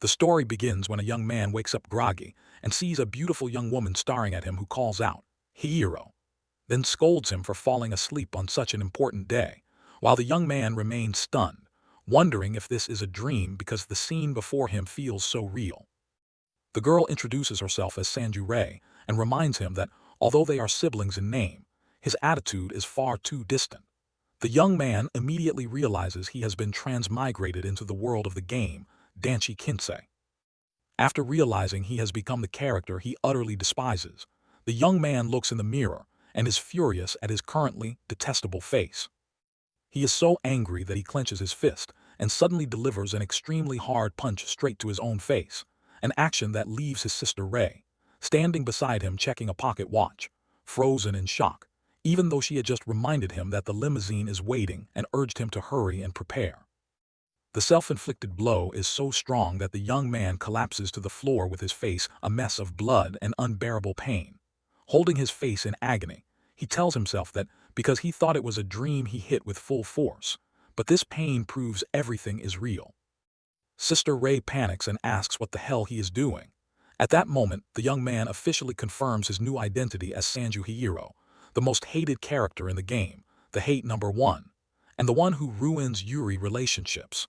The story begins when a young man wakes up groggy and sees a beautiful young woman staring at him who calls out, "Hero," then scolds him for falling asleep on such an important day, while the young man remains stunned, wondering if this is a dream because the scene before him feels so real. The girl introduces herself as Sanju Rei and reminds him that, although they are siblings in name, his attitude is far too distant. The young man immediately realizes he has been transmigrated into the world of the game, Danshi Kinsei. After realizing he has become the character he utterly despises, the young man looks in the mirror and is furious at his currently detestable face. He is so angry that he clenches his fist and suddenly delivers an extremely hard punch straight to his own face, an action that leaves his sister Rei, standing beside him checking a pocket watch, frozen in shock, even though she had just reminded him that the limousine is waiting and urged him to hurry and prepare. The self-inflicted blow is so strong that the young man collapses to the floor with his face a mess of blood and unbearable pain. Holding his face in agony, he tells himself that because he thought it was a dream he hit with full force, but this pain proves everything is real. Sister Rei panics and asks what the hell he is doing. At that moment, the young man officially confirms his new identity as Sanju Hiro, the most hated character in the game, the hate number one, and the one who ruins Yuri relationships.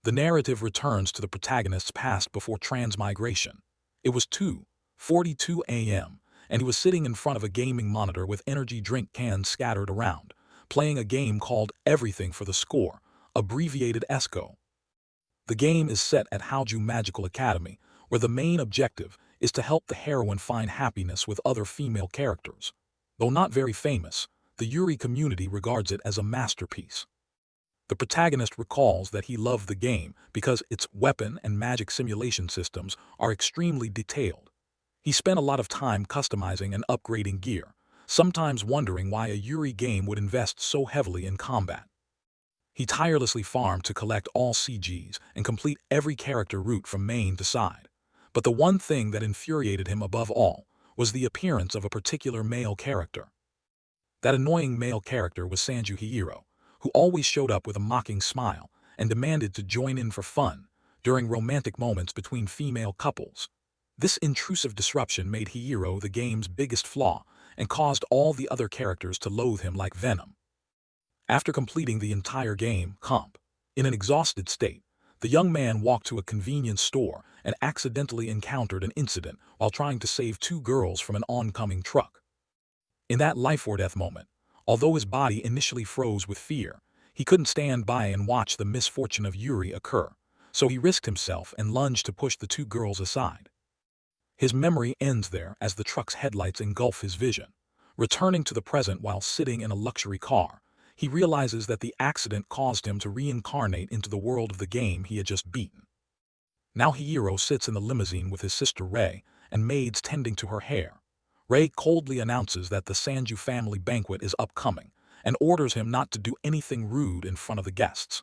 The narrative returns to the protagonist's past before transmigration. It was 2:42 a.m., and he was sitting in front of a gaming monitor with energy drink cans scattered around, playing a game called Everything for the Score, abbreviated ESCO. The game is set at Haoju Magical Academy, where the main objective is to help the heroine find happiness with other female characters. Though not very famous, the Yuri community regards it as a masterpiece. The protagonist recalls that he loved the game because its weapon and magic simulation systems are extremely detailed. He spent a lot of time customizing and upgrading gear, sometimes wondering why a Yuri game would invest so heavily in combat. He tirelessly farmed to collect all CGs and complete every character route from main to side. But the one thing that infuriated him above all was the appearance of a particular male character. That annoying male character was Sanju Hiro, who always showed up with a mocking smile and demanded to join in for fun during romantic moments between female couples. This intrusive disruption made Hiro the game's biggest flaw and caused all the other characters to loathe him like venom. After completing the entire game, in an exhausted state, the young man walked to a convenience store and accidentally encountered an incident while trying to save two girls from an oncoming truck. In that life-or-death moment, although his body initially froze with fear, he couldn't stand by and watch the misfortune of Yuri occur, so he risked himself and lunged to push the two girls aside. His memory ends there as the truck's headlights engulf his vision. Returning to the present while sitting in a luxury car, he realizes that the accident caused him to reincarnate into the world of the game he had just beaten. Now Hiro sits in the limousine with his sister Rei, and Maid's tending to her hair. Rei coldly announces that the Sanju family banquet is upcoming, and orders him not to do anything rude in front of the guests.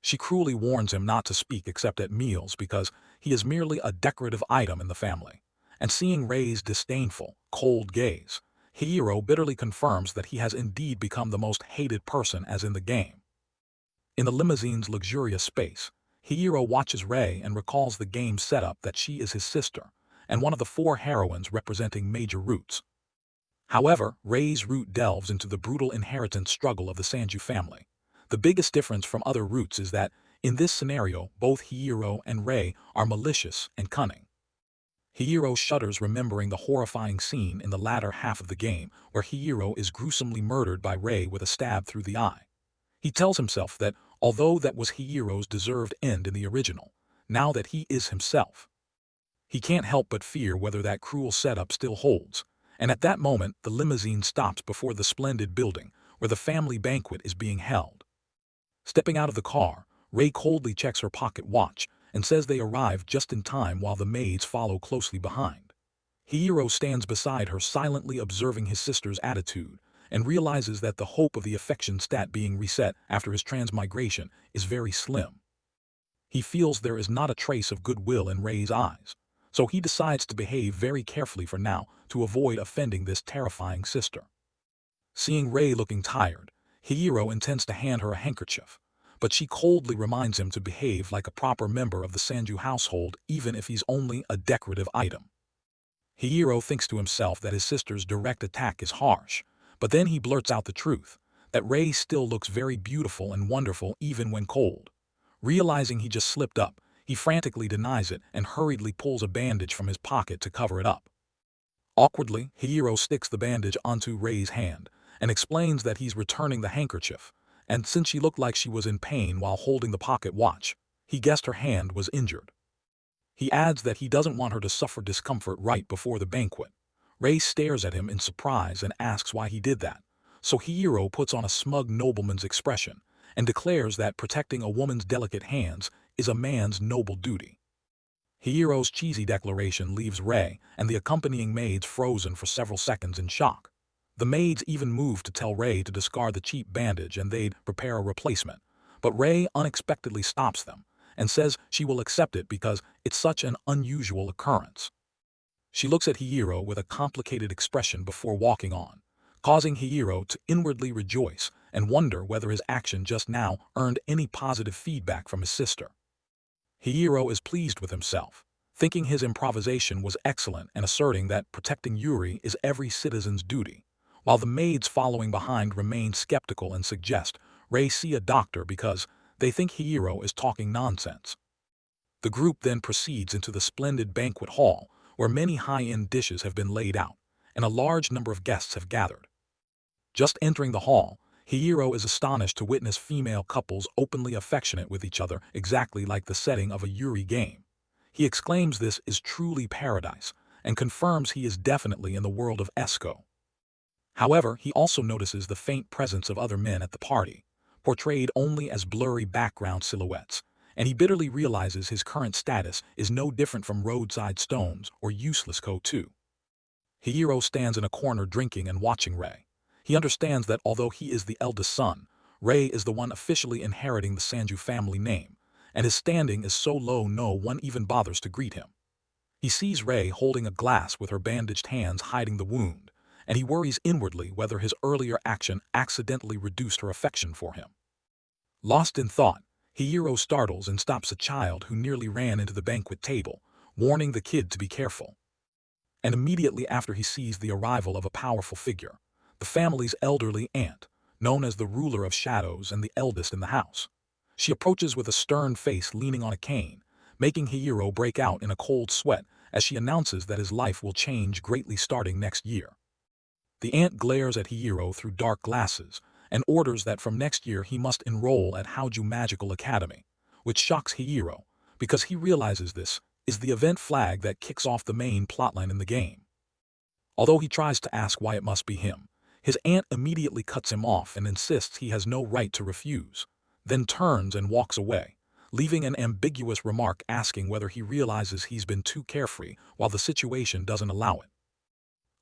She cruelly warns him not to speak except at meals because he is merely a decorative item in the family. And seeing Rei's disdainful, cold gaze, Hiro bitterly confirms that he has indeed become the most hated person as in the game. In the limousine's luxurious space, Hiro watches Rei and recalls the game's setup that she is his sister, and one of the four heroines representing major roots. However, Rei's root delves into the brutal inheritance struggle of the Sanju family. The biggest difference from other roots is that, in this scenario, both Hiro and Rei are malicious and cunning. Hiro shudders remembering the horrifying scene in the latter half of the game where Hiro is gruesomely murdered by Rei with a stab through the eye. He tells himself that, although that was Hiro's deserved end in the original, now that he is himself, he can't help but fear whether that cruel setup still holds, and at that moment the limousine stops before the splendid building where the family banquet is being held. Stepping out of the car, Rei coldly checks her pocket watch and says they arrive just in time while the maids follow closely behind. Hiro stands beside her silently observing his sister's attitude and realizes that the hope of the affection stat being reset after his transmigration is very slim. He feels there is not a trace of goodwill in Rei's eyes, so he decides to behave very carefully for now to avoid offending this terrifying sister. Seeing Rei looking tired, Hiro intends to hand her a handkerchief, but she coldly reminds him to behave like a proper member of the Sanju household even if he's only a decorative item. Hiro thinks to himself that his sister's direct attack is harsh, but then he blurts out the truth, that Rei still looks very beautiful and wonderful even when cold. Realizing he just slipped up, he frantically denies it and hurriedly pulls a bandage from his pocket to cover it up. Awkwardly, Hiro sticks the bandage onto Rei's hand and explains that he's returning the handkerchief, and since she looked like she was in pain while holding the pocket watch, he guessed her hand was injured. He adds that he doesn't want her to suffer discomfort right before the banquet. Rei stares at him in surprise and asks why he did that, so Hiro puts on a smug nobleman's expression and declares that protecting a woman's delicate hands is a man's noble duty. Hiro's cheesy declaration leaves Rei and the accompanying maids frozen for several seconds in shock. The maids even move to tell Rei to discard the cheap bandage and they'd prepare a replacement, but Rei unexpectedly stops them and says she will accept it because it's such an unusual occurrence. She looks at Hiro with a complicated expression before walking on, causing Hiro to inwardly rejoice and wonder whether his action just now earned any positive feedback from his sister. Hiro is pleased with himself, thinking his improvisation was excellent and asserting that protecting Yuri is every citizen's duty, while the maids following behind remain skeptical and suggest Rei see a doctor because they think Hiro is talking nonsense. The group then proceeds into the splendid banquet hall, where many high-end dishes have been laid out, and a large number of guests have gathered. Just entering the hall, Hiro is astonished to witness female couples openly affectionate with each other exactly like the setting of a Yuri game. He exclaims this is truly paradise, and confirms he is definitely in the world of Esco. However, he also notices the faint presence of other men at the party, portrayed only as blurry background silhouettes, and he bitterly realizes his current status is no different from roadside stones or useless Ko-2. Hiro stands in a corner drinking and watching Rei. He understands that although he is the eldest son, Rei is the one officially inheriting the Sanju family name, and his standing is so low no one even bothers to greet him. He sees Rei holding a glass with her bandaged hands hiding the wound, and he worries inwardly whether his earlier action accidentally reduced her affection for him. Lost in thought, Hiro startles and stops a child who nearly ran into the banquet table, warning the kid to be careful. And immediately after he sees the arrival of a powerful figure, the family's elderly aunt, known as the ruler of shadows and the eldest in the house. She approaches with a stern face leaning on a cane, making Hiro break out in a cold sweat as she announces that his life will change greatly starting next year. The aunt glares at Hiro through dark glasses and orders that from next year he must enroll at Hauju Magical Academy, which shocks Hiro because he realizes this is the event flag that kicks off the main plotline in the game. Although he tries to ask why it must be him, his aunt immediately cuts him off and insists he has no right to refuse, then turns and walks away, leaving an ambiguous remark asking whether he realizes he's been too carefree while the situation doesn't allow it.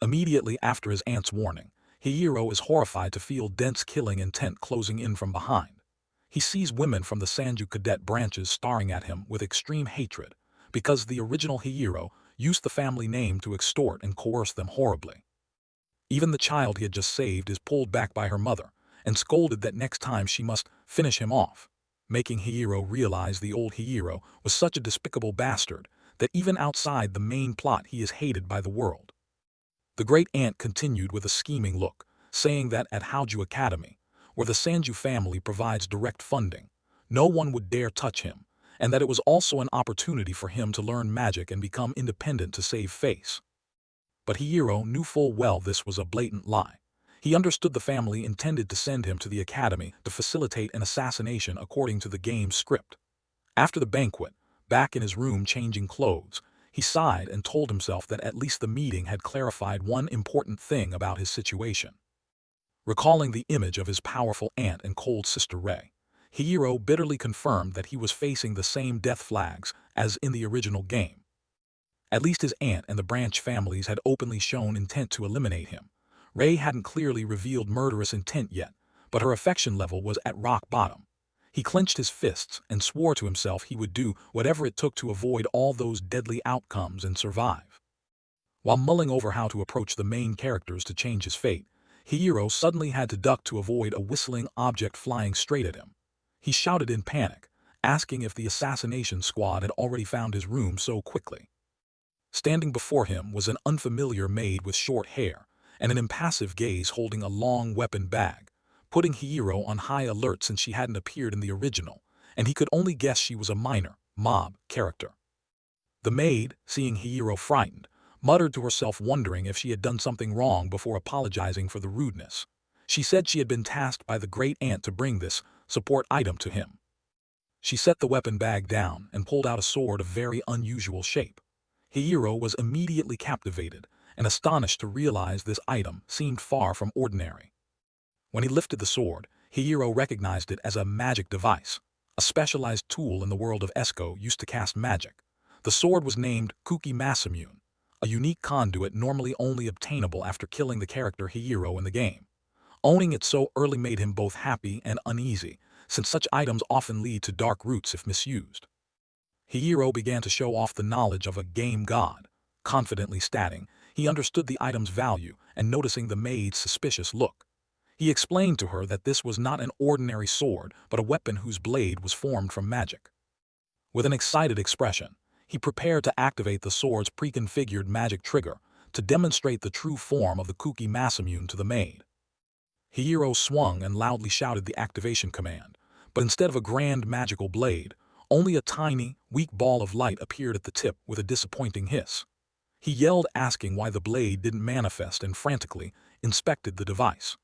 Immediately after his aunt's warning, Hiro is horrified to feel dense killing intent closing in from behind. He sees women from the Sanju cadet branches staring at him with extreme hatred, because the original Hiro used the family name to extort and coerce them horribly. Even the child he had just saved is pulled back by her mother, and scolded that next time she must finish him off, making Hiro realize the old Hiro was such a despicable bastard that even outside the main plot he is hated by the world. The great aunt continued with a scheming look, saying that at Hauju Academy, where the Sanju family provides direct funding, no one would dare touch him, and that it was also an opportunity for him to learn magic and become independent to save face. But Hiro knew full well this was a blatant lie. He understood the family intended to send him to the academy to facilitate an assassination according to the game's script. After the banquet, back in his room changing clothes, he sighed and told himself that at least the meeting had clarified one important thing about his situation. Recalling the image of his powerful aunt and cold sister Rei, Hiro bitterly confirmed that he was facing the same death flags as in the original game. At least his aunt and the branch families had openly shown intent to eliminate him. Rei hadn't clearly revealed murderous intent yet, but her affection level was at rock bottom. He clenched his fists and swore to himself he would do whatever it took to avoid all those deadly outcomes and survive. While mulling over how to approach the main characters to change his fate, Hiro suddenly had to duck to avoid a whistling object flying straight at him. He shouted in panic, asking if the assassination squad had already found his room so quickly. Standing before him was an unfamiliar maid with short hair and an impassive gaze holding a long weapon bag, putting Hiro on high alert since she hadn't appeared in the original, and he could only guess she was a minor, mob character. The maid, seeing Hiro frightened, muttered to herself wondering if she had done something wrong before apologizing for the rudeness. She said she had been tasked by the great aunt to bring this support item to him. She set the weapon bag down and pulled out a sword of very unusual shape. Hiro was immediately captivated and astonished to realize this item seemed far from ordinary. When he lifted the sword, Hiro recognized it as a magic device, a specialized tool in the world of Esco used to cast magic. The sword was named Kuki Masamune, a unique conduit normally only obtainable after killing the character Hiro in the game. Owning it so early made him both happy and uneasy, since such items often lead to dark roots if misused. Hiro began to show off the knowledge of a game god, confidently stating he understood the item's value and noticing the maid's suspicious look. He explained to her that this was not an ordinary sword but a weapon whose blade was formed from magic. With an excited expression, he prepared to activate the sword's pre-configured magic trigger to demonstrate the true form of the Kuki Masamune to the maid. Hiro swung and loudly shouted the activation command, but instead of a grand magical blade, only a tiny, weak ball of light appeared at the tip with a disappointing hiss. He yelled asking why the blade didn't manifest and frantically inspected the device.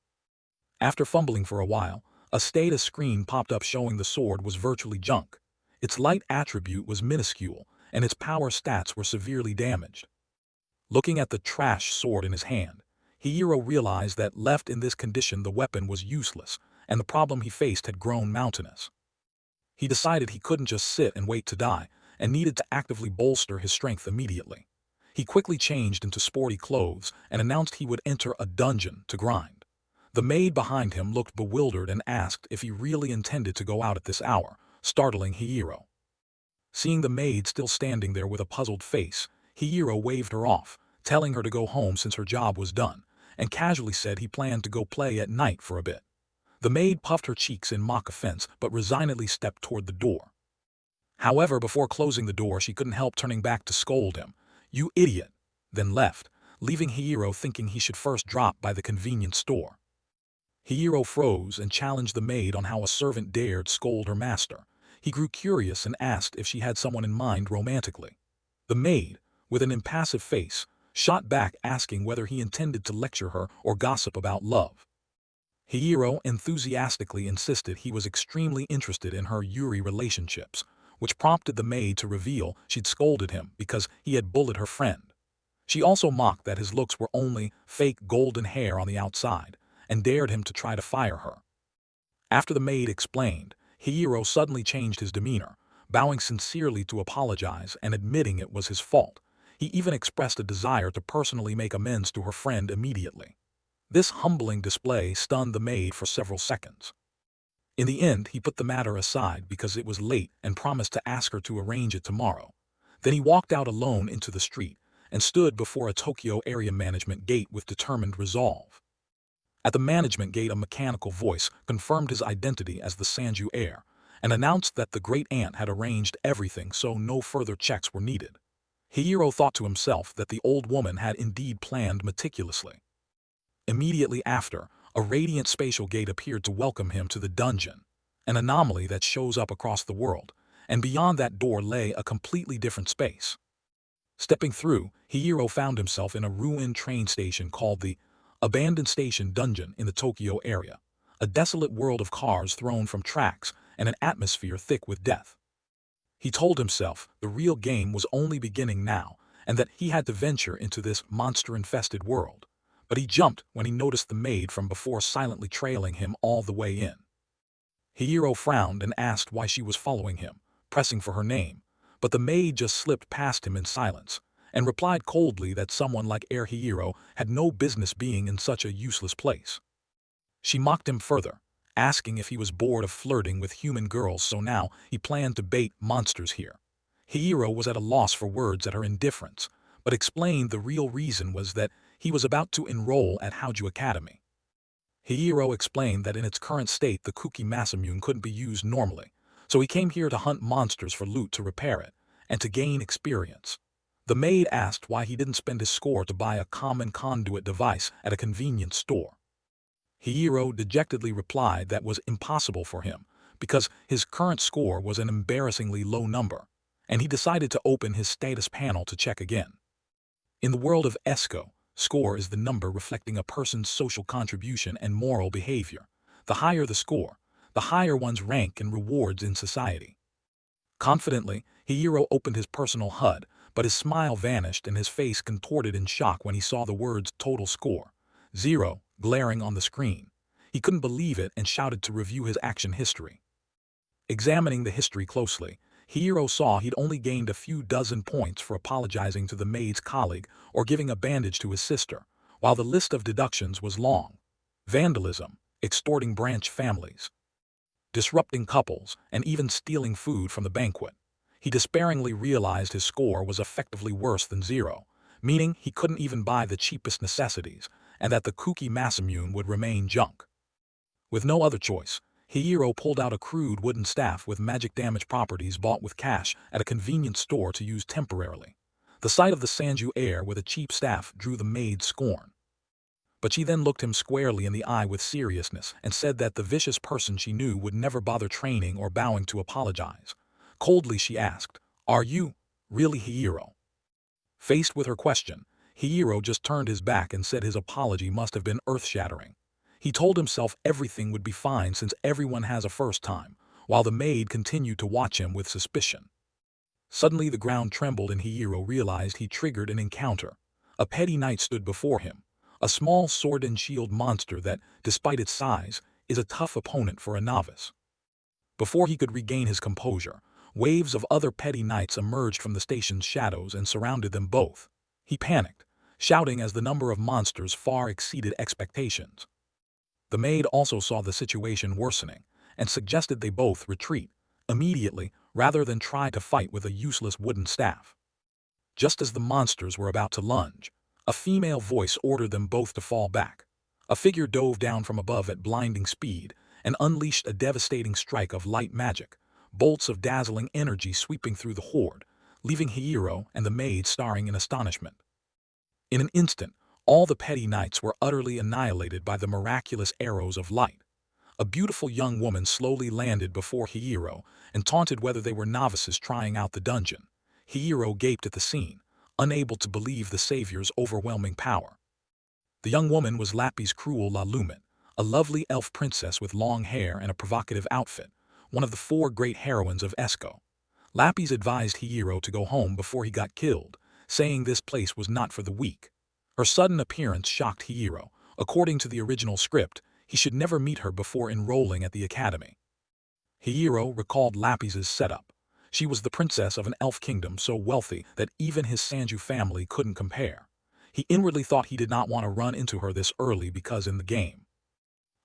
After fumbling for a while, a status screen popped up showing the sword was virtually junk. Its light attribute was minuscule, and its power stats were severely damaged. Looking at the trash sword in his hand, Hiro realized that left in this condition the weapon was useless, and the problem he faced had grown mountainous. He decided he couldn't just sit and wait to die, and needed to actively bolster his strength immediately. He quickly changed into sporty clothes and announced he would enter a dungeon to grind. The maid behind him looked bewildered and asked if he really intended to go out at this hour, startling Hiro. Seeing the maid still standing there with a puzzled face, Hiro waved her off, telling her to go home since her job was done, and casually said he planned to go play at night for a bit. The maid puffed her cheeks in mock offense but resignedly stepped toward the door. However, before closing the door she couldn't help turning back to scold him, "You idiot," then left, leaving Hiro thinking he should first drop by the convenience store. Hiro froze and challenged the maid on how a servant dared scold her master. He grew curious and asked if she had someone in mind romantically. The maid, with an impassive face, shot back asking whether he intended to lecture her or gossip about love. Hiro enthusiastically insisted he was extremely interested in her Yuri relationships, which prompted the maid to reveal she'd scolded him because he had bullied her friend. She also mocked that his looks were only fake golden hair on the outside, and dared him to try to fire her. After the maid explained, Hiro suddenly changed his demeanor, bowing sincerely to apologize and admitting it was his fault. He even expressed a desire to personally make amends to her friend immediately. This humbling display stunned the maid for several seconds. In the end, he put the matter aside because it was late and promised to ask her to arrange it tomorrow. Then he walked out alone into the street and stood before a Tokyo area management gate with determined resolve. At the management gate, a mechanical voice confirmed his identity as the Sanju heir and announced that the great aunt had arranged everything so no further checks were needed. Hiro thought to himself that the old woman had indeed planned meticulously. Immediately after, a radiant spatial gate appeared to welcome him to the dungeon, an anomaly that shows up across the world, and beyond that door lay a completely different space. Stepping through, Hiro found himself in a ruined train station called the Abandoned Station Dungeon in the Tokyo area, a desolate world of cars thrown from tracks and an atmosphere thick with death. He told himself the real game was only beginning now and that he had to venture into this monster-infested world, but he jumped when he noticed the maid from before silently trailing him all the way in. Hiro frowned and asked why she was following him, pressing for her name, but the maid just slipped past him in silence, and replied coldly that someone like Heir Hiro had no business being in such a useless place. She mocked him further, asking if he was bored of flirting with human girls so now he planned to bait monsters here. Hiro was at a loss for words at her indifference, but explained the real reason was that he was about to enroll at Hauju Academy. Hihiro explained that in its current state the Kuki Masamune couldn't be used normally, so he came here to hunt monsters for loot to repair it, and to gain experience. The maid asked why he didn't spend his score to buy a common conduit device at a convenience store. Hihiro dejectedly replied that was impossible for him, because his current score was an embarrassingly low number, and he decided to open his status panel to check again. In the world of ESCO, score is the number reflecting a person's social contribution and moral behavior. The higher the score, the higher one's rank and rewards in society. Confidently, Hihiro opened his personal HUD, but his smile vanished and his face contorted in shock when he saw the words total score, 0, glaring on the screen. He couldn't believe it and shouted to review his action history. Examining the history closely, Hihiro saw he'd only gained a few dozen points for apologizing to the maid's colleague or giving a bandage to his sister, while the list of deductions was long. Vandalism, extorting branch families, disrupting couples, and even stealing food from the banquet. He despairingly realized his score was effectively worse than 0, meaning he couldn't even buy the cheapest necessities, and that the Kuki Masamune would remain junk. With no other choice, Hihiro pulled out a crude wooden staff with magic damage properties bought with cash at a convenience store to use temporarily. The sight of the Sanju heir with a cheap staff drew the maid's scorn. But she then looked him squarely in the eye with seriousness and said that the vicious person she knew would never bother training or bowing to apologize. Coldly she asked, "Are you really Hihiro?" Faced with her question, Hihiro just turned his back and said his apology must have been earth-shattering. He told himself everything would be fine since everyone has a first time, while the maid continued to watch him with suspicion. Suddenly the ground trembled and Hihiro realized he triggered an encounter. A petty knight stood before him, a small sword and shield monster that, despite its size, is a tough opponent for a novice. Before he could regain his composure, waves of other petty knights emerged from the station's shadows and surrounded them both. He panicked, shouting as the number of monsters far exceeded expectations. The maid also saw the situation worsening, and suggested they both retreat, immediately, rather than try to fight with a useless wooden staff. Just as the monsters were about to lunge, a female voice ordered them both to fall back. A figure dove down from above at blinding speed, and unleashed a devastating strike of light magic, bolts of dazzling energy sweeping through the horde, leaving Hihiro and the maid staring in astonishment. In an instant, all the petty knights were utterly annihilated by the miraculous arrows of light. A beautiful young woman slowly landed before Hihiro and taunted whether they were novices trying out the dungeon. Hihiro gaped at the scene, unable to believe the savior's overwhelming power. The young woman was Lapis Cruel La Lumet, a lovely elf princess with long hair and a provocative outfit, one of the 4 great heroines of Esco. Lapis advised Hihiro to go home before he got killed, saying this place was not for the weak. Her sudden appearance shocked Hihiro. According to the original script, he should never meet her before enrolling at the academy. Hihiro recalled Lapis's setup. She was the princess of an elf kingdom so wealthy that even his Sanju family couldn't compare. He inwardly thought he did not want to run into her this early because in the game,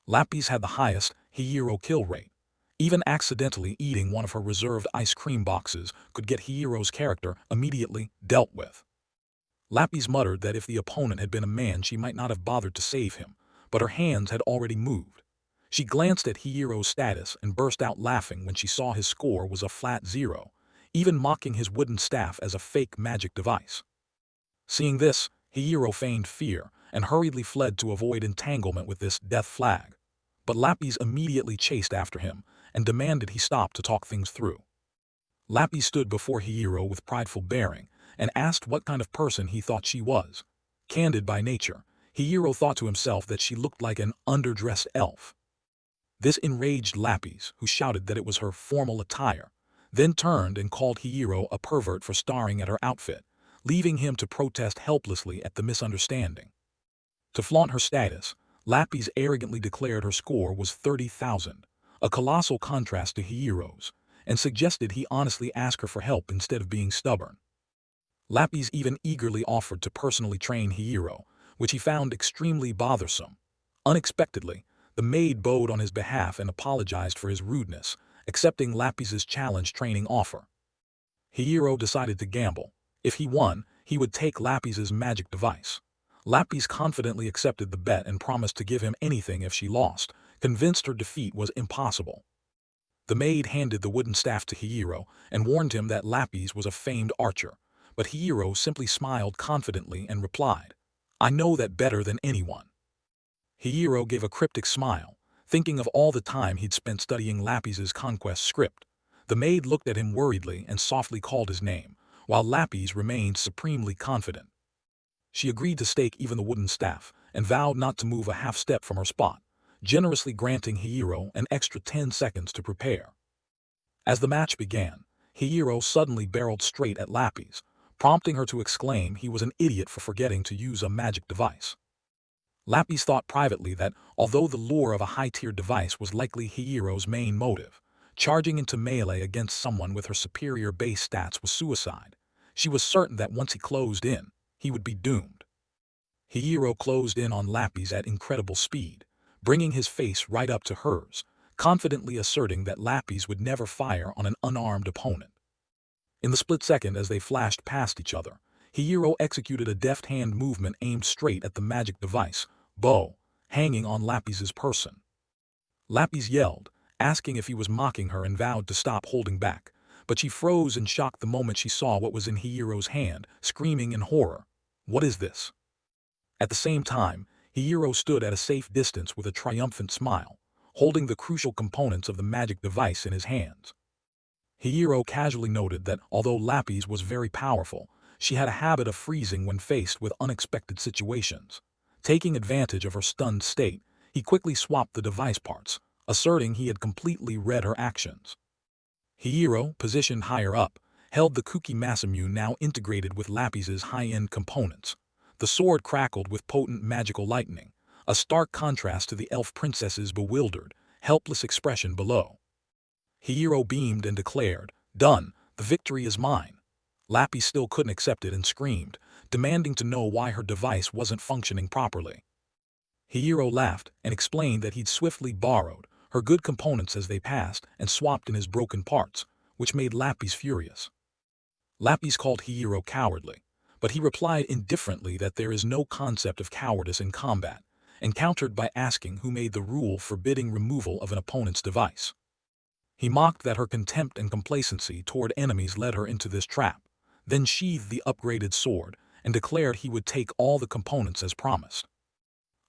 Lapis had the highest Hihiro kill rate. Even accidentally eating one of her reserved ice cream boxes could get Hihiro's character immediately dealt with. Lapis muttered that if the opponent had been a man she might not have bothered to save him, but her hands had already moved. She glanced at Hihiro's status and burst out laughing when she saw his score was a flat 0, even mocking his wooden staff as a fake magic device. Seeing this, Hihiro feigned fear and hurriedly fled to avoid entanglement with this death flag. But Lapis immediately chased after him and demanded he stop to talk things through. Lapis stood before Hihiro with prideful bearing and asked what kind of person he thought she was. Candid by nature, Hihiro thought to himself that she looked like an underdressed elf. This enraged Lapis, who shouted that it was her formal attire, then turned and called Hihiro a pervert for staring at her outfit, leaving him to protest helplessly at the misunderstanding. To flaunt her status, Lapis arrogantly declared her score was 30,000, a colossal contrast to Hihiro's, and suggested he honestly ask her for help instead of being stubborn. Lapis even eagerly offered to personally train Hihiro, which he found extremely bothersome. Unexpectedly, the maid bowed on his behalf and apologized for his rudeness, accepting Lapis's challenge training offer. Hihiro decided to gamble. If he won, he would take Lapis's magic device. Lapis confidently accepted the bet and promised to give him anything if she lost, convinced her defeat was impossible. The maid handed the wooden staff to Hiro and warned him that Lapis was a famed archer, but Hiro simply smiled confidently and replied, "I know that better than anyone." Hiro gave a cryptic smile, thinking of all the time he'd spent studying Lapis's conquest script. The maid looked at him worriedly and softly called his name, while Lapis remained supremely confident. She agreed to stake even the wooden staff and vowed not to move a half step from her spot, generously granting Hiro an extra 10 seconds to prepare. As the match began, Hiro suddenly barreled straight at Lapis, prompting her to exclaim he was an idiot for forgetting to use a magic device. Lapis thought privately that, although the lure of a high-tier device was likely Hiro's main motive, charging into melee against someone with her superior base stats was suicide. She was certain that once he closed in, he would be doomed. Hiro closed in on Lapis at incredible speed, bringing his face right up to hers, confidently asserting that Lapis would never fire on an unarmed opponent. In the split second as they flashed past each other, Hiro executed a deft hand movement aimed straight at the magic device, bow, hanging on Lapis's person. Lapis yelled, asking if he was mocking her and vowed to stop holding back, but she froze in shock the moment she saw what was in Hiro's hand, screaming in horror, "What is this?" At the same time, Hiro stood at a safe distance with a triumphant smile, holding the crucial components of the magic device in his hands. Hiro casually noted that although Lapis was very powerful, she had a habit of freezing when faced with unexpected situations. Taking advantage of her stunned state, he quickly swapped the device parts, asserting he had completely read her actions. Hiro, positioned higher up, held the kooky Masamune now integrated with Lapis's high-end components. The sword crackled with potent magical lightning, a stark contrast to the elf princess's bewildered, helpless expression below. Hiro beamed and declared, "Done, the victory is mine." Lapis still couldn't accept it and screamed, demanding to know why her device wasn't functioning properly. Hiro laughed and explained that he'd swiftly borrowed her good components as they passed and swapped in his broken parts, which made Lapis furious. Lapis called Hiro cowardly, but he replied indifferently that there is no concept of cowardice in combat, and countered by asking who made the rule forbidding removal of an opponent's device. He mocked that her contempt and complacency toward enemies led her into this trap, then sheathed the upgraded sword and declared he would take all the components as promised.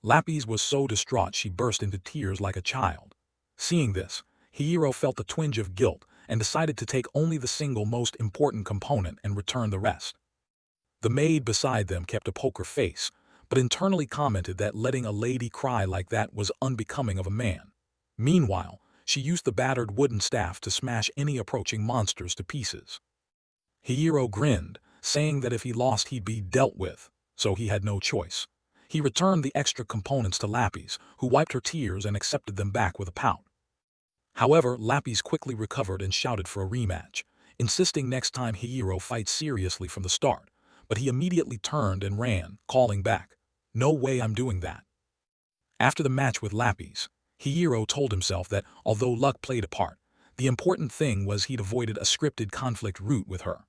Lapis was so distraught she burst into tears like a child. Seeing this, Hiro felt a twinge of guilt and decided to take only the single most important component and return the rest. The maid beside them kept a poker face, but internally commented that letting a lady cry like that was unbecoming of a man. Meanwhile, she used the battered wooden staff to smash any approaching monsters to pieces. Hiro grinned, saying that if he lost he'd be dealt with, so he had no choice. He returned the extra components to Lapis, who wiped her tears and accepted them back with a pout. However, Lapis quickly recovered and shouted for a rematch, insisting next time Hiro fights seriously from the start, but he immediately turned and ran, calling back, "No way I'm doing that." After the match with Lapis, Hiro told himself that, although luck played a part, the important thing was he'd avoided a scripted conflict route with her.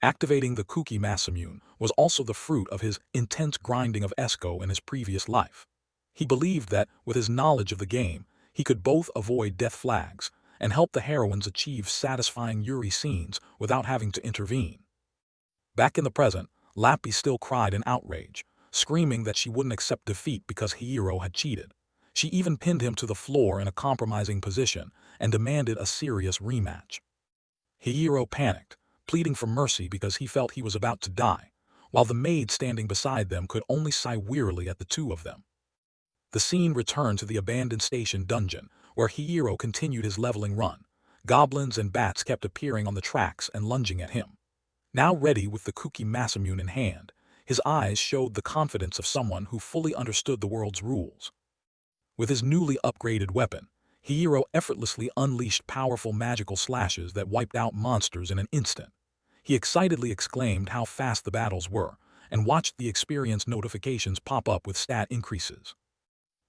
Activating the kooky Masamune was also the fruit of his intense grinding of Esco in his previous life. He believed that, with his knowledge of the game, he could both avoid death flags and help the heroines achieve satisfying Yuri scenes without having to intervene. Back in the present, Lapis still cried in outrage, screaming that she wouldn't accept defeat because Hiro had cheated. She even pinned him to the floor in a compromising position and demanded a serious rematch. Hiro panicked, pleading for mercy because he felt he was about to die, while the maid standing beside them could only sigh wearily at the two of them. The scene returned to the abandoned station dungeon, where Hiro continued his leveling run. Goblins and bats kept appearing on the tracks and lunging at him. Now ready with the kooky Masamune in hand, his eyes showed the confidence of someone who fully understood the world's rules. With his newly upgraded weapon, Hiro effortlessly unleashed powerful magical slashes that wiped out monsters in an instant. He excitedly exclaimed how fast the battles were, and watched the experience notifications pop up with stat increases.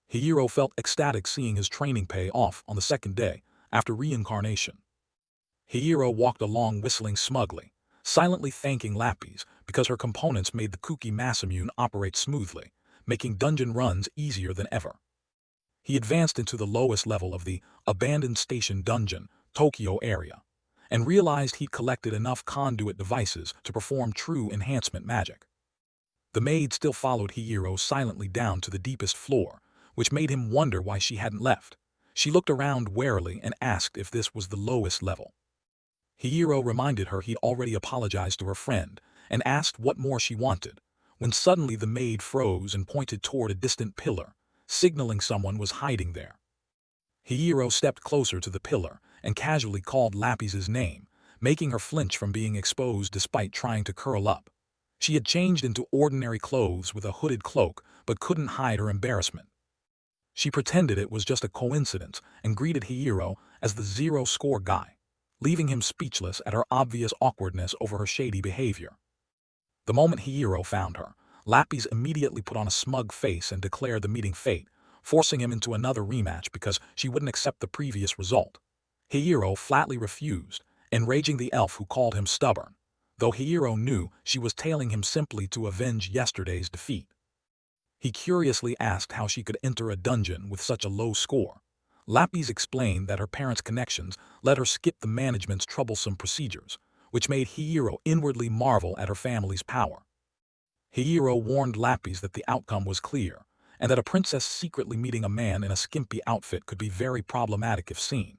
Hiro felt ecstatic seeing his training pay off on the second day, after reincarnation. Hiro walked along whistling smugly, silently thanking Lapis because her components made the kooky Masamune operate smoothly, making dungeon runs easier than ever. He advanced into the lowest level of the abandoned station dungeon, Tokyo area, and realized he'd collected enough conduit devices to perform true enhancement magic. The maid still followed Hiro silently down to the deepest floor, which made him wonder why she hadn't left. She looked around warily and asked if this was the lowest level. Hiro reminded her he'd already apologized to her friend and asked what more she wanted, when suddenly the maid froze and pointed toward a distant pillar, signaling someone was hiding there. Hiro stepped closer to the pillar and casually called Lapis's name, making her flinch from being exposed despite trying to curl up. She had changed into ordinary clothes with a hooded cloak but couldn't hide her embarrassment. She pretended it was just a coincidence and greeted Hiro as the zero-score guy, leaving him speechless at her obvious awkwardness over her shady behavior. The moment Hiro found her, Lapis immediately put on a smug face and declared the meeting fate, forcing him into another rematch because she wouldn't accept the previous result. Hiro flatly refused, enraging the elf who called him stubborn, though Hiro knew she was tailing him simply to avenge yesterday's defeat. He curiously asked how she could enter a dungeon with such a low score. Lapis explained that her parents' connections let her skip the management's troublesome procedures, which made Hiro inwardly marvel at her family's power. Hiro warned Lapis that the outcome was clear, and that a princess secretly meeting a man in a skimpy outfit could be very problematic if seen.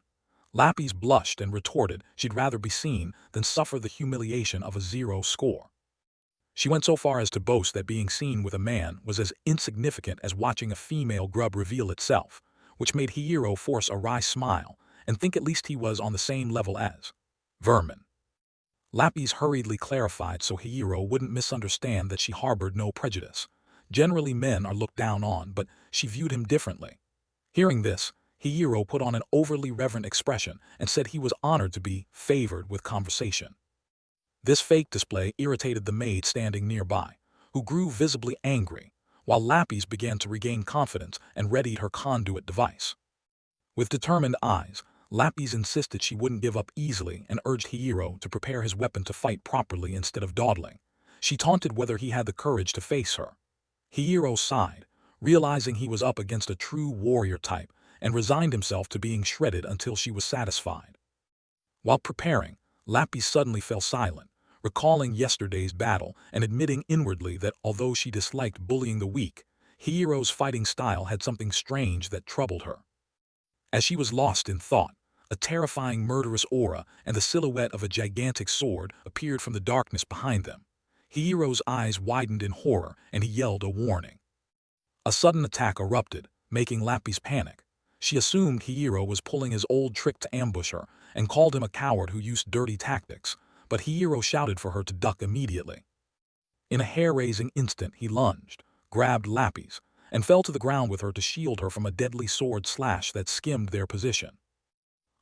Lapis blushed and retorted she'd rather be seen than suffer the humiliation of a zero score. She went so far as to boast that being seen with a man was as insignificant as watching a female grub reveal itself, which made Hiro force a wry smile and think at least he was on the same level as vermin. Lapis hurriedly clarified so Hiro wouldn't misunderstand that she harbored no prejudice. Generally men are looked down on, but she viewed him differently. Hearing this, Hiro put on an overly reverent expression and said he was honored to be favored with conversation. This fake display irritated the maid standing nearby, who grew visibly angry, while Lapis began to regain confidence and readied her conduit device. With determined eyes, Lapis insisted she wouldn't give up easily and urged Hiro to prepare his weapon to fight properly instead of dawdling. She taunted whether he had the courage to face her. Hiro sighed, realizing he was up against a true warrior type, and resigned himself to being shredded until she was satisfied. While preparing, Lapis suddenly fell silent, recalling yesterday's battle and admitting inwardly that although she disliked bullying the weak, Hiro's fighting style had something strange that troubled her. As she was lost in thought, a terrifying murderous aura and the silhouette of a gigantic sword appeared from the darkness behind them. Hiro's eyes widened in horror and he yelled a warning. A sudden attack erupted, making Lapis panic. She assumed Hiro was pulling his old trick to ambush her and called him a coward who used dirty tactics, but Hiro shouted for her to duck immediately. In a hair-raising instant he lunged, grabbed Lapis, and fell to the ground with her to shield her from a deadly sword slash that skimmed their position.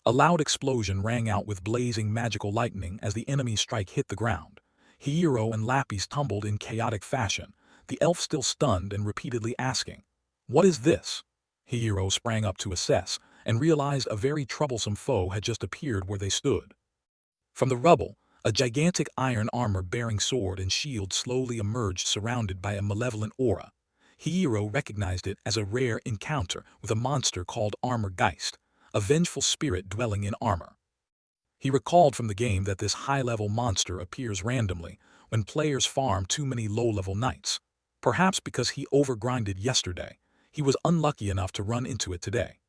A loud explosion rang out with blazing magical lightning as the enemy's strike hit the ground. Hiro and Lapis tumbled in chaotic fashion, the elf still stunned and repeatedly asking, "What is this?" Hiro sprang up to assess and realized a very troublesome foe had just appeared where they stood. From the rubble, a gigantic iron armor-bearing sword and shield slowly emerged surrounded by a malevolent aura. Hiro recognized it as a rare encounter with a monster called Armorgeist, a vengeful spirit dwelling in armor. He recalled from the game that this high-level monster appears randomly when players farm too many low-level knights. Perhaps because he overgrinded yesterday, he was unlucky enough to run into it today.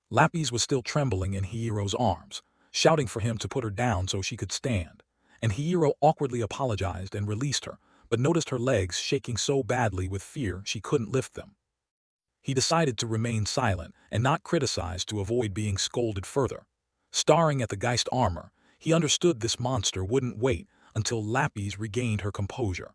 Lapis was still trembling in Hiro's arms, shouting for him to put her down so she could stand, and Hiro awkwardly apologized and released her, but noticed her legs shaking so badly with fear she couldn't lift them. He decided to remain silent and not criticize to avoid being scolded further. Staring at the Geist armor, he understood this monster wouldn't wait until Lapis regained her composure.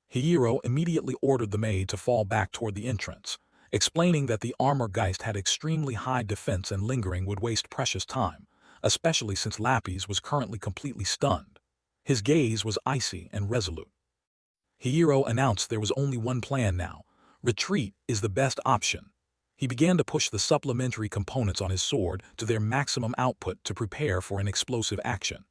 Hiro immediately ordered the maid to fall back toward the entrance, explaining that the Armorgeist had extremely high defense and lingering would waste precious time, especially since Lapis was currently completely stunned. His gaze was icy and resolute. Hiro announced there was only one plan now. Retreat is the best option. He began to push the supplementary components on his sword to their maximum output to prepare for an explosive action.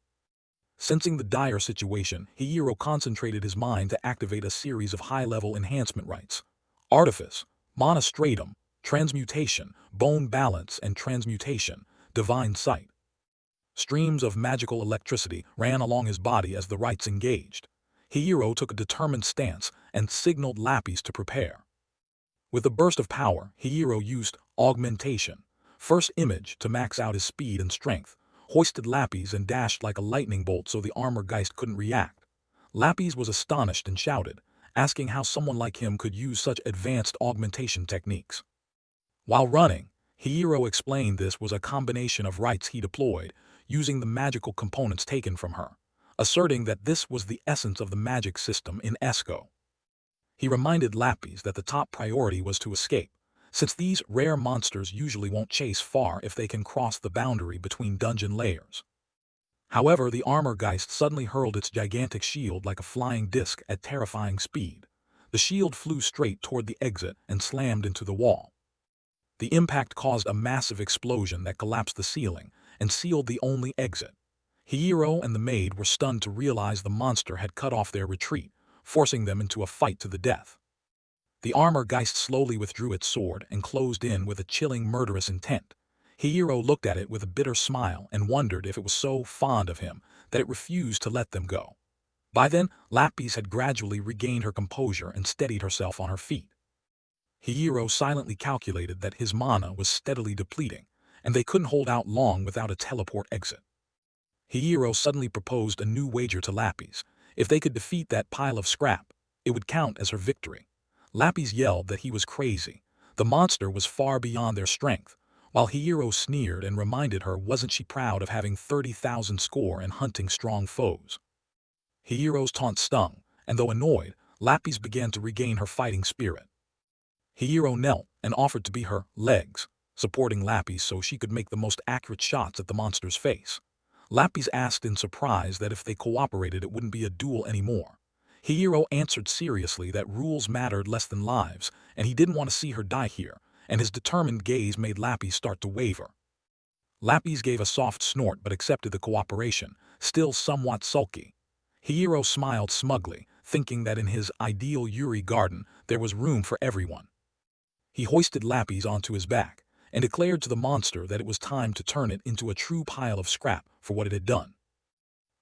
Sensing the dire situation, Hihiro concentrated his mind to activate a series of high-level enhancement rites. Artifice, Monostratum, Transmutation, Bone Balance and Transmutation, Divine Sight. Streams of magical electricity ran along his body as the rites engaged. Hihiro took a determined stance and signaled Lapis to prepare. With a burst of power, Hihiro used augmentation, first image to max out his speed and strength, hoisted Lapis and dashed like a lightning bolt so the Armorgeist couldn't react. Lapis was astonished and shouted, asking how someone like him could use such advanced augmentation techniques. While running, Hihiro explained this was a combination of rites he deployed, using the magical components taken from her, asserting that this was the essence of the magic system in Esco. He reminded Lapis that the top priority was to escape, since these rare monsters usually won't chase far if they can cross the boundary between dungeon layers. However, the Armorgeist suddenly hurled its gigantic shield like a flying disc at terrifying speed. The shield flew straight toward the exit and slammed into the wall. The impact caused a massive explosion that collapsed the ceiling and sealed the only exit. Hihiro and the Maid were stunned to realize the monster had cut off their retreat, forcing them into a fight to the death. The Armorgeist slowly withdrew its sword and closed in with a chilling murderous intent. Hihiro looked at it with a bitter smile and wondered if it was so fond of him that it refused to let them go. By then, Lapis had gradually regained her composure and steadied herself on her feet. Hihiro silently calculated that his mana was steadily depleting, and they couldn't hold out long without a teleport exit. Hihiro suddenly proposed a new wager to Lapis. If they could defeat that pile of scrap, it would count as her victory. Lapis yelled that he was crazy. The monster was far beyond their strength, while Hihiro sneered and reminded her wasn't she proud of having 30,000 score and hunting strong foes. Hihiro's taunt stung, and though annoyed, Lapis began to regain her fighting spirit. Hihiro knelt and offered to be her legs, supporting Lapis so she could make the most accurate shots at the monster's face. Lapis asked in surprise that if they cooperated it wouldn't be a duel anymore. Hihiro answered seriously that rules mattered less than lives, and he didn't want to see her die here, and his determined gaze made Lapis start to waver. Lapis gave a soft snort but accepted the cooperation, still somewhat sulky. Hihiro smiled smugly, thinking that in his ideal Yuri garden there was room for everyone. He hoisted Lapis onto his back, and declared to the monster that it was time to turn it into a true pile of scrap for what it had done.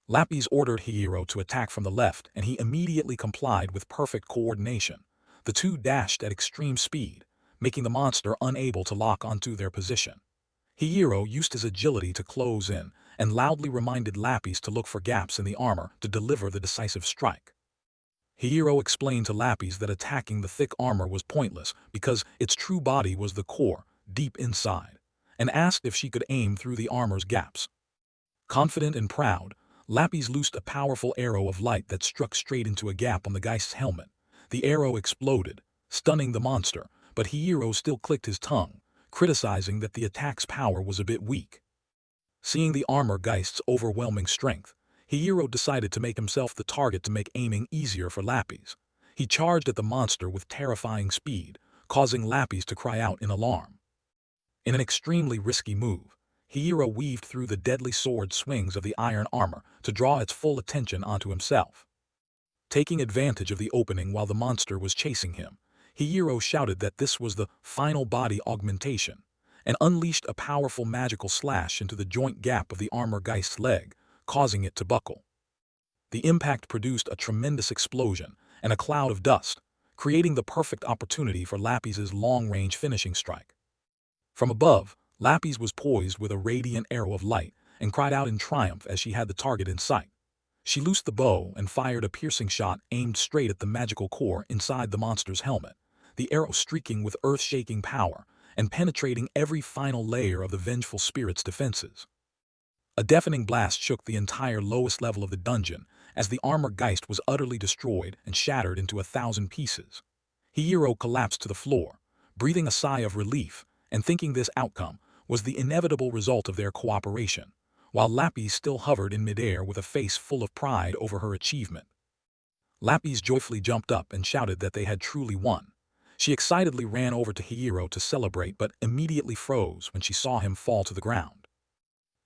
Lapis ordered Hihiro to attack from the left, and he immediately complied with perfect coordination. The two dashed at extreme speed, making the monster unable to lock onto their position. Hihiro used his agility to close in, and loudly reminded Lapis to look for gaps in the armor to deliver the decisive strike. Hihiro explained to Lapis that attacking the thick armor was pointless because its true body was the core, deep inside, and asked if she could aim through the armor's gaps. Confident and proud, Lapis loosed a powerful arrow of light that struck straight into a gap on the Geist's helmet. The arrow exploded, stunning the monster, but Hihiro still clicked his tongue, criticizing that the attack's power was a bit weak. Seeing the Armorgeist's overwhelming strength, Hihiro decided to make himself the target to make aiming easier for Lapis. He charged at the monster with terrifying speed, causing Lapis to cry out in alarm. In an extremely risky move, Hihiro weaved through the deadly sword swings of the iron armor to draw its full attention onto himself. Taking advantage of the opening while the monster was chasing him, Hihiro shouted that this was the final body augmentation, and unleashed a powerful magical slash into the joint gap of the Armorgeist's leg, causing it to buckle. The impact produced a tremendous explosion and a cloud of dust, creating the perfect opportunity for Lapis's long-range finishing strike. From above, Lapis was poised with a radiant arrow of light and cried out in triumph as she had the target in sight. She loosed the bow and fired a piercing shot aimed straight at the magical core inside the monster's helmet, the arrow streaking with earth-shaking power and penetrating every final layer of the vengeful spirit's defenses. A deafening blast shook the entire lowest level of the dungeon as the Armorgeist was utterly destroyed and shattered into 1,000 pieces. Hihiro collapsed to the floor, breathing a sigh of relief and thinking this outcome was the inevitable result of their cooperation, while Lapis still hovered in midair with a face full of pride over her achievement. Lapis joyfully jumped up and shouted that they had truly won. She excitedly ran over to Hihiro to celebrate but immediately froze when she saw him fall to the ground.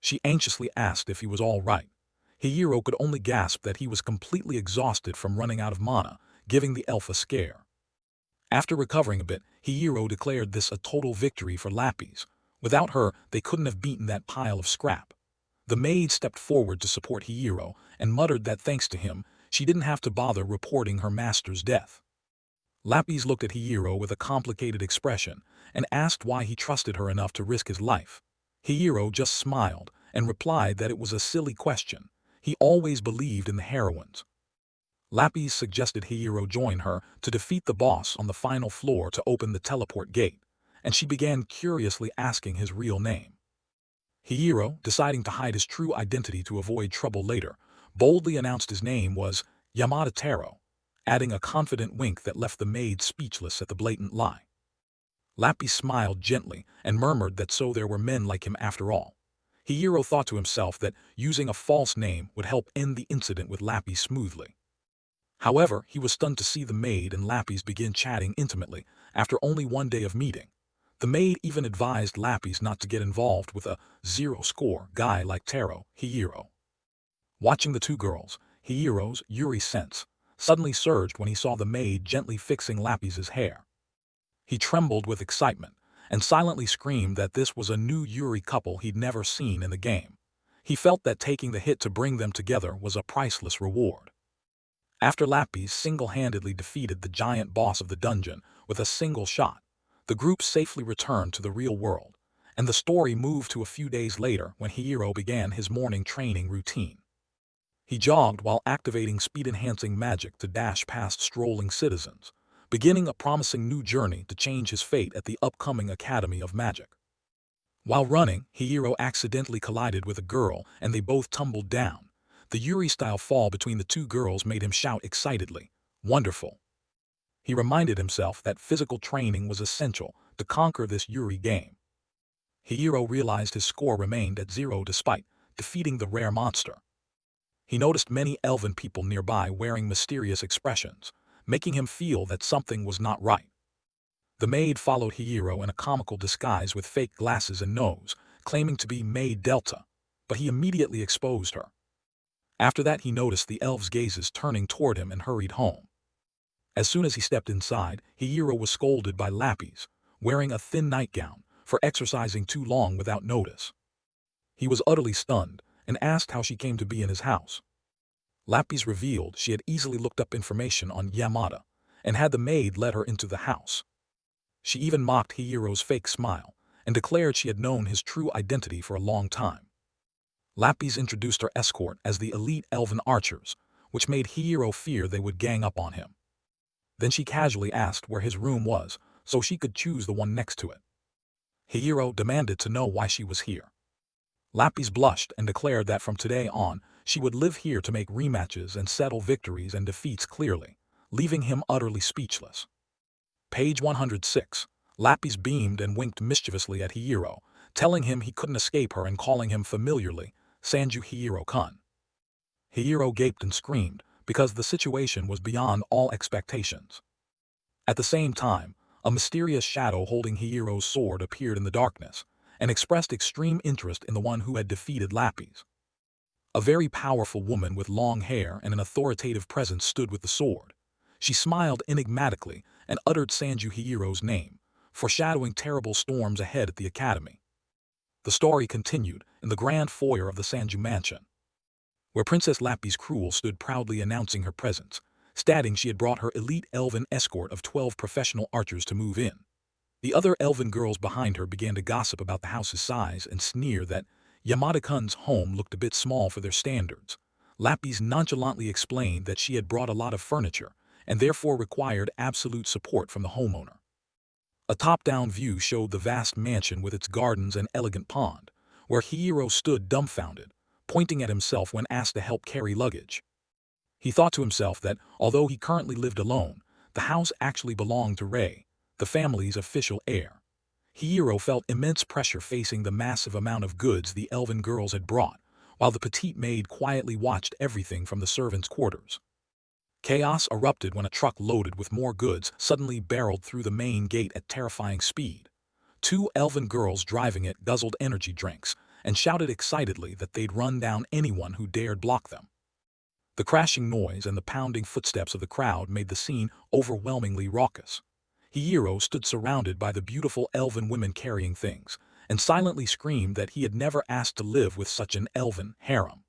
She anxiously asked if he was all right. Hihiro could only gasp that he was completely exhausted from running out of mana, giving the elf a scare. After recovering a bit, Hihiro declared this a total victory for Lapis. Without her, they couldn't have beaten that pile of scrap. The maid stepped forward to support Hihiro and muttered that thanks to him, she didn't have to bother reporting her master's death. Lapis looked at Hihiro with a complicated expression and asked why he trusted her enough to risk his life. Hihiro just smiled and replied that it was a silly question. He always believed in the heroines. Lapis suggested Hihiro join her to defeat the boss on the final floor to open the teleport gate, and she began curiously asking his real name. Hihiro, deciding to hide his true identity to avoid trouble later, boldly announced his name was Yamada Taro, adding a confident wink that left the maid speechless at the blatant lie. Lapis smiled gently and murmured that so there were men like him after all. Hihiro thought to himself that using a false name would help end the incident with Lapis smoothly. However, he was stunned to see the maid and Lapis begin chatting intimately after only one day of meeting. The maid even advised Lapis not to get involved with a zero-score guy like Taro, Hihiro. Watching the two girls, Hihiro's Yuri sense suddenly surged when he saw the maid gently fixing Lapis's hair. He trembled with excitement and silently screamed that this was a new Yuri couple he'd never seen in the game. He felt that taking the hit to bring them together was a priceless reward. After Lapis single-handedly defeated the giant boss of the dungeon with a single shot, the group safely returned to the real world, and the story moved to a few days later when Hihiro began his morning training routine. He jogged while activating speed-enhancing magic to dash past strolling citizens, beginning a promising new journey to change his fate at the upcoming Academy of Magic. While running, Hihiro accidentally collided with a girl and they both tumbled down. The Yuri-style fall between the two girls made him shout excitedly, "Wonderful!" He reminded himself that physical training was essential to conquer this Yuri game. Hihiro realized his score remained at 0 despite defeating the rare monster. He noticed many elven people nearby wearing mysterious expressions, making him feel that something was not right. The maid followed Hihiro in a comical disguise with fake glasses and nose, claiming to be Maid Delta, but he immediately exposed her. After that he noticed the elves' gazes turning toward him and hurried home. As soon as he stepped inside, Hihiro was scolded by Lapis, wearing a thin nightgown, for exercising too long without notice. He was utterly stunned and asked how she came to be in his house. Lapis revealed she had easily looked up information on Yamada and had the maid let her into the house. She even mocked Hihiro's fake smile and declared she had known his true identity for a long time. Lapis introduced her escort as the elite elven archers, which made Hihiro fear they would gang up on him. Then she casually asked where his room was so she could choose the one next to it. Hihiro demanded to know why she was here. Lapis blushed and declared that from today on, she would live here to make rematches and settle victories and defeats clearly, leaving him utterly speechless. Page 106. Lapis beamed and winked mischievously at Hihiro, telling him he couldn't escape her and calling him familiarly Sanju Hihiro-kun. Hihiro gaped and screamed because the situation was beyond all expectations. At the same time, a mysterious shadow holding Hihiro's sword appeared in the darkness and expressed extreme interest in the one who had defeated Lapis. A very powerful woman with long hair and an authoritative presence stood with the sword. She smiled enigmatically and uttered Sanju Hihiro's name, foreshadowing terrible storms ahead at the academy. The story continued in the grand foyer of the Sanju mansion, where Princess Lapis Cruel stood proudly announcing her presence, stating she had brought her elite elven escort of 12 professional archers to move in. The other elven girls behind her began to gossip about the house's size and sneer that Yamada-kun's home looked a bit small for their standards. Lapis nonchalantly explained that she had brought a lot of furniture and therefore required absolute support from the homeowner. A top-down view showed the vast mansion with its gardens and elegant pond, where Hihiro stood dumbfounded, pointing at himself when asked to help carry luggage. He thought to himself that, although he currently lived alone, the house actually belonged to Rei, the family's official heir. Hihiro felt immense pressure facing the massive amount of goods the elven girls had brought, while the petite maid quietly watched everything from the servants' quarters. Chaos erupted when a truck loaded with more goods suddenly barreled through the main gate at terrifying speed. 2 elven girls driving it guzzled energy drinks and shouted excitedly that they'd run down anyone who dared block them. The crashing noise and the pounding footsteps of the crowd made the scene overwhelmingly raucous. Hihiro stood surrounded by the beautiful elven women carrying things, and silently screamed that he had never asked to live with such an elven harem.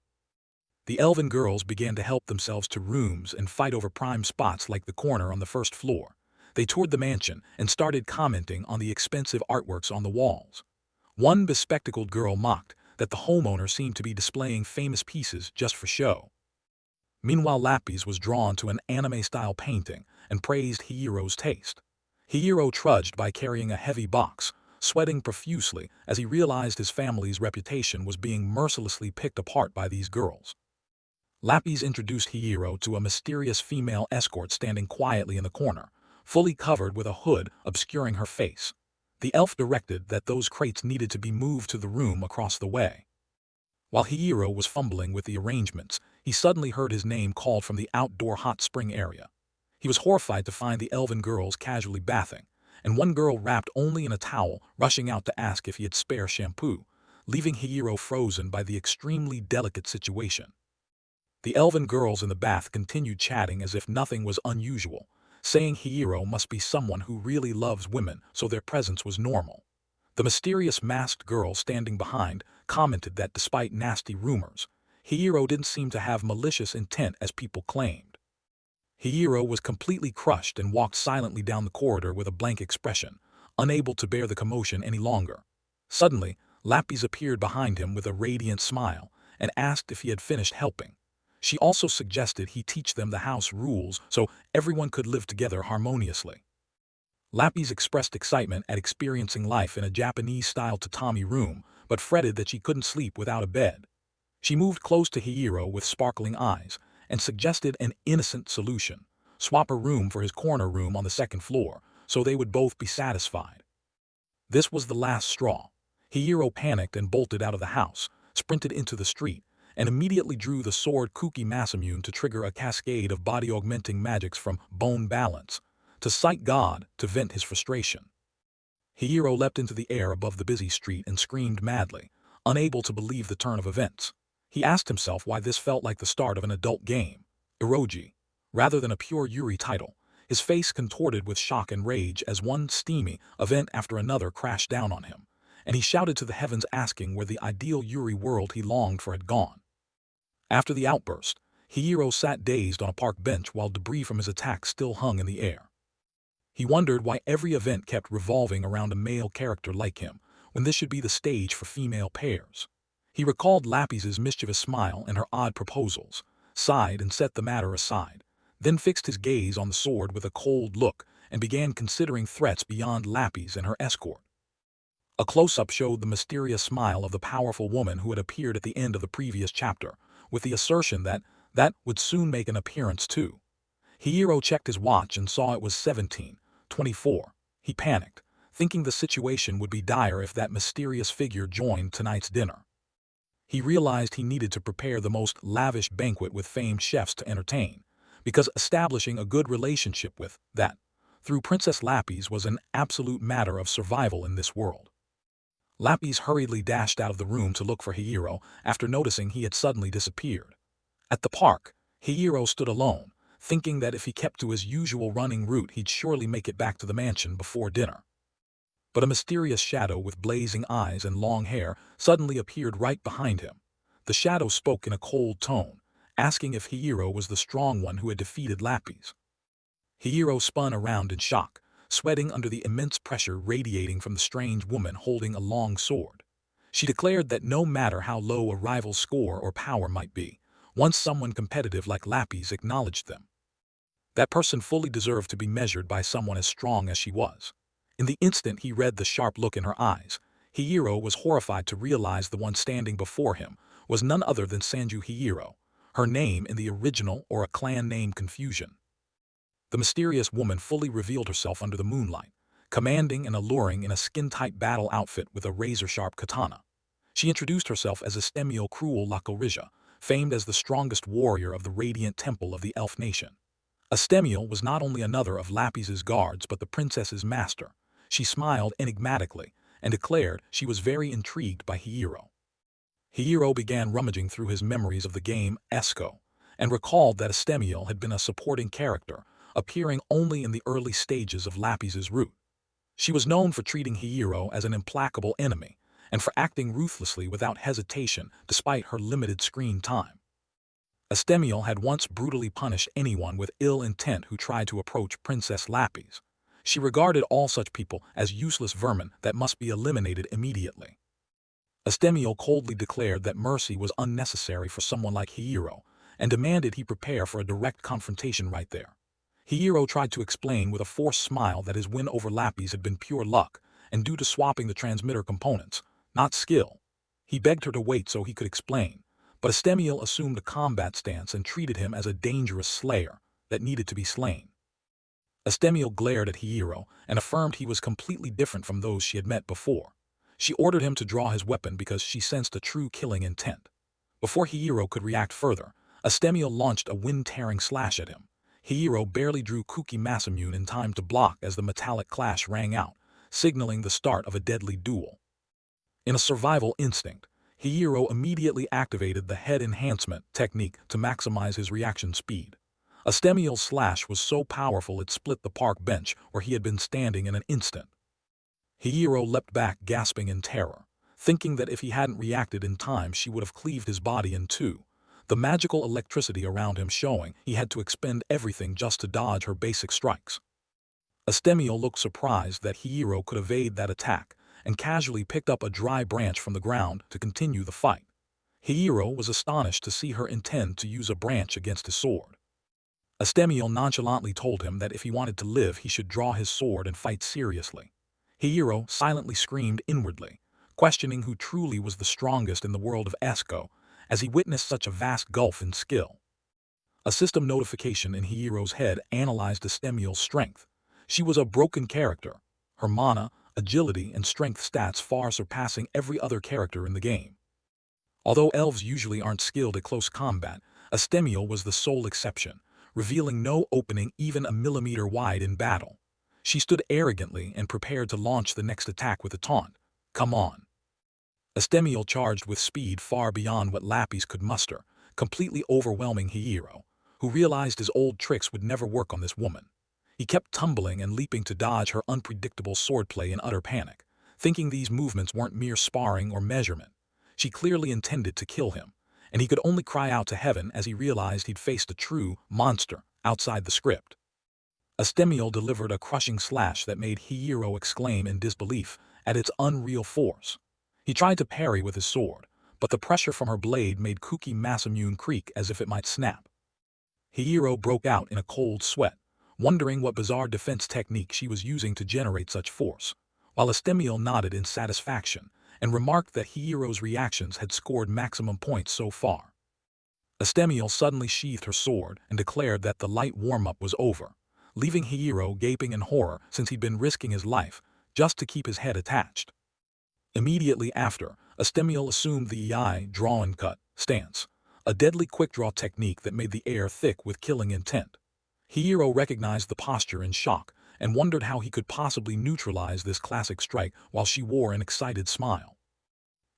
The elven girls began to help themselves to rooms and fight over prime spots like the corner on the first floor. They toured the mansion and started commenting on the expensive artworks on the walls. One bespectacled girl mocked that the homeowner seemed to be displaying famous pieces just for show. Meanwhile, Lapis was drawn to an anime-style painting and praised Hihiro's taste. Hihiro trudged by carrying a heavy box, sweating profusely as he realized his family's reputation was being mercilessly picked apart by these girls. Lapis introduced Hihiro to a mysterious female escort standing quietly in the corner, fully covered with a hood obscuring her face. The elf directed that those crates needed to be moved to the room across the way. While Hihiro was fumbling with the arrangements, he suddenly heard his name called from the outdoor hot spring area. He was horrified to find the elven girls casually bathing, and one girl wrapped only in a towel rushing out to ask if he had spare shampoo, leaving Hihiro frozen by the extremely delicate situation. The elven girls in the bath continued chatting as if nothing was unusual, saying Hihiro must be someone who really loves women, so their presence was normal. The mysterious masked girl standing behind commented that despite nasty rumors, Hihiro didn't seem to have malicious intent as people claimed. Hihiro was completely crushed and walked silently down the corridor with a blank expression, unable to bear the commotion any longer. Suddenly, Lapis appeared behind him with a radiant smile and asked if he had finished helping. She also suggested he teach them the house rules so everyone could live together harmoniously. Lapis expressed excitement at experiencing life in a Japanese-style tatami room, but fretted that she couldn't sleep without a bed. She moved close to Hihiro with sparkling eyes and suggested an innocent solution: swap a room for his corner room on the second floor, so they would both be satisfied. This was the last straw. Hihiro panicked and bolted out of the house, sprinted into the street, and immediately drew the sword Kuki Masamune to trigger a cascade of body-augmenting magics from Bone Balance to Sight God to vent his frustration. Hihiro leapt into the air above the busy street and screamed madly, unable to believe the turn of events. He asked himself why this felt like the start of an adult game, eroji, rather than a pure Yuri title. His face contorted with shock and rage as one steamy event after another crashed down on him, and he shouted to the heavens asking where the ideal Yuri world he longed for had gone. After the outburst, Hihiro sat dazed on a park bench while debris from his attack still hung in the air. He wondered why every event kept revolving around a male character like him, when this should be the stage for female pairs. He recalled Lapis's mischievous smile and her odd proposals, sighed and set the matter aside, then fixed his gaze on the sword with a cold look and began considering threats beyond Lapis and her escort. A close-up showed the mysterious smile of the powerful woman who had appeared at the end of the previous chapter, with the assertion that would soon make an appearance too. Hihiro checked his watch and saw it was 17:24. He panicked, thinking the situation would be dire if that mysterious figure joined tonight's dinner. He realized he needed to prepare the most lavish banquet with famed chefs to entertain, because establishing a good relationship with through Princess Lapis was an absolute matter of survival in this world. Lapis hurriedly dashed out of the room to look for Hihiro after noticing he had suddenly disappeared. At the park, Hihiro stood alone, thinking that if he kept to his usual running route he'd surely make it back to the mansion before dinner. But a mysterious shadow with blazing eyes and long hair suddenly appeared right behind him. The shadow spoke in a cold tone, asking if Hihiro was the strong one who had defeated Lapis. Hihiro spun around in shock, sweating under the immense pressure radiating from the strange woman holding a long sword. She declared that no matter how low a rival's score or power might be, once someone competitive like Lapis acknowledged them, that person fully deserved to be measured by someone as strong as she was. In the instant he read the sharp look in her eyes, Hihiro was horrified to realize the one standing before him was none other than Sanju Hihiro, her name in the original or a clan name confusion. The mysterious woman fully revealed herself under the moonlight, commanding and alluring in a skin-tight battle outfit with a razor-sharp katana. She introduced herself as Estiel Cruel Lacorija, famed as the strongest warrior of the Radiant Temple of the Elf Nation. Estiel was not only another of Lapis's guards but the princess's master. She smiled enigmatically and declared she was very intrigued by Hihiro. Hiro began rummaging through his memories of the game Esco, and recalled that Estiel had been a supporting character, appearing only in the early stages of Lapis's route. She was known for treating Hiro as an implacable enemy, and for acting ruthlessly without hesitation despite her limited screen time. Estiel had once brutally punished anyone with ill intent who tried to approach Princess Lapis. She regarded all such people as useless vermin that must be eliminated immediately. Estiel coldly declared that mercy was unnecessary for someone like Hiro, and demanded he prepare for a direct confrontation right there. Hiro tried to explain with a forced smile that his win over Lapis had been pure luck, and due to swapping the transmitter components, not skill. He begged her to wait so he could explain, but Estiel assumed a combat stance and treated him as a dangerous slayer that needed to be slain. Estiel glared at Hiro and affirmed he was completely different from those she had met before. She ordered him to draw his weapon because she sensed a true killing intent. Before Hiro could react further, Estiel launched a wind-tearing slash at him. Hiro barely drew Kuki Masamune in time to block as the metallic clash rang out, signaling the start of a deadly duel. In a survival instinct, Hiro immediately activated the head enhancement technique to maximize his reaction speed. Estiel's slash was so powerful it split the park bench where he had been standing in an instant. Hiro leapt back gasping in terror, thinking that if he hadn't reacted in time she would have cleaved his body in two, the magical electricity around him showing he had to expend everything just to dodge her basic strikes. Estiel looked surprised that Hiro could evade that attack, and casually picked up a dry branch from the ground to continue the fight. Hiro was astonished to see her intend to use a branch against his sword. Estiel nonchalantly told him that if he wanted to live he should draw his sword and fight seriously. Hiro silently screamed inwardly, questioning who truly was the strongest in the world of Esco, as he witnessed such a vast gulf in skill. A system notification in Hiro's head analyzed Estiel's strength. She was a broken character, her mana, agility, and strength stats far surpassing every other character in the game. Although elves usually aren't skilled at close combat, Estiel was the sole exception, revealing no opening even a millimeter wide in battle. She stood arrogantly and prepared to launch the next attack with a taunt. "Come on." Estiel charged with speed far beyond what Lapis could muster, completely overwhelming Hiro, who realized his old tricks would never work on this woman. He kept tumbling and leaping to dodge her unpredictable swordplay in utter panic, thinking these movements weren't mere sparring or measurement. She clearly intended to kill him, and he could only cry out to heaven as he realized he'd faced a true monster outside the script. Estiel delivered a crushing slash that made Hiro exclaim in disbelief at its unreal force. He tried to parry with his sword, but the pressure from her blade made Kuki Masamune creak as if it might snap. Hiro broke out in a cold sweat, wondering what bizarre defense technique she was using to generate such force, while Estiel nodded in satisfaction and remarked that Hiro's reactions had scored maximum points so far. Estiel suddenly sheathed her sword and declared that the light warm-up was over, leaving Hiro gaping in horror since he'd been risking his life just to keep his head attached. Immediately after, Estiel assumed the draw and cut stance, a deadly quick-draw technique that made the air thick with killing intent. Hiro recognized the posture in shock and wondered how he could possibly neutralize this classic strike while she wore an excited smile.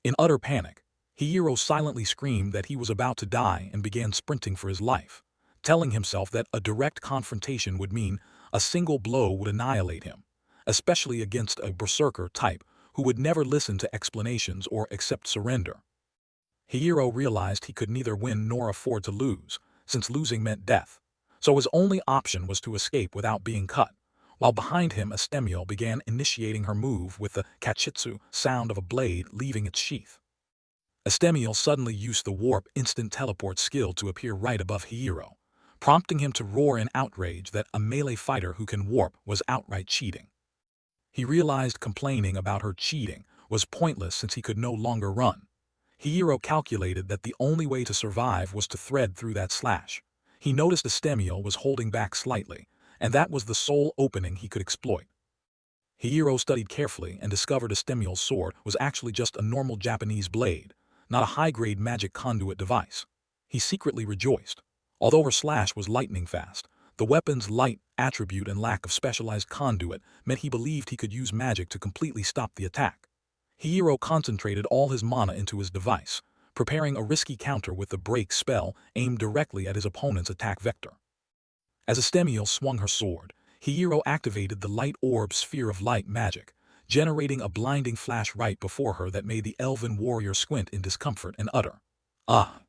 In utter panic, Hiro silently screamed that he was about to die and began sprinting for his life, telling himself that a direct confrontation would mean a single blow would annihilate him, especially against a berserker type who would never listen to explanations or accept surrender. Hiro realized he could neither win nor afford to lose, since losing meant death, so his only option was to escape without being cut, while behind him Estiel began initiating her move with the kachitsu sound of a blade leaving its sheath. Estiel suddenly used the warp instant teleport skill to appear right above Hiro, prompting him to roar in outrage that a melee fighter who can warp was outright cheating. He realized complaining about her cheating was pointless since he could no longer run. Hiro calculated that the only way to survive was to thread through that slash. He noticed Estiel was holding back slightly, and that was the sole opening he could exploit. Hiro studied carefully and discovered Estiel's sword was actually just a normal Japanese blade, not a high-grade magic conduit device. He secretly rejoiced. Although her slash was lightning fast, the weapon's light attribute and lack of specialized conduit meant he believed he could use magic to completely stop the attack. Hiro concentrated all his mana into his device, preparing a risky counter with the break spell aimed directly at his opponent's attack vector. As Estiel swung her sword, Hiro activated the light orb sphere of light magic, generating a blinding flash right before her that made the elven warrior squint in discomfort and utter, "Ah!"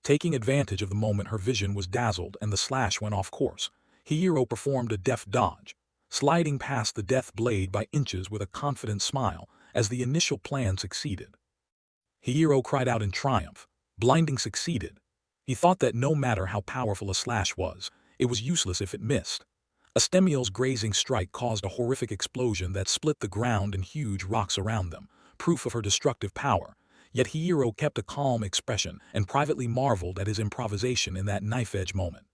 Taking advantage of the moment her vision was dazzled and the slash went off course, Hiro performed a deft dodge, sliding past the death blade by inches with a confident smile as the initial plan succeeded. Hiro cried out in triumph. Blinding succeeded. He thought that no matter how powerful a slash was, it was useless if it missed. Estiel's grazing strike caused a horrific explosion that split the ground and huge rocks around them, proof of her destructive power. Yet Hiro kept a calm expression and privately marveled at his improvisation in that knife-edge moment.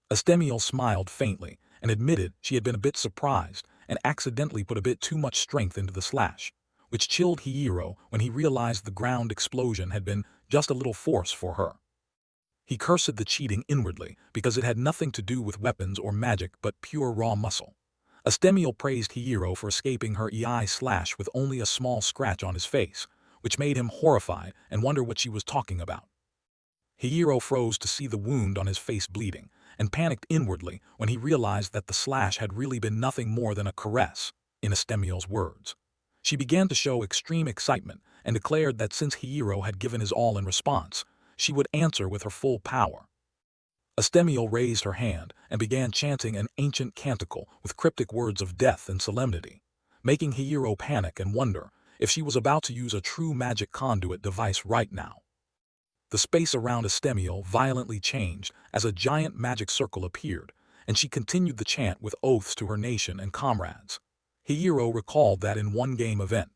Estiel smiled faintly and admitted she had been a bit surprised and accidentally put a bit too much strength into the slash, which chilled Hiro when he realized the ground explosion had been just a little force for her. He cursed the cheating inwardly because it had nothing to do with weapons or magic but pure raw muscle. Estiel praised Hiro for escaping her EI slash with only a small scratch on his face, which made him horrified and wonder what she was talking about. Hiro froze to see the wound on his face bleeding, and panicked inwardly when he realized that the slash had really been nothing more than a caress, in Estiel's words. She began to show extreme excitement and declared that since Hiro had given his all in response, she would answer with her full power. Estiel raised her hand and began chanting an ancient canticle with cryptic words of death and solemnity, making Hiro panic and wonder if she was about to use a true magic conduit device right now. The space around Estiel violently changed as a giant magic circle appeared, and she continued the chant with oaths to her nation and comrades. Hiro recalled that in one game event,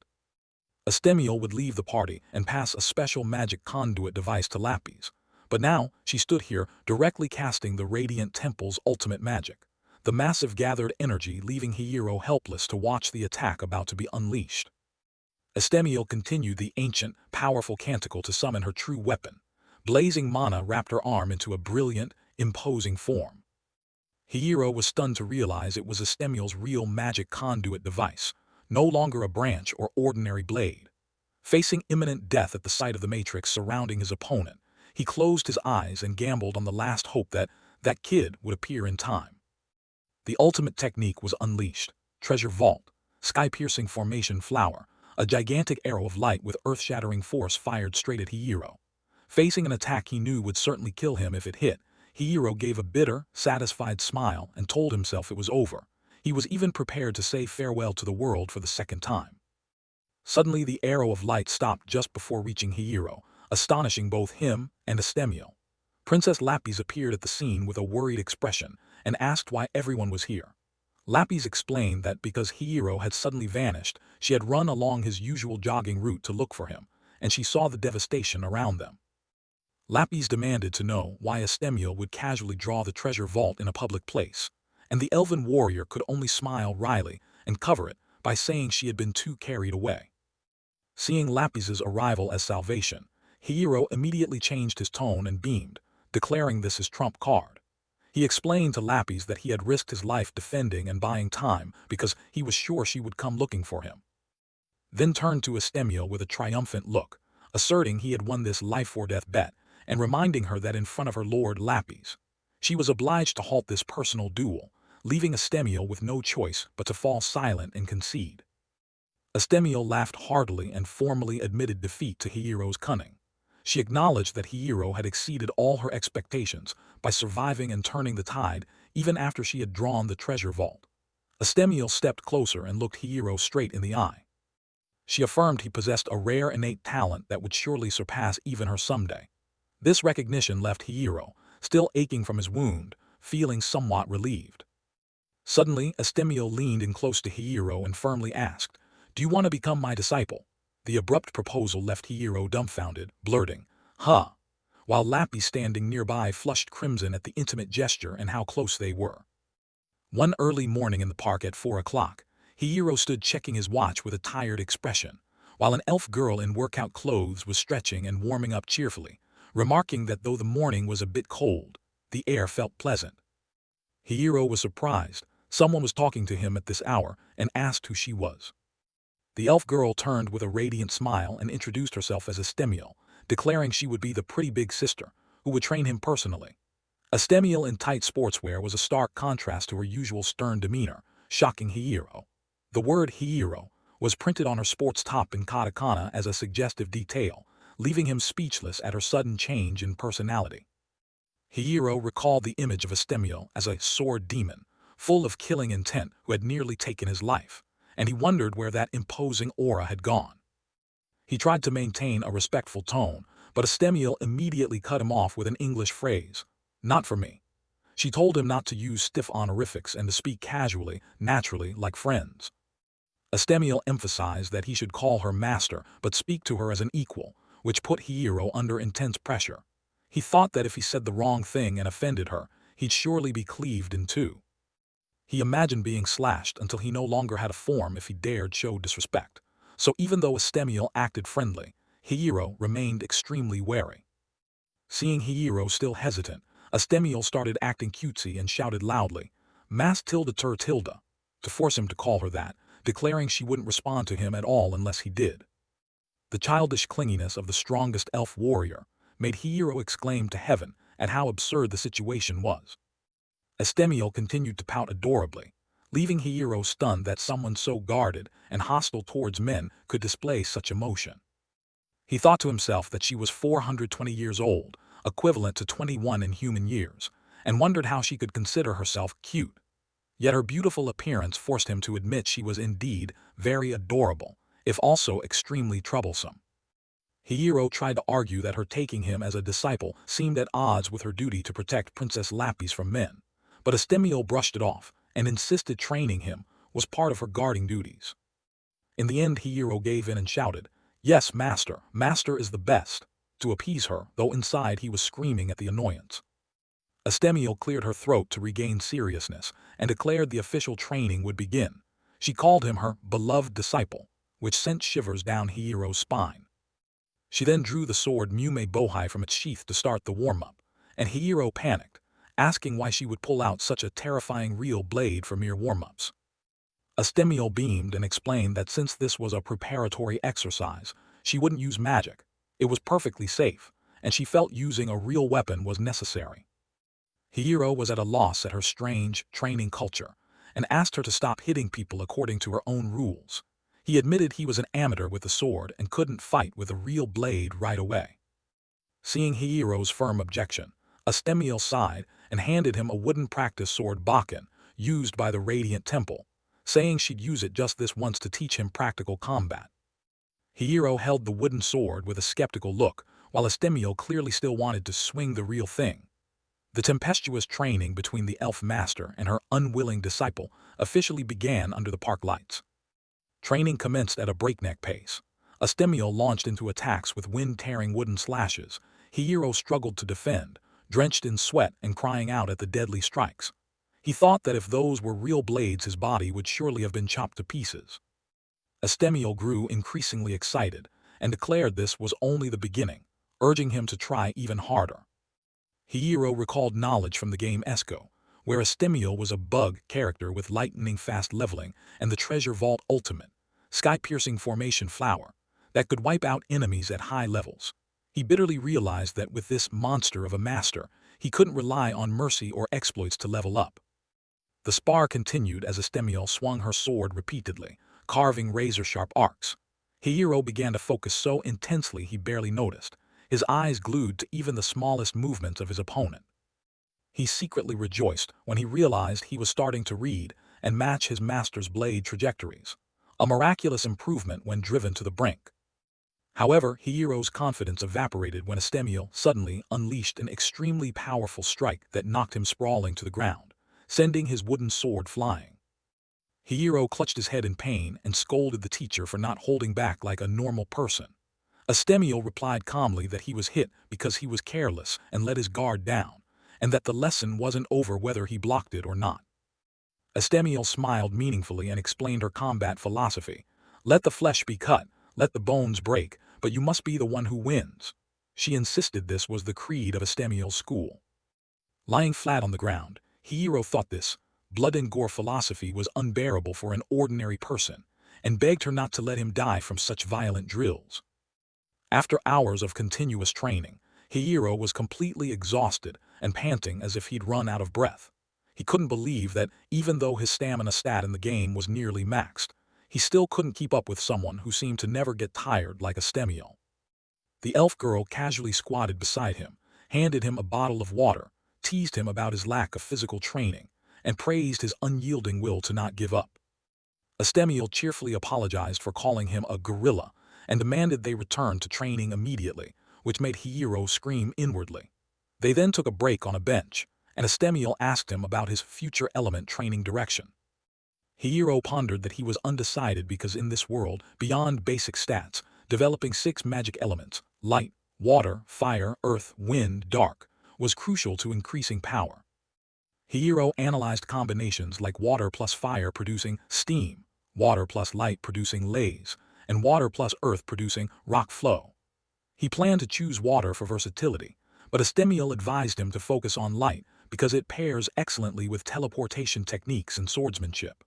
Estiel would leave the party and pass a special magic conduit device to Lapis, but now she stood here directly casting the Radiant Temple's ultimate magic, the massive gathered energy leaving Hiro helpless to watch the attack about to be unleashed. Estiel continued the ancient, powerful canticle to summon her true weapon. Blazing mana wrapped her arm into a brilliant, imposing form. Hiro was stunned to realize it was Estiel's real magic conduit device, no longer a branch or ordinary blade. Facing imminent death at the sight of the matrix surrounding his opponent, he closed his eyes and gambled on the last hope that that kid would appear in time. The ultimate technique was unleashed. Treasure Vault, Sky-Piercing Formation Flower, a gigantic arrow of light with earth-shattering force fired straight at Hiro. Facing an attack he knew would certainly kill him if it hit, Hiro gave a bitter, satisfied smile and told himself it was over. He was even prepared to say farewell to the world for the second time. Suddenly the arrow of light stopped just before reaching Hiro, astonishing both him and Estiel. Princess Lapis appeared at the scene with a worried expression and asked why everyone was here. Lapis explained that because Hiro had suddenly vanished, she had run along his usual jogging route to look for him, and she saw the devastation around them. Lapis demanded to know why Estiel would casually draw the treasure vault in a public place, and the elven warrior could only smile wryly and cover it by saying she had been too carried away. Seeing Lapis's arrival as salvation, Hiro immediately changed his tone and beamed, declaring this his trump card. He explained to Lapis that he had risked his life defending and buying time because he was sure she would come looking for him. Then turned to Estiel with a triumphant look, asserting he had won this life-or-death bet and reminding her that in front of her lord Lapis, she was obliged to halt this personal duel, leaving Estiel with no choice but to fall silent and concede. Estiel laughed heartily and formally admitted defeat to Hiro's cunning. She acknowledged that Hiro had exceeded all her expectations by surviving and turning the tide even after she had drawn the treasure vault. Estiel stepped closer and looked Hiro straight in the eye. She affirmed he possessed a rare innate talent that would surely surpass even her someday. This recognition left Hiro, still aching from his wound, feeling somewhat relieved. Suddenly, Estiel leaned in close to Hiro and firmly asked, "Do you want to become my disciple?" The abrupt proposal left Hiro dumbfounded, blurting, "Huh," while Lapis standing nearby flushed crimson at the intimate gesture and how close they were. One early morning in the park at 4 o'clock, Hiro stood checking his watch with a tired expression, while an elf girl in workout clothes was stretching and warming up cheerfully, remarking that though the morning was a bit cold, the air felt pleasant. Hiro was surprised. Someone was talking to him at this hour and asked who she was. The elf girl turned with a radiant smile and introduced herself as Estiel, declaring she would be the pretty big sister, who would train him personally. Estiel in tight sportswear was a stark contrast to her usual stern demeanor, shocking Hiro. The word Hiro was printed on her sports top in katakana as a suggestive detail, leaving him speechless at her sudden change in personality. Hiro recalled the image of Estiel as a sword demon, full of killing intent who had nearly taken his life, and he wondered where that imposing aura had gone. He tried to maintain a respectful tone, but Estiel immediately cut him off with an English phrase, "Not for me." She told him not to use stiff honorifics and to speak casually, naturally, like friends. Estiel emphasized that he should call her master but speak to her as an equal, which put Hiro under intense pressure. He thought that if he said the wrong thing and offended her, he'd surely be cleaved in two. He imagined being slashed until he no longer had a form if he dared show disrespect. So even though Estiel acted friendly, Hiro remained extremely wary. Seeing Hiro still hesitant, Estiel started acting cutesy and shouted loudly, "Mas tilde tur tilde," to force him to call her that, declaring she wouldn't respond to him at all unless he did. The childish clinginess of the strongest elf warrior made Hiro exclaim to heaven at how absurd the situation was. Estiel continued to pout adorably, leaving Hiro stunned that someone so guarded and hostile towards men could display such emotion. He thought to himself that she was 420 years old, equivalent to 21 in human years, and wondered how she could consider herself cute. Yet her beautiful appearance forced him to admit she was indeed very adorable, if also extremely troublesome. Hiro tried to argue that her taking him as a disciple seemed at odds with her duty to protect Princess Lapis from men, but Estiel brushed it off and insisted training him was part of her guarding duties. In the end, Hiro gave in and shouted, "Yes, master, master is the best," to appease her, though inside he was screaming at the annoyance. Estiel cleared her throat to regain seriousness and declared the official training would begin. She called him her beloved disciple, which sent shivers down Hiro's spine. She then drew the sword Mume Bohai from its sheath to start the warm-up, and Hiro panicked, asking why she would pull out such a terrifying real blade for mere warm-ups. Estiel beamed and explained that since this was a preparatory exercise, she wouldn't use magic. It was perfectly safe, and she felt using a real weapon was necessary. Hiro was at a loss at her strange training culture, and asked her to stop hitting people according to her own rules. He admitted he was an amateur with the sword and couldn't fight with a real blade right away. Seeing Hiro's firm objection, Estiel sighed and handed him a wooden practice sword Bakken, used by the Radiant Temple, saying she'd use it just this once to teach him practical combat. Hiro held the wooden sword with a skeptical look, while Estiel clearly still wanted to swing the real thing. The tempestuous training between the elf master and her unwilling disciple officially began under the park lights. Training commenced at a breakneck pace. Estiel launched into attacks with wind-tearing wooden slashes. Hiro struggled to defend, drenched in sweat and crying out at the deadly strikes. He thought that if those were real blades his body would surely have been chopped to pieces. Estiel grew increasingly excited and declared this was only the beginning, urging him to try even harder. Hiro recalled knowledge from the game Esco, where Estiel was a bug character with lightning-fast leveling and the Treasure Vault Ultimate, sky-piercing formation flower, that could wipe out enemies at high levels. He bitterly realized that with this monster of a master, he couldn't rely on mercy or exploits to level up. The spar continued as Estiel swung her sword repeatedly, carving razor-sharp arcs. Hiro began to focus so intensely he barely noticed, his eyes glued to even the smallest movements of his opponent. He secretly rejoiced when he realized he was starting to read and match his master's blade trajectories, a miraculous improvement when driven to the brink. However, Hiro's confidence evaporated when Estiel suddenly unleashed an extremely powerful strike that knocked him sprawling to the ground, sending his wooden sword flying. Hiro clutched his head in pain and scolded the teacher for not holding back like a normal person. Estiel replied calmly that he was hit because he was careless and let his guard down, and that the lesson wasn't over whether he blocked it or not. Estiel smiled meaningfully and explained her combat philosophy. Let the flesh be cut, let the bones break, but you must be the one who wins. She insisted this was the creed of Estiel's school. Lying flat on the ground, Hiro thought this blood and gore philosophy was unbearable for an ordinary person, and begged her not to let him die from such violent drills. After hours of continuous training, Hihiro was completely exhausted and panting as if he'd run out of breath. He couldn't believe that even though his stamina stat in the game was nearly maxed, he still couldn't keep up with someone who seemed to never get tired like Estiel. The elf girl casually squatted beside him, handed him a bottle of water, teased him about his lack of physical training, and praised his unyielding will to not give up. Estiel cheerfully apologized for calling him a gorilla and demanded they return to training immediately, which made Hihiro scream inwardly. They then took a break on a bench, and Estiel asked him about his future element training direction. Hihiro pondered that he was undecided because in this world, beyond basic stats, developing 6 magic elements, light, water, fire, earth, wind, dark, was crucial to increasing power. Hihiro analyzed combinations like water plus fire producing steam, water plus light producing laze, and water plus earth producing rock flow. He planned to choose water for versatility, but Estiel advised him to focus on light because it pairs excellently with teleportation techniques and swordsmanship.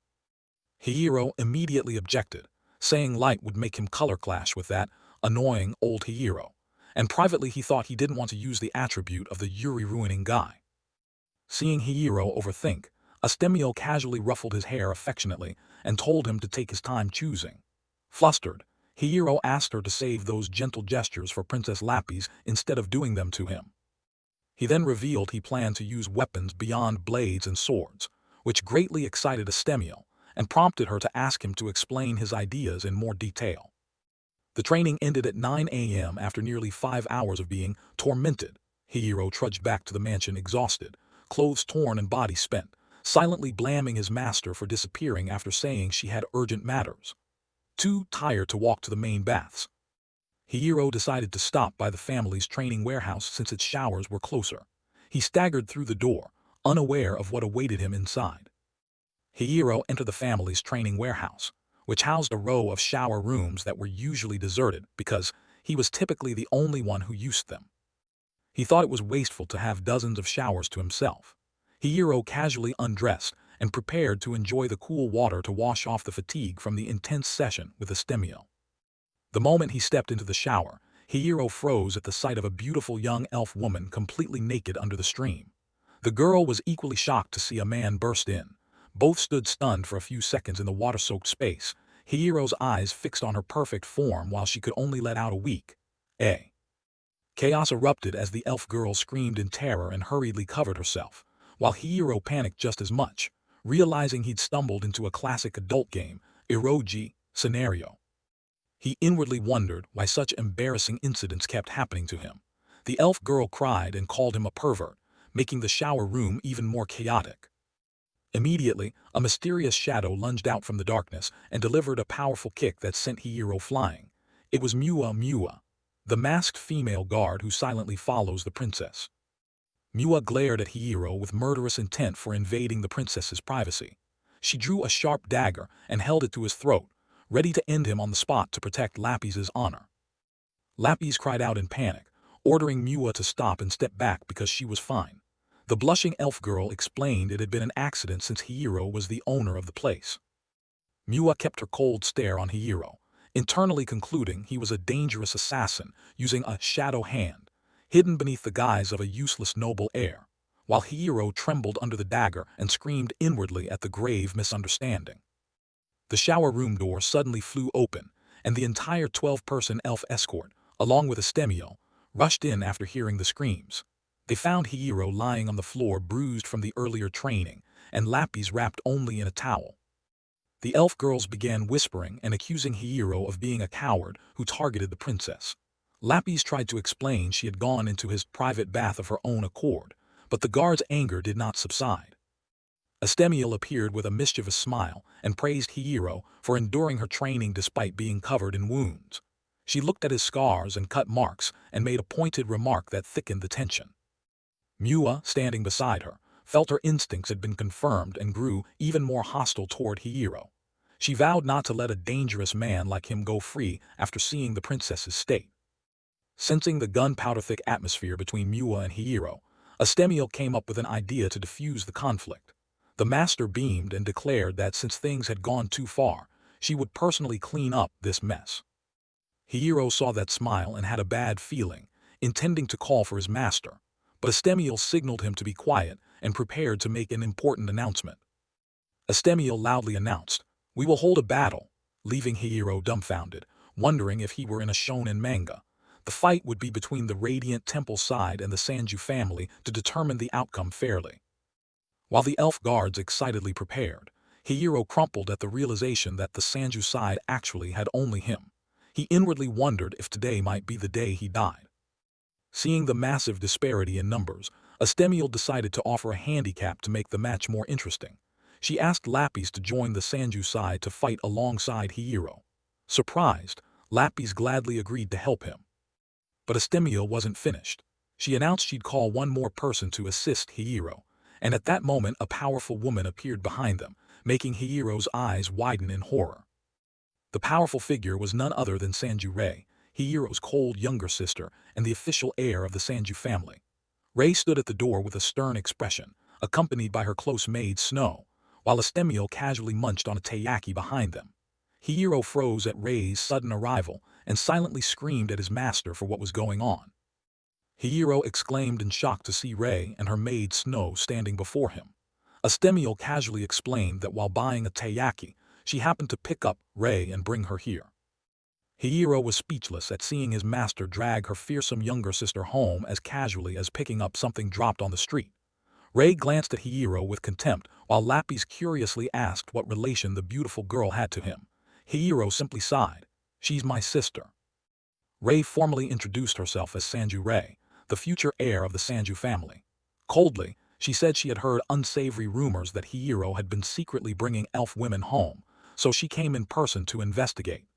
Hihiro immediately objected, saying light would make him color clash with that annoying old Hihiro, and privately he thought he didn't want to use the attribute of the Yuri-ruining guy. Seeing Hihiro overthink, Estiel casually ruffled his hair affectionately and told him to take his time choosing. Flustered, Hihiro asked her to save those gentle gestures for Princess Lapis instead of doing them to him. He then revealed he planned to use weapons beyond blades and swords, which greatly excited Estiel and prompted her to ask him to explain his ideas in more detail. The training ended at 9 a.m. after nearly 5 hours of being tormented. Hihiro trudged back to the mansion exhausted, clothes torn and body spent, silently blaming his master for disappearing after saying she had urgent matters. Too tired to walk to the main baths, Hihiro decided to stop by the family's training warehouse since its showers were closer. He staggered through the door, unaware of what awaited him inside. Hihiro entered the family's training warehouse, which housed a row of shower rooms that were usually deserted because he was typically the only one who used them. He thought it was wasteful to have dozens of showers to himself. Hihiro casually undressed and prepared to enjoy the cool water to wash off the fatigue from the intense session with Estiel. The moment he stepped into the shower, Hihiro froze at the sight of a beautiful young elf woman completely naked under the stream. The girl was equally shocked to see a man burst in. Both stood stunned for a few seconds in the water-soaked space, Hihiro's eyes fixed on her perfect form while she could only let out a weak "Eh." Chaos erupted as the elf girl screamed in terror and hurriedly covered herself, while Hihiro panicked just as much, realizing he'd stumbled into a classic adult game, eroji, scenario. He inwardly wondered why such embarrassing incidents kept happening to him. The elf girl cried and called him a pervert, making the shower room even more chaotic. Immediately, a mysterious shadow lunged out from the darkness and delivered a powerful kick that sent Hihiro flying. It was Miwa, the masked female guard who silently follows the princess. Miwa glared at Hihiro with murderous intent for invading the princess's privacy. She drew a sharp dagger and held it to his throat, ready to end him on the spot to protect Lapis's honor. Lapis cried out in panic, ordering Miwa to stop and step back because she was fine. The blushing elf girl explained it had been an accident since Hihiro was the owner of the place. Miwa kept her cold stare on Hihiro, internally concluding he was a dangerous assassin using a shadow hand, hidden beneath the guise of a useless noble heir, while Hihiro trembled under the dagger and screamed inwardly at the grave misunderstanding. The shower room door suddenly flew open, and the entire 12-person elf escort, along with Estiel, rushed in after hearing the screams. They found Hihiro lying on the floor bruised from the earlier training, and Lapis wrapped only in a towel. The elf girls began whispering and accusing Hihiro of being a coward who targeted the princess. Lapis tried to explain she had gone into his private bath of her own accord, but the guard's anger did not subside. Estiel appeared with a mischievous smile and praised Hihiro for enduring her training despite being covered in wounds. She looked at his scars and cut marks and made a pointed remark that thickened the tension. Miwa, standing beside her, felt her instincts had been confirmed and grew even more hostile toward Hihiro. She vowed not to let a dangerous man like him go free after seeing the princess's state. Sensing the gunpowder-thick atmosphere between Miwa and Hihiro, Estiel came up with an idea to defuse the conflict. The master beamed and declared that since things had gone too far, she would personally clean up this mess. Hiro saw that smile and had a bad feeling, intending to call for his master, but Estiel signaled him to be quiet and prepared to make an important announcement. Estiel loudly announced, "We will hold a battle," leaving Hiro dumbfounded, wondering if he were in a shonen manga. The fight would be between the Radiant Temple side and the Sanju family to determine the outcome fairly. While the elf guards excitedly prepared, Hiro crumpled at the realization that the Sanju side actually had only him. He inwardly wondered if today might be the day he died. Seeing the massive disparity in numbers, Estiel decided to offer a handicap to make the match more interesting. She asked Lapis to join the Sanju side to fight alongside Hiro. Surprised, Lapis gladly agreed to help him. But Estiel wasn't finished. She announced she'd call one more person to assist Hiro, and at that moment a powerful woman appeared behind them, making Hiro's eyes widen in horror. The powerful figure was none other than Sanju Rei, Hiro's cold younger sister and the official heir of the Sanju family. Rei stood at the door with a stern expression, accompanied by her close maid Snow, while Estiel casually munched on a taiyaki behind them. Hiro froze at Rei's sudden arrival and silently screamed at his master for what was going on. Hiro exclaimed in shock to see Rei and her maid Snow standing before him. Estiel casually explained that while buying a taiyaki, she happened to pick up Rei and bring her here. Hiro was speechless at seeing his master drag her fearsome younger sister home as casually as picking up something dropped on the street. Rei glanced at Hiro with contempt, while Lapis curiously asked what relation the beautiful girl had to him. Hiro simply sighed. "She's my sister." Rei formally introduced herself as Sanju Rei, the future heir of the Sanju family. Coldly, she said she had heard unsavory rumors that Hiro had been secretly bringing elf women home, so she came in person to investigate.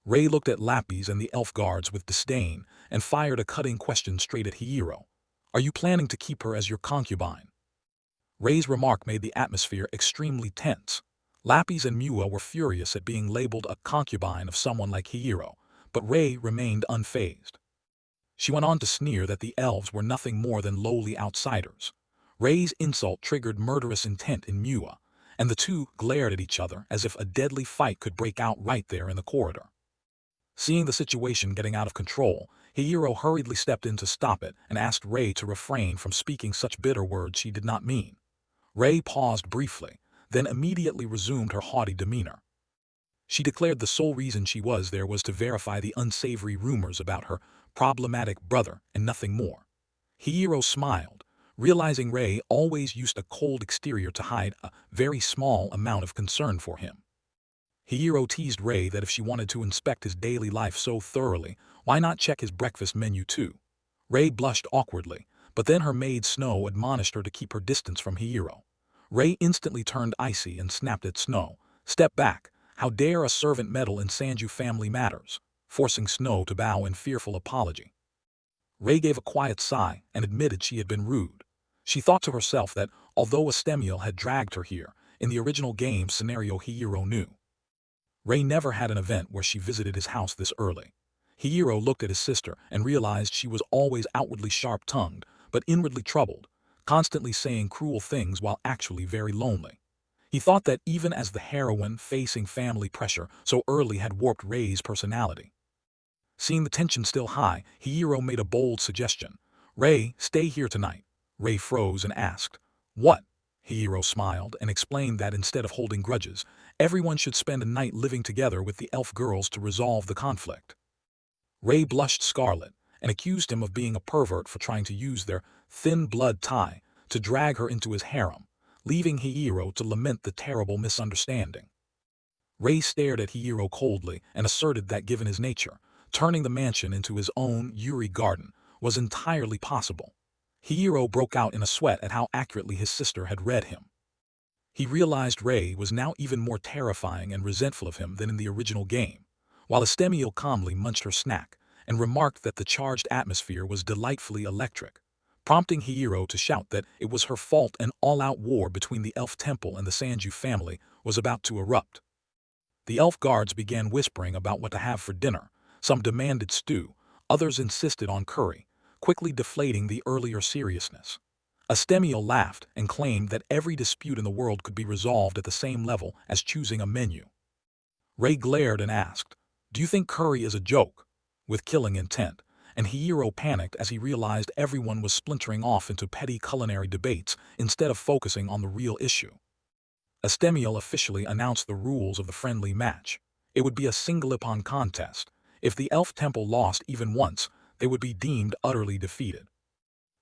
Rei looked at Lapis and the elf guards with disdain and fired a cutting question straight at Hiro. "Are you planning to keep her as your concubine?" Rei's remark made the atmosphere extremely tense. Lapis and Mua were furious at being labeled a concubine of someone like Hiro, but Rei remained unfazed. She went on to sneer that the elves were nothing more than lowly outsiders. Rei's insult triggered murderous intent in Mua, and the two glared at each other as if a deadly fight could break out right there in the corridor. Seeing the situation getting out of control, Hiro hurriedly stepped in to stop it and asked Rei to refrain from speaking such bitter words she did not mean. Rei paused briefly, then immediately resumed her haughty demeanor. She declared the sole reason she was there was to verify the unsavory rumors about her problematic brother and nothing more. Hiro smiled, realizing Rei always used a cold exterior to hide a very small amount of concern for him. Hiro teased Rei that if she wanted to inspect his daily life so thoroughly, why not check his breakfast menu too? Rei blushed awkwardly, but then her maid Snow admonished her to keep her distance from Hiro. Rei instantly turned icy and snapped at Snow. "Step back, how dare a servant meddle in Sanju family matters," forcing Snow to bow in fearful apology. Rei gave a quiet sigh and admitted she had been rude. She thought to herself that, although Estiel had dragged her here, in the original game scenario Hiro knew. Rei never had an event where she visited his house this early. Hiro looked at his sister and realized she was always outwardly sharp-tongued, but inwardly troubled, constantly saying cruel things while actually very lonely. He thought that even as the heroine facing family pressure so early had warped Rei's personality. Seeing the tension still high, Hiro made a bold suggestion. "Rei, stay here tonight." Rei froze and asked, "What?" Hiro smiled and explained that instead of holding grudges, everyone should spend a night living together with the elf girls to resolve the conflict. Rei blushed scarlet and accused him of being a pervert for trying to use their thin blood tie to drag her into his harem, leaving Hiro to lament the terrible misunderstanding. Rei stared at Hiro coldly and asserted that given his nature, turning the mansion into his own Yuri garden was entirely possible. Hiro broke out in a sweat at how accurately his sister had read him. He realized Rei was now even more terrifying and resentful of him than in the original game, while Estiel calmly munched her snack and remarked that the charged atmosphere was delightfully electric, prompting Hiro to shout that it was her fault an all-out war between the elf temple and the Sanju family was about to erupt. The elf guards began whispering about what to have for dinner. Some demanded stew, others insisted on curry, quickly deflating the earlier seriousness. Estiel laughed and claimed that every dispute in the world could be resolved at the same level as choosing a menu. Rei glared and asked, "Do you think curry is a joke?" with killing intent, and Hiro panicked as he realized everyone was splintering off into petty culinary debates instead of focusing on the real issue. Estiel officially announced the rules of the friendly match. It would be a single-upon contest. If the elf temple lost even once, they would be deemed utterly defeated.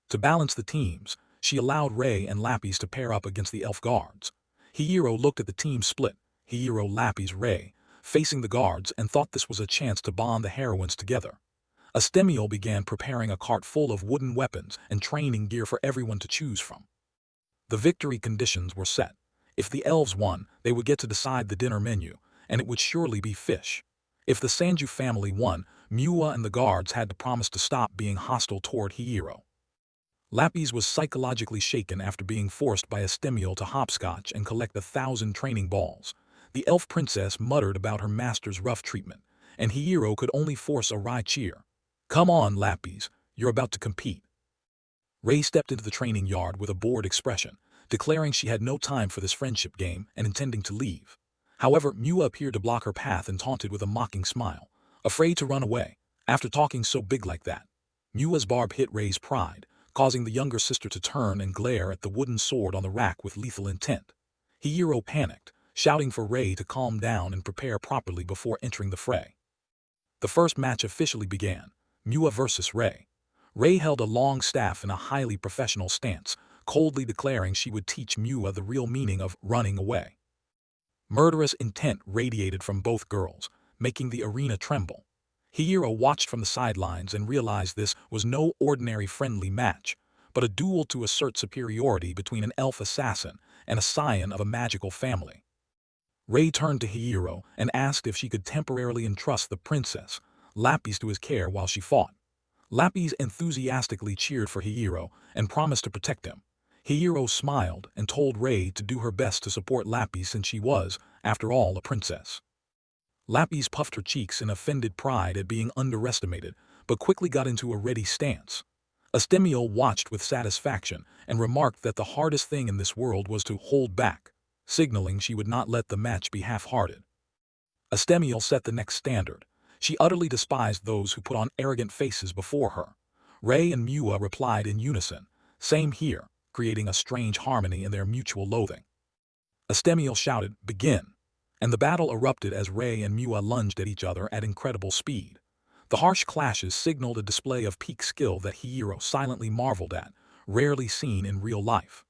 To balance the teams, she allowed Ray and Lapis to pair up against the elf guards. Hiro looked at the team split, Hiro, Lapis, Ray, facing the guards, and thought this was a chance to bond the heroines together. Estiel began preparing a cart full of wooden weapons and training gear for everyone to choose from. The victory conditions were set. If the elves won, they would get to decide the dinner menu, and it would surely be fish. If the Sanju family won, Mua and the guards had to promise to stop being hostile toward Hiro. Lapis was psychologically shaken after being forced by Estiel to hopscotch and collect 1,000 training balls. The elf princess muttered about her master's rough treatment, and Hiro could only force a wry cheer. "Come on, Lapis, you're about to compete." Ray stepped into the training yard with a bored expression, declaring she had no time for this friendship game and intending to leave. However, Mua appeared to block her path and taunted with a mocking smile, afraid to run away. After talking so big like that, Mua's barb hit Ray's pride, causing the younger sister to turn and glare at the wooden sword on the rack with lethal intent. Hiro panicked, shouting for Ray to calm down and prepare properly before entering the fray. The first match officially began, Mua versus Ray. Ray held a long staff in a highly professional stance, coldly declaring she would teach Mua the real meaning of running away. Murderous intent radiated from both girls, making the arena tremble. Hiro watched from the sidelines and realized this was no ordinary friendly match, but a duel to assert superiority between an elf assassin and a scion of a magical family. Ray turned to Hiro and asked if she could temporarily entrust the princess, Lapis, to his care while she fought. Lapis enthusiastically cheered for Hiro and promised to protect him. Hiro smiled and told Ray to do her best to support Lapis since she was, after all, a princess. Lapis puffed her cheeks in offended pride at being underestimated, but quickly got into a ready stance. Estiel watched with satisfaction and remarked that the hardest thing in this world was to hold back, signaling she would not let the match be half-hearted. Estiel set the next standard. She utterly despised those who put on arrogant faces before her. Ray and Mua replied in unison, "Same here," creating a strange harmony in their mutual loathing. Estiel shouted, "Begin!" and the battle erupted as Ray and Mua lunged at each other at incredible speed. The harsh clashes signaled a display of peak skill that Hiro silently marveled at, rarely seen in real life.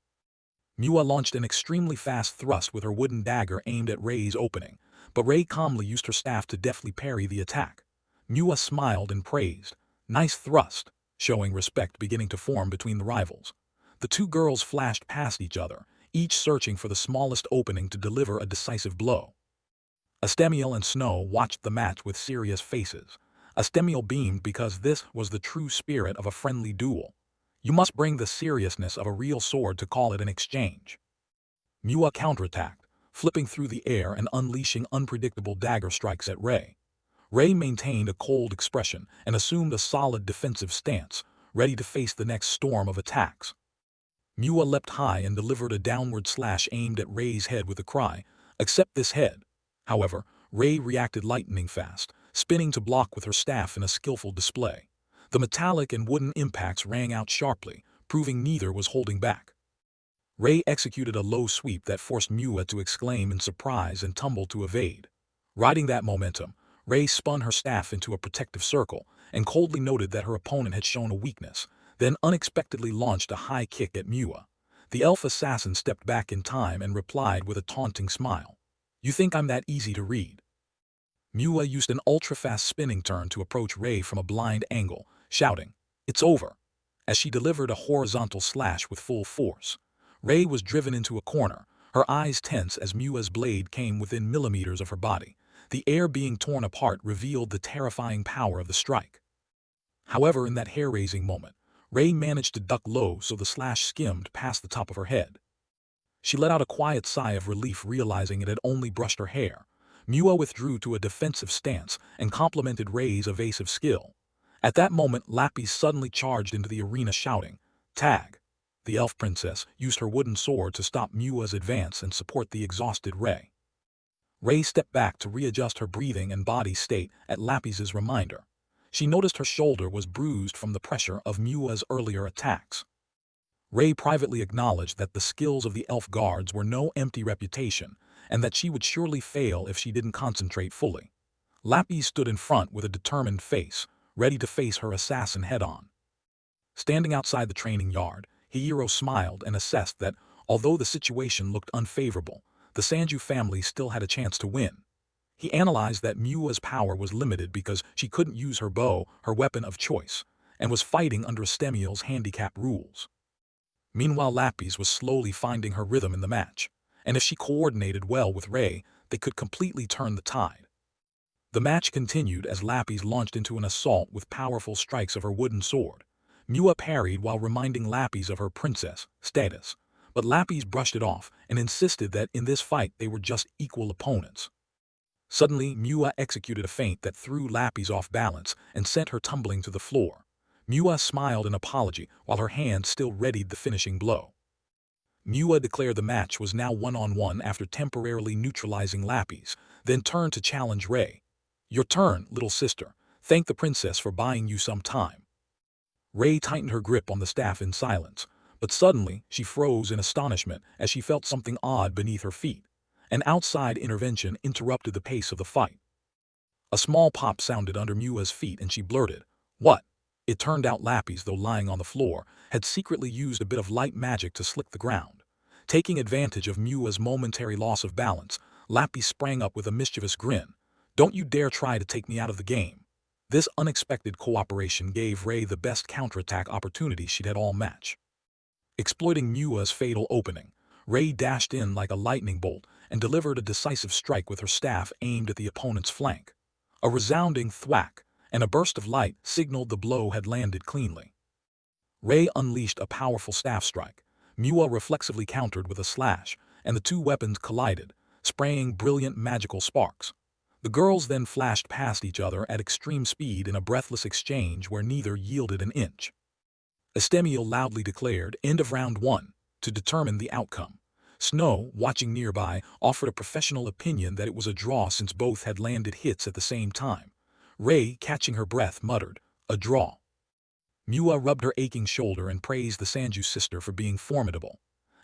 Mua launched an extremely fast thrust with her wooden dagger aimed at Ray's opening, but Ray calmly used her staff to deftly parry the attack. Mua smiled and praised, "Nice thrust," showing respect beginning to form between the rivals. The two girls flashed past each other, each searching for the smallest opening to deliver a decisive blow. Estiel and Snow watched the match with serious faces. Estiel beamed because this was the true spirit of a friendly duel. You must bring the seriousness of a real sword to call it an exchange. Mua counterattacked, flipping through the air and unleashing unpredictable dagger strikes at Ray. Ray maintained a cold expression and assumed a solid defensive stance, ready to face the next storm of attacks. Mua leapt high and delivered a downward slash aimed at Ray's head with a cry, "Accept this head." However, Ray reacted lightning fast, spinning to block with her staff in a skillful display. The metallic and wooden impacts rang out sharply, proving neither was holding back. Ray executed a low sweep that forced Mua to exclaim in surprise and tumble to evade. Riding that momentum, Ray spun her staff into a protective circle and coldly noted that her opponent had shown a weakness, then unexpectedly launched a high kick at Mua. The elf assassin stepped back in time and replied with a taunting smile, "You think I'm that easy to read?" Mua used an ultra-fast spinning turn to approach Ray from a blind angle, shouting, "It's over," as she delivered a horizontal slash with full force. Ray was driven into a corner, her eyes tense as Mua's blade came within millimeters of her body. The air being torn apart revealed the terrifying power of the strike. However, in that hair-raising moment, Ray managed to duck low so the slash skimmed past the top of her head. She let out a quiet sigh of relief, realizing it had only brushed her hair. Mua withdrew to a defensive stance and complimented Ray's evasive skill. At that moment, Lapis suddenly charged into the arena shouting, "Tag!" The elf princess used her wooden sword to stop Mua's advance and support the exhausted Ray. Rei stepped back to readjust her breathing and body state at Lapis's reminder. She noticed her shoulder was bruised from the pressure of Mua's earlier attacks. Rei privately acknowledged that the skills of the elf guards were no empty reputation, and that she would surely fail if she didn't concentrate fully. Lapis stood in front with a determined face, ready to face her assassin head-on. Standing outside the training yard, Hihiro smiled and assessed that, although the situation looked unfavorable, the Sanju family still had a chance to win. He analyzed that Mua's power was limited because she couldn't use her bow, her weapon of choice, and was fighting under Estemiel's handicap rules. Meanwhile, Lapis was slowly finding her rhythm in the match, and if she coordinated well with Rei, they could completely turn the tide. The match continued as Lapis launched into an assault with powerful strikes of her wooden sword. Mua parried while reminding Lapis of her princess status, but Lapis brushed it off and insisted that in this fight they were just equal opponents. Suddenly, Mua executed a feint that threw Lapis off balance and sent her tumbling to the floor. Mua smiled in apology while her hand still readied the finishing blow. Mua declared the match was now one-on-one after temporarily neutralizing Lapis, then turned to challenge Rei. "Your turn, little sister. Thank the princess for buying you some time." Rei tightened her grip on the staff in silence, but suddenly she froze in astonishment as she felt something odd beneath her feet. An outside intervention interrupted the pace of the fight. A small pop sounded under Mua's feet and she blurted, "What?" It turned out Lapis, though lying on the floor, had secretly used a bit of light magic to slick the ground. Taking advantage of Mua's momentary loss of balance, Lapis sprang up with a mischievous grin. "Don't you dare try to take me out of the game." This unexpected cooperation gave Rei the best counterattack opportunity she'd had all match. Exploiting Mua's fatal opening, Rei dashed in like a lightning bolt and delivered a decisive strike with her staff aimed at the opponent's flank. A resounding thwack and a burst of light signaled the blow had landed cleanly. Rei unleashed a powerful staff strike. Mua reflexively countered with a slash, and the two weapons collided, spraying brilliant magical sparks. The girls then flashed past each other at extreme speed in a breathless exchange where neither yielded an inch. Estemiel loudly declared, "End of round 1, to determine the outcome." Snow, watching nearby, offered a professional opinion that it was a draw since both had landed hits at the same time. Rei, catching her breath, muttered, "A draw." Mua rubbed her aching shoulder and praised the Sanju sister for being formidable.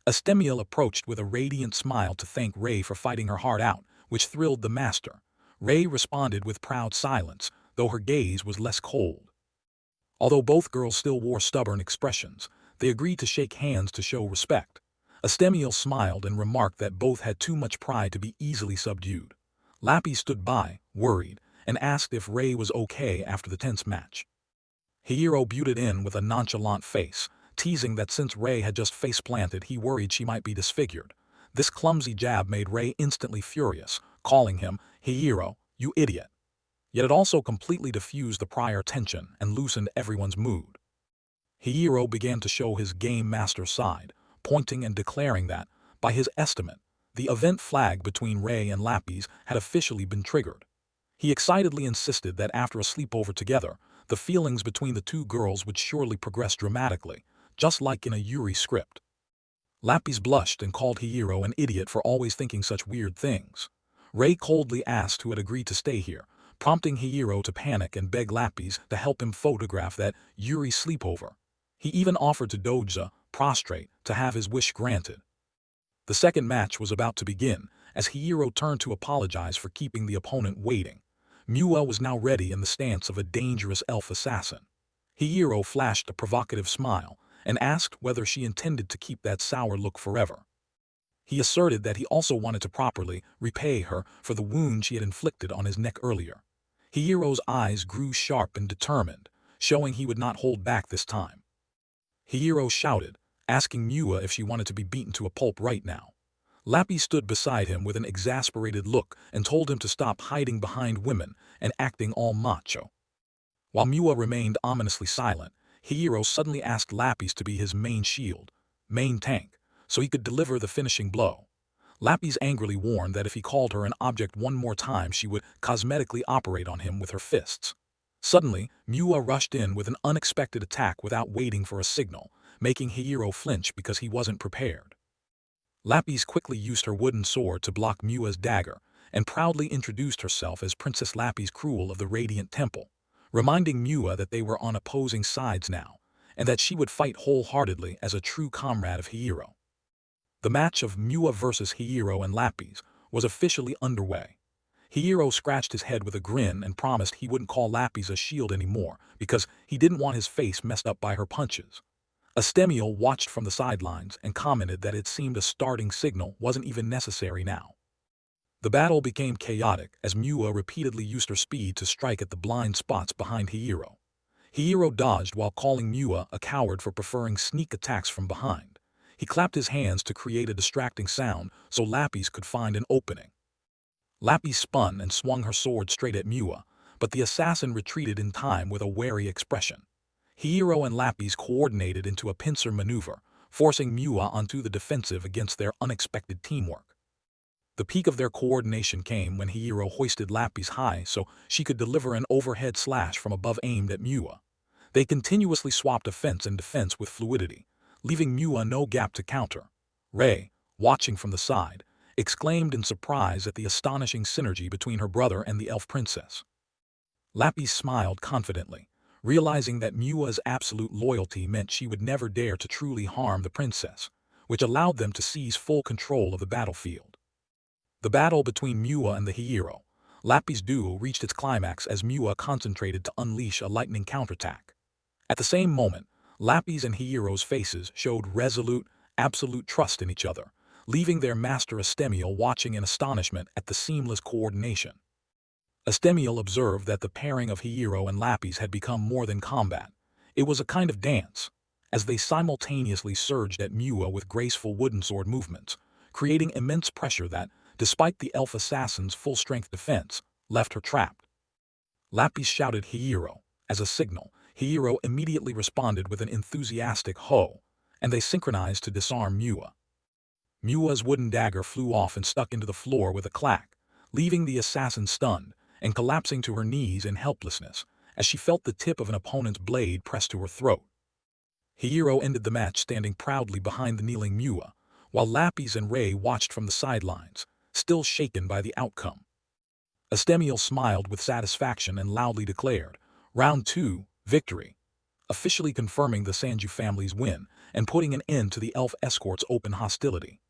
Estemiel approached with a radiant smile to thank Rei for fighting her heart out, which thrilled the master. Rei responded with proud silence, though her gaze was less cold. Although both girls still wore stubborn expressions, they agreed to shake hands to show respect. Estemiel smiled and remarked that both had too much pride to be easily subdued. Lapis stood by, worried, and asked if Rei was okay after the tense match. Hihiro butted in with a nonchalant face, teasing that since Rei had just face-planted he worried she might be disfigured. This clumsy jab made Rei instantly furious, calling him, "Hihiro, you idiot." Yet it also completely diffused the prior tension and loosened everyone's mood. Hihiro began to show his game master side, pointing and declaring that, by his estimate, the event flag between Rei and Lapis had officially been triggered. He excitedly insisted that after a sleepover together, the feelings between the two girls would surely progress dramatically, just like in a Yuri script. Lapis blushed and called Hihiro an idiot for always thinking such weird things. Rei coldly asked who had agreed to stay here, prompting Hihiro to panic and beg Lapis to help him photograph that Yuri sleepover. He even offered to Doja, prostrate, to have his wish granted. The second match was about to begin, as Hihiro turned to apologize for keeping the opponent waiting. Mua was now ready in the stance of a dangerous elf assassin. Hihiro flashed a provocative smile and asked whether she intended to keep that sour look forever. He asserted that he also wanted to properly repay her for the wound she had inflicted on his neck earlier. Hihiro's eyes grew sharp and determined, showing he would not hold back this time. Hihiro shouted, asking Mua if she wanted to be beaten to a pulp right now. Lapis stood beside him with an exasperated look and told him to stop hiding behind women and acting all macho. While Mua remained ominously silent, Hihiro suddenly asked Lapis to be his main shield, main tank, so he could deliver the finishing blow. Lapis angrily warned that if he called her an object one more time she would cosmetically operate on him with her fists. Suddenly, Mua rushed in with an unexpected attack without waiting for a signal, making Hihiro flinch because he wasn't prepared. Lapis quickly used her wooden sword to block Mua's dagger, and proudly introduced herself as Princess Lapis Cruel of the Radiant Temple, reminding Mua that they were on opposing sides now, and that she would fight wholeheartedly as a true comrade of Hiro. The match of Mua versus Hiro and Lapis was officially underway. Hiro scratched his head with a grin and promised he wouldn't call Lapis a shield anymore because he didn't want his face messed up by her punches. Estiel watched from the sidelines and commented that it seemed a starting signal wasn't even necessary now. The battle became chaotic as Mua repeatedly used her speed to strike at the blind spots behind Hiro. Hiro dodged while calling Mua a coward for preferring sneak attacks from behind. He clapped his hands to create a distracting sound so Lapis could find an opening. Lapis spun and swung her sword straight at Mua, but the assassin retreated in time with a wary expression. Hiro and Lapis coordinated into a pincer maneuver, forcing Mua onto the defensive against their unexpected teamwork. The peak of their coordination came when Hiro hoisted Lapis high so she could deliver an overhead slash from above aimed at Mua. They continuously swapped offense and defense with fluidity, leaving Mua no gap to counter. Rei, watching from the side, exclaimed in surprise at the astonishing synergy between her brother and the elf princess. Lapis smiled confidently, realizing that Mua's absolute loyalty meant she would never dare to truly harm the princess, which allowed them to seize full control of the battlefield. The battle between Mua and the Hiro, Lapis duo reached its climax as Mua concentrated to unleash a lightning counterattack. At the same moment, Lapis and Hiro's faces showed resolute, absolute trust in each other, leaving their master Estiel watching in astonishment at the seamless coordination. Estiel observed that the pairing of Hiro and Lapis had become more than combat. It was a kind of dance, as they simultaneously surged at Mua with graceful wooden sword movements, creating immense pressure that, despite the elf assassin's full-strength defense, left her trapped. Lapis shouted Hiro. As a signal, Hiro immediately responded with an enthusiastic ho, and they synchronized to disarm Mua. Mua's wooden dagger flew off and stuck into the floor with a clack, leaving the assassin stunned and collapsing to her knees in helplessness as she felt the tip of an opponent's blade pressed to her throat. Hiro ended the match standing proudly behind the kneeling Mua, while Lapis and Rei watched from the sidelines, still shaken by the outcome. Estiel smiled with satisfaction and loudly declared, "Round 2, victory," officially confirming the Sanju family's win and putting an end to the elf escort's open hostility.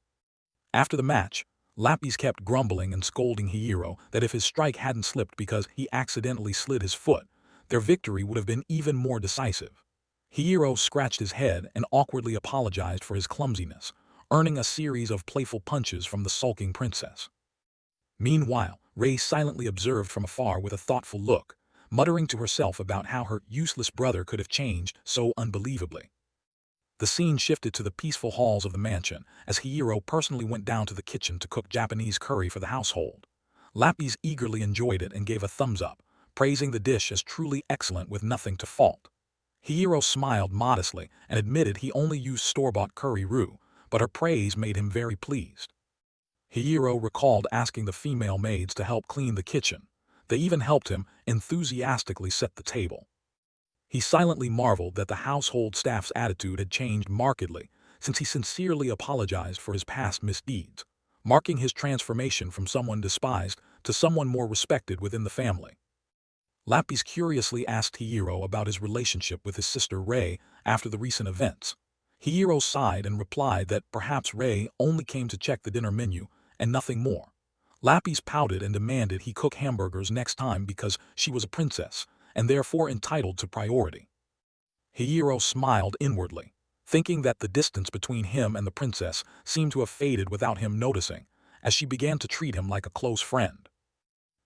After the match, Lapis kept grumbling and scolding Hiro that if his strike hadn't slipped because he accidentally slid his foot, their victory would have been even more decisive. Hiro scratched his head and awkwardly apologized for his clumsiness, earning a series of playful punches from the sulking princess. Meanwhile, Rei silently observed from afar with a thoughtful look, muttering to herself about how her useless brother could have changed so unbelievably. The scene shifted to the peaceful halls of the mansion as Hiro personally went down to the kitchen to cook Japanese curry for the household. Lapis eagerly enjoyed it and gave a thumbs up, praising the dish as truly excellent with nothing to fault. Hiro smiled modestly and admitted he only used store-bought curry roux, but her praise made him very pleased. Hiro recalled asking the female maids to help clean the kitchen. They even helped him enthusiastically set the table. He silently marveled that the household staff's attitude had changed markedly since he sincerely apologized for his past misdeeds, marking his transformation from someone despised to someone more respected within the family. Lapis curiously asked Hiro about his relationship with his sister Rei after the recent events. Hiro sighed and replied that perhaps Rei only came to check the dinner menu and nothing more. Lapis pouted and demanded he cook hamburgers next time because she was a princess and therefore entitled to priority. Hiro smiled inwardly, thinking that the distance between him and the princess seemed to have faded without him noticing, as she began to treat him like a close friend.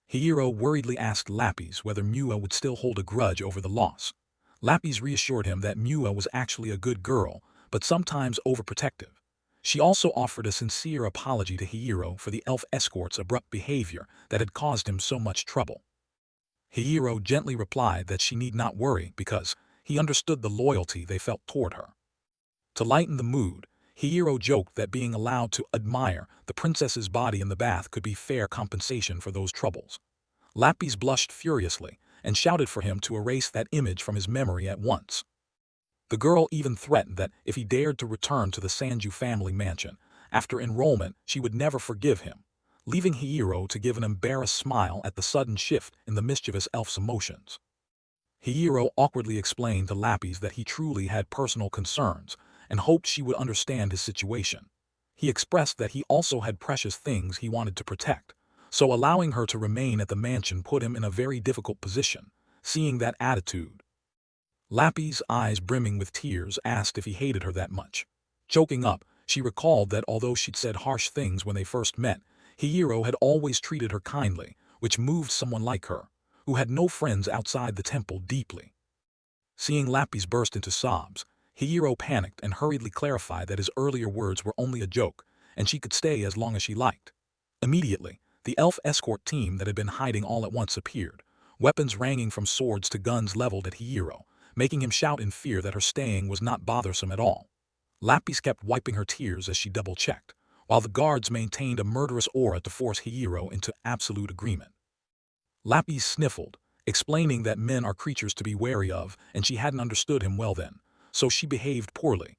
Hiro worriedly asked Lapis whether Mua would still hold a grudge over the loss. Lapis reassured him that Mua was actually a good girl, but sometimes overprotective. She also offered a sincere apology to Hiro for the elf escort's abrupt behavior that had caused him so much trouble. Hiro gently replied that she need not worry because he understood the loyalty they felt toward her. To lighten the mood, Hiro joked that being allowed to admire the princess's body in the bath could be fair compensation for those troubles. Lapis blushed furiously and shouted for him to erase that image from his memory at once. The girl even threatened that if he dared to return to the Sanju family mansion after enrollment, she would never forgive him. leaving Hiro to give an embarrassed smile at the sudden shift in the mischievous elf's emotions. Hiro awkwardly explained to Lapis that he truly had personal concerns and hoped she would understand his situation. He expressed that he also had precious things he wanted to protect, so allowing her to remain at the mansion put him in a very difficult position. Seeing that attitude, Lapis, eyes brimming with tears, asked if he hated her that much. Choking up, she recalled that although she'd said harsh things when they first met, Hiro had always treated her kindly, which moved someone like her, who had no friends outside the temple, deeply. Seeing Lapis burst into sobs, Hiro panicked and hurriedly clarified that his earlier words were only a joke, and she could stay as long as she liked. Immediately, the elf escort team that had been hiding all at once appeared, weapons ranging from swords to guns leveled at Hiro, making him shout in fear that her staying was not bothersome at all. Lapis kept wiping her tears as she double-checked, while the guards maintained a murderous aura to force Hiro into absolute agreement. Lapis sniffled, explaining that men are creatures to be wary of, and she hadn't understood him well then, so she behaved poorly.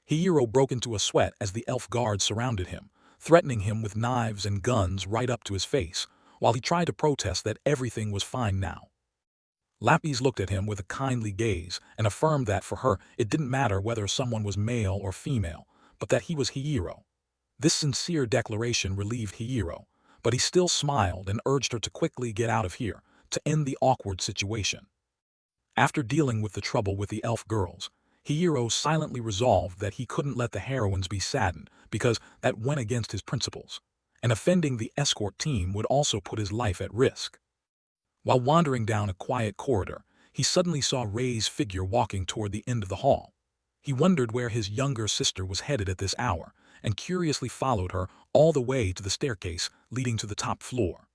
Hiro broke into a sweat as the elf guards surrounded him, threatening him with knives and guns right up to his face, while he tried to protest that everything was fine now. Lapis looked at him with a kindly gaze and affirmed that for her it didn't matter whether someone was male or female, but that he was Hiro. This sincere declaration relieved Hiro, but he still smiled and urged her to quickly get out of here, to end the awkward situation. After dealing with the trouble with the elf girls, Hiro silently resolved that he couldn't let the heroines be saddened because that went against his principles, and offending the escort team would also put his life at risk. While wandering down a quiet corridor, he suddenly saw Rei's figure walking toward the end of the hall. He wondered where his younger sister was headed at this hour, and curiously followed her all the way to the staircase leading to the top floor.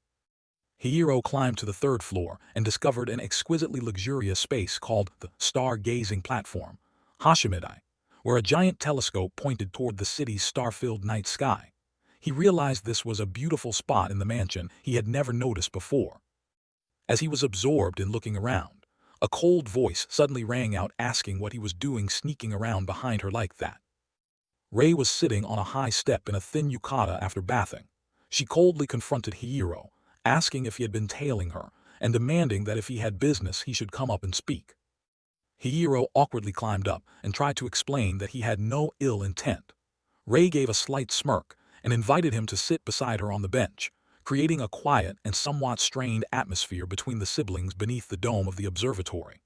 Hiro climbed to the third floor and discovered an exquisitely luxurious space called the star-gazing platform, Hashimidai, where a giant telescope pointed toward the city's star-filled night sky. He realized this was a beautiful spot in the mansion he had never noticed before. As he was absorbed in looking around, a cold voice suddenly rang out asking what he was doing sneaking around behind her like that. Rei was sitting on a high step in a thin yukata after bathing. She coldly confronted Hiro, asking if he had been tailing her, and demanding that if he had business he should come up and speak. Hiro awkwardly climbed up and tried to explain that he had no ill intent. Rei gave a slight smirk and invited him to sit beside her on the bench, creating a quiet and somewhat strained atmosphere between the siblings beneath the dome of the observatory.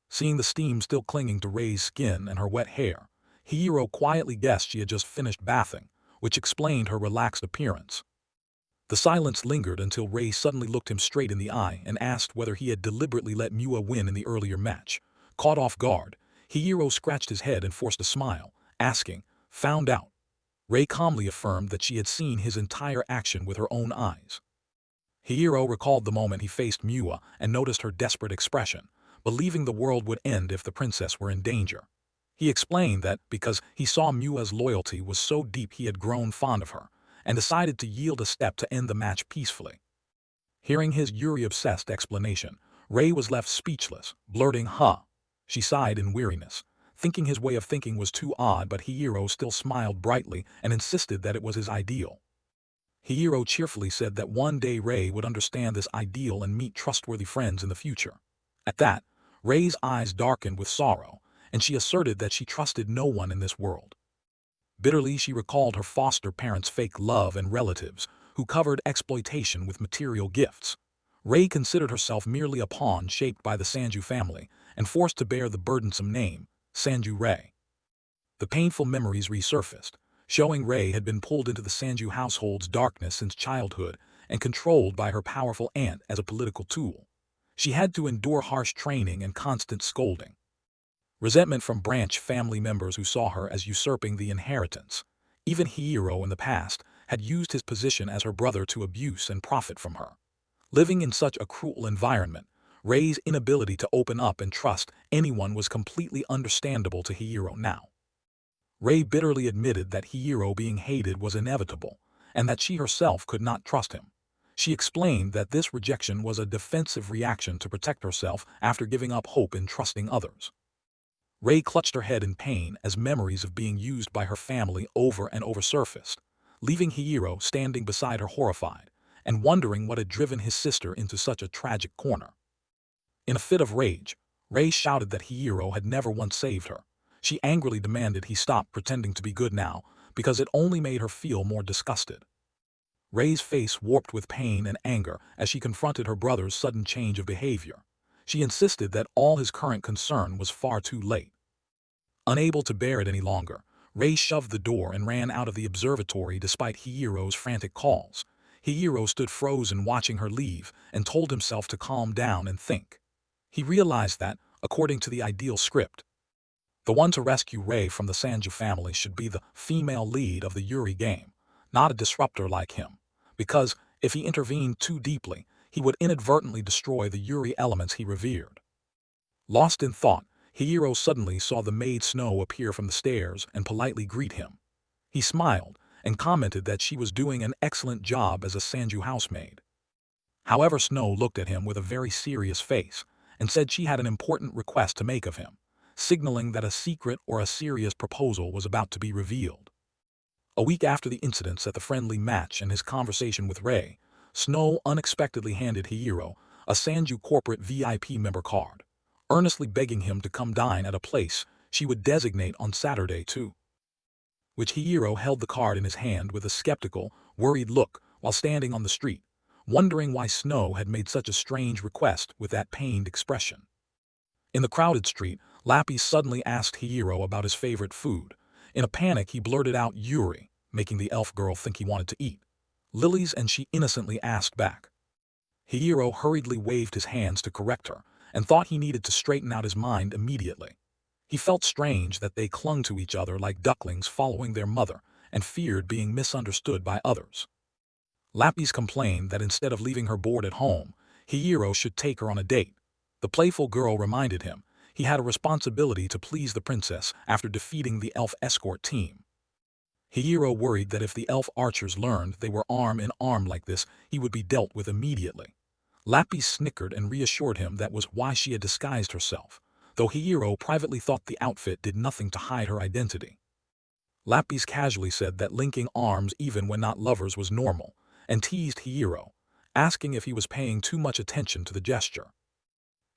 Seeing the steam still clinging to Rei's skin and her wet hair, Hiro quietly guessed she had just finished bathing, which explained her relaxed appearance. The silence lingered until Rei suddenly looked him straight in the eye and asked whether he had deliberately let Miwa win in the earlier match. Caught off guard, Hiro scratched his head and forced a smile, asking, "Found out?" Rei calmly affirmed that she had seen his entire action with her own eyes. Hiro recalled the moment he faced Miwa and noticed her desperate expression, believing the world would end if the princess were in danger. He explained that because he saw Miwa's loyalty was so deep he had grown fond of her, and decided to yield a step to end the match peacefully. Hearing his Yuri-obsessed explanation, Rei was left speechless, blurting, "Huh." She sighed in weariness, thinking his way of thinking was too odd, but Hiro still smiled brightly and insisted that it was his ideal. Hiro cheerfully said that one day Rei would understand this ideal and meet trustworthy friends in the future. At that, Rei's eyes darkened with sorrow, and she asserted that she trusted no one in this world. Bitterly she recalled her foster parents' fake love and relatives, who covered exploitation with material gifts. Rei considered herself merely a pawn shaped by the Sanju family and forced to bear the burdensome name, Sanju Rei. The painful memories resurfaced, showing Rei had been pulled into the Sanju household's darkness since childhood and controlled by her powerful aunt as a political tool. She had to endure harsh training and constant scolding. Resentment from branch family members who saw her as usurping the inheritance. Even Hiro in the past had used his position as her brother to abuse and profit from her. Living in such a cruel environment, Rei's inability to open up and trust anyone was completely understandable to Hiro now. Rei bitterly admitted that Hiro being hated was inevitable, and that she herself could not trust him. She explained that this rejection was a defensive reaction to protect herself after giving up hope in trusting others. Rei clutched her head in pain as memories of being used by her family over and over surfaced. leaving Hiro standing beside her horrified, and wondering what had driven his sister into such a tragic corner. In a fit of rage, Rei shouted that Hiro had never once saved her. She angrily demanded he stop pretending to be good now, because it only made her feel more disgusted. Rei's face warped with pain and anger as she confronted her brother's sudden change of behavior. She insisted that all his current concern was far too late. Unable to bear it any longer, Rei shoved the door and ran out of the observatory despite Hiro's frantic calls. Hiro stood frozen watching her leave and told himself to calm down and think. He realized that, according to the ideal script, the one to rescue Rei from the Sanju family should be the female lead of the Yuri game, not a disruptor like him, because if he intervened too deeply, he would inadvertently destroy the Yuri elements he revered. Lost in thought, Hiro suddenly saw the maid Snow appear from the stairs and politely greet him. He smiled and commented that she was doing an excellent job as a Sanju housemaid. However, Snow looked at him with a very serious face and said she had an important request to make of him, signaling that a secret or a serious proposal was about to be revealed. A week after the incidents at the friendly match and his conversation with Rei, Snow unexpectedly handed Hiro a Sanju corporate VIP member card, earnestly begging him to come dine at a place she would designate on Saturday too. Which Hiro held the card in his hand with a skeptical, worried look while standing on the street, wondering why Snow had made such a strange request with that pained expression. In the crowded street, Lapis suddenly asked Hiro about his favorite food. In a panic, he blurted out Yuri, making the elf girl think he wanted to eat lilies, and she innocently asked back. Hiro hurriedly waved his hands to correct her, and thought he needed to straighten out his mind immediately. He felt strange that they clung to each other like ducklings following their mother, and feared being misunderstood by others. Lapis complained that instead of leaving her bored at home, Hiro should take her on a date. The playful girl reminded him he had a responsibility to please the princess after defeating the elf escort team. Hiro worried that if the elf archers learned they were arm in arm like this, he would be dealt with immediately. Lapis snickered and reassured him that was why she had disguised herself, though Hiro privately thought the outfit did nothing to hide her identity. Lapis casually said that linking arms even when not lovers was normal, and teased Hiro, asking if he was paying too much attention to the gesture.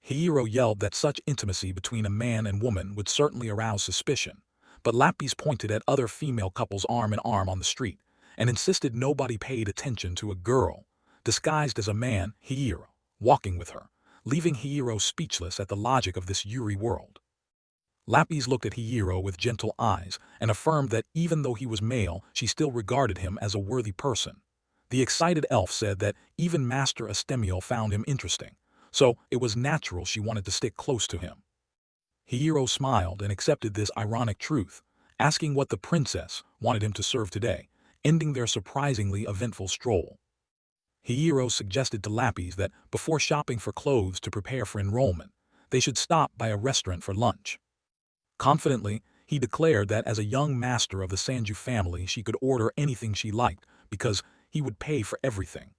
Hiro yelled that such intimacy between a man and woman would certainly arouse suspicion, but Lapis pointed at other female couples arm in arm on the street, and insisted nobody paid attention to a girl, disguised as a man, Hiro, walking with her, leaving Hiro speechless at the logic of this Yuri world. Lapis looked at Hiro with gentle eyes and affirmed that even though he was male, she still regarded him as a worthy person. The excited elf said that even Master Estiel found him interesting, so it was natural she wanted to stick close to him. Hiro smiled and accepted this ironic truth, asking what the princess wanted him to serve today, ending their surprisingly eventful stroll. Hiro suggested to Lapis that before shopping for clothes to prepare for enrollment, they should stop by a restaurant for lunch. Confidently, he declared that as a young master of the Sanju family she could order anything she liked because he would pay for everything.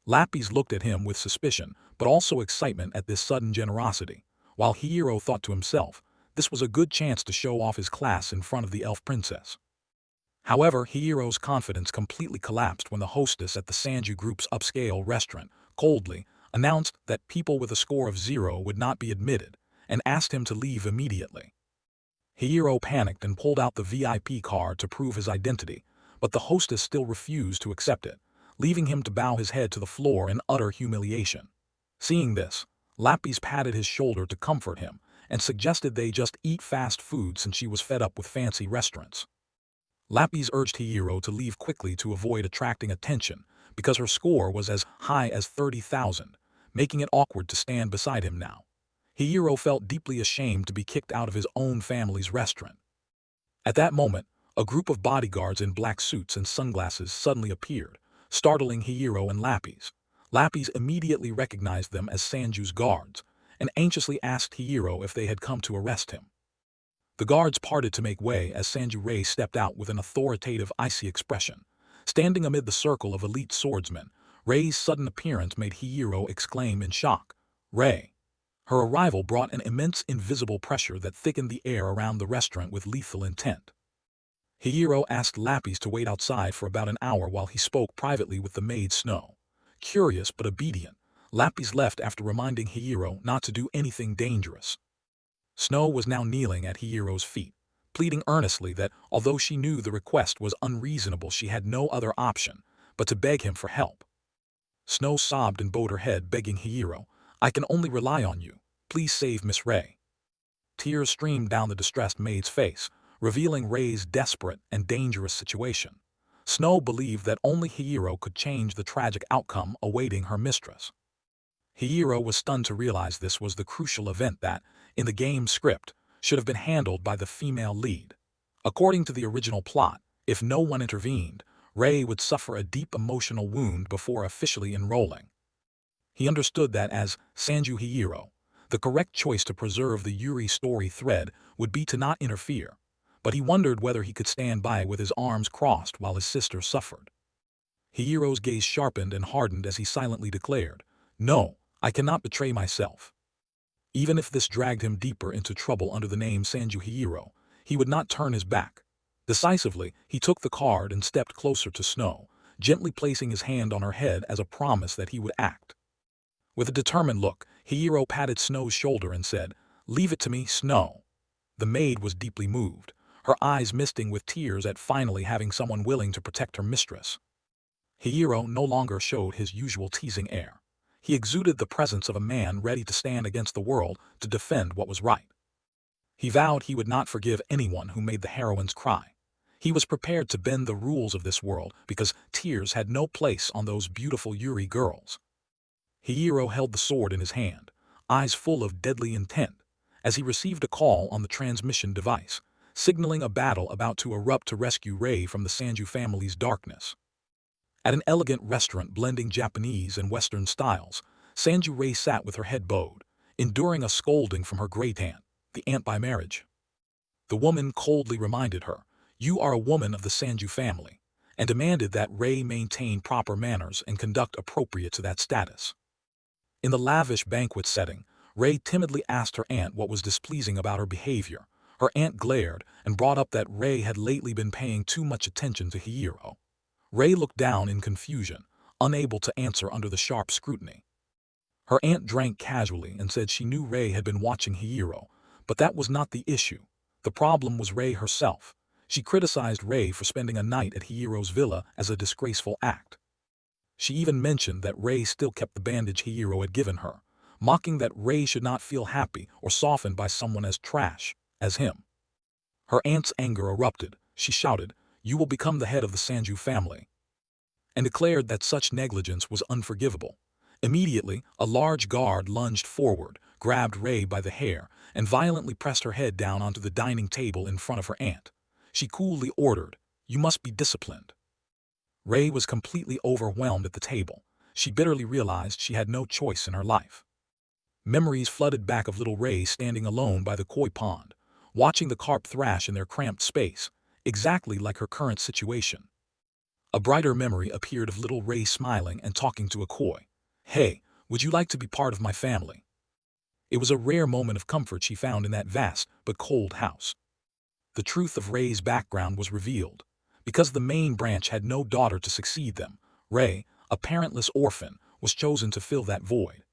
Lapis looked at him with suspicion, but also excitement at this sudden generosity, while Hiro thought to himself, this was a good chance to show off his class in front of the elf princess. However, Hiro's confidence completely collapsed when the hostess at the Sanju group's upscale restaurant coldly announced that people with a score of 0 would not be admitted, and asked him to leave immediately. Hiro panicked and pulled out the VIP card to prove his identity, but the hostess still refused to accept it, leaving him to bow his head to the floor in utter humiliation. Seeing this, Lapis patted his shoulder to comfort him and suggested they just eat fast food since she was fed up with fancy restaurants. Lapis urged Hiro to leave quickly to avoid attracting attention because her score was as high as 30,000, making it awkward to stand beside him now. Hiro felt deeply ashamed to be kicked out of his own family's restaurant. At that moment, a group of bodyguards in black suits and sunglasses suddenly appeared, startling Hiro and Lapis. Lapis immediately recognized them as Sanju's guards, and anxiously asked Hiro if they had come to arrest him. The guards parted to make way as Sanju Rei stepped out with an authoritative, icy expression. Standing amid the circle of elite swordsmen, Rei's sudden appearance made Hiro exclaim in shock, "Rei!" Her arrival brought an immense invisible pressure that thickened the air around the restaurant with lethal intent. Hiro asked Lapis to wait outside for about an hour while he spoke privately with the maid Snow. Curious but obedient, Lapis left after reminding Hiro not to do anything dangerous. Snow was now kneeling at Hiro's feet, pleading earnestly that although she knew the request was unreasonable, she had no other option but to beg him for help. Snow sobbed and bowed her head, begging Hiro, "I can only rely on you. Please save Miss Ray." Tears streamed down the distressed maid's face, revealing Ray's desperate and dangerous situation. Snow believed that only Hiro could change the tragic outcome awaiting her mistress. Hiro was stunned to realize this was the crucial event that, in the game's script, should have been handled by the female lead. According to the original plot, if no one intervened, Ray would suffer a deep emotional wound before officially enrolling. He understood that as Sanju Hiro, the correct choice to preserve the Yuri story thread would be to not interfere, but he wondered whether he could stand by with his arms crossed while his sister suffered. Hiro's gaze sharpened and hardened as he silently declared, "No, I cannot betray myself." Even if this dragged him deeper into trouble under the name Sanju Hiro, he would not turn his back. Decisively, he took the card and stepped closer to Snow, gently placing his hand on her head as a promise that he would act. With a determined look, Hiro patted Snow's shoulder and said, "Leave it to me, Snow." The maid was deeply moved, her eyes misting with tears at finally having someone willing to protect her mistress. Hiro no longer showed his usual teasing air. He exuded the presence of a man ready to stand against the world to defend what was right. He vowed he would not forgive anyone who made the heroines cry. He was prepared to bend the rules of this world because tears had no place on those beautiful Yuri girls. Hiro held the sword in his hand, eyes full of deadly intent, as he received a call on the transmission device, signaling a battle about to erupt to rescue Rei from the Sanju family's darkness. At an elegant restaurant blending Japanese and Western styles, Sanju Rei sat with her head bowed, enduring a scolding from her great aunt, the aunt by marriage. The woman coldly reminded her, "You are a woman of the Sanju family," and demanded that Rei maintain proper manners and conduct appropriate to that status. In the lavish banquet setting, Rei timidly asked her aunt what was displeasing about her behavior. Her aunt glared and brought up that Rei had lately been paying too much attention to Hiro. Rei looked down in confusion, unable to answer under the sharp scrutiny. Her aunt drank casually and said she knew Rei had been watching Hiro, but that was not the issue. The problem was Rei herself. She criticized Rei for spending a night at Hiro's villa as a disgraceful act. She even mentioned that Rei still kept the bandage Hiro had given her, mocking that Rei should not feel happy or softened by someone as trash as him. Her aunt's anger erupted. She shouted, "You will become the head of the Sanju family," and declared that such negligence was unforgivable. Immediately, a large guard lunged forward, grabbed Rei by the hair, and violently pressed her head down onto the dining table in front of her aunt. She coolly ordered, "You must be disciplined." Rei was completely overwhelmed at the table. She bitterly realized she had no choice in her life. Memories flooded back of little Rei standing alone by the koi pond, watching the carp thrash in their cramped space, exactly like her current situation. A brighter memory appeared of little Rei smiling and talking to a koi. "Hey, would you like to be part of my family?" It was a rare moment of comfort she found in that vast but cold house. The truth of Rei's background was revealed. Because the main branch had no daughter to succeed them, Rei, a parentless orphan, was chosen to fill that void.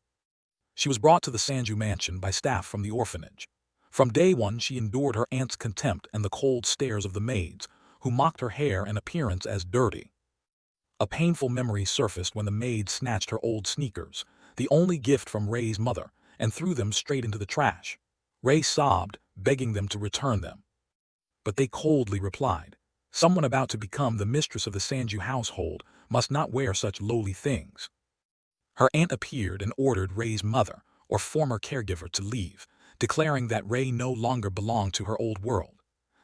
She was brought to the Sanju mansion by staff from the orphanage. From day one she endured her aunt's contempt and the cold stares of the maids, who mocked her hair and appearance as dirty. A painful memory surfaced when the maid snatched her old sneakers, the only gift from Rei's mother, and threw them straight into the trash. Rei sobbed, begging them to return them. But they coldly replied, "Someone about to become the mistress of the Sanju household must not wear such lowly things." Her aunt appeared and ordered Rei's mother, or former caregiver, to leave, declaring that Rei no longer belonged to her old world.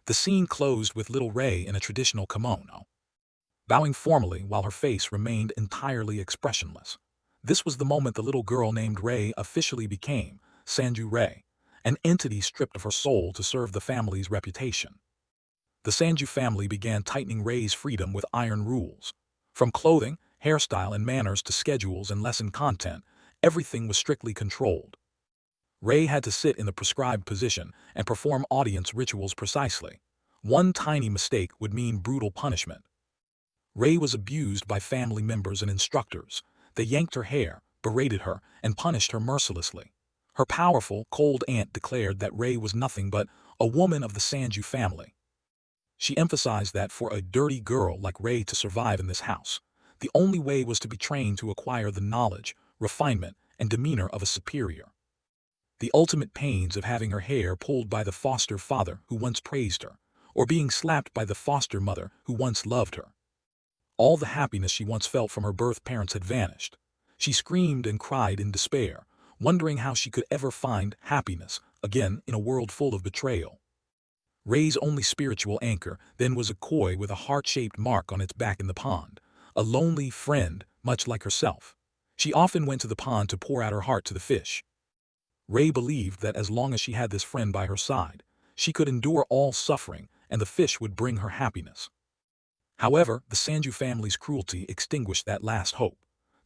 The scene closed with little Rei in a traditional kimono, bowing formally while her face remained entirely expressionless. This was the moment the little girl named Rei officially became Sanju Rei, an entity stripped of her soul to serve the family's reputation. The Sanju family began tightening Rei's freedom with iron rules. From clothing, hairstyle, and manners to schedules and lesson content, everything was strictly controlled. Rei had to sit in the prescribed position and perform audience rituals precisely. One tiny mistake would mean brutal punishment. Rei was abused by family members and instructors. They yanked her hair, berated her, and punished her mercilessly. Her powerful, cold aunt declared that Rei was nothing but a woman of the Sanju family. She emphasized that for a dirty girl like Rei to survive in this house, the only way was to be trained to acquire the knowledge, refinement, and demeanor of a superior. The ultimate pains of having her hair pulled by the foster father who once praised her, or being slapped by the foster mother who once loved her. All the happiness she once felt from her birth parents had vanished. She screamed and cried in despair, wondering how she could ever find happiness again in a world full of betrayal. Rei's only spiritual anchor then was a koi with a heart-shaped mark on its back in the pond, a lonely friend, much like herself. She often went to the pond to pour out her heart to the fish. Rei believed that as long as she had this friend by her side, she could endure all suffering and the fish would bring her happiness. However, the Sanju family's cruelty extinguished that last hope.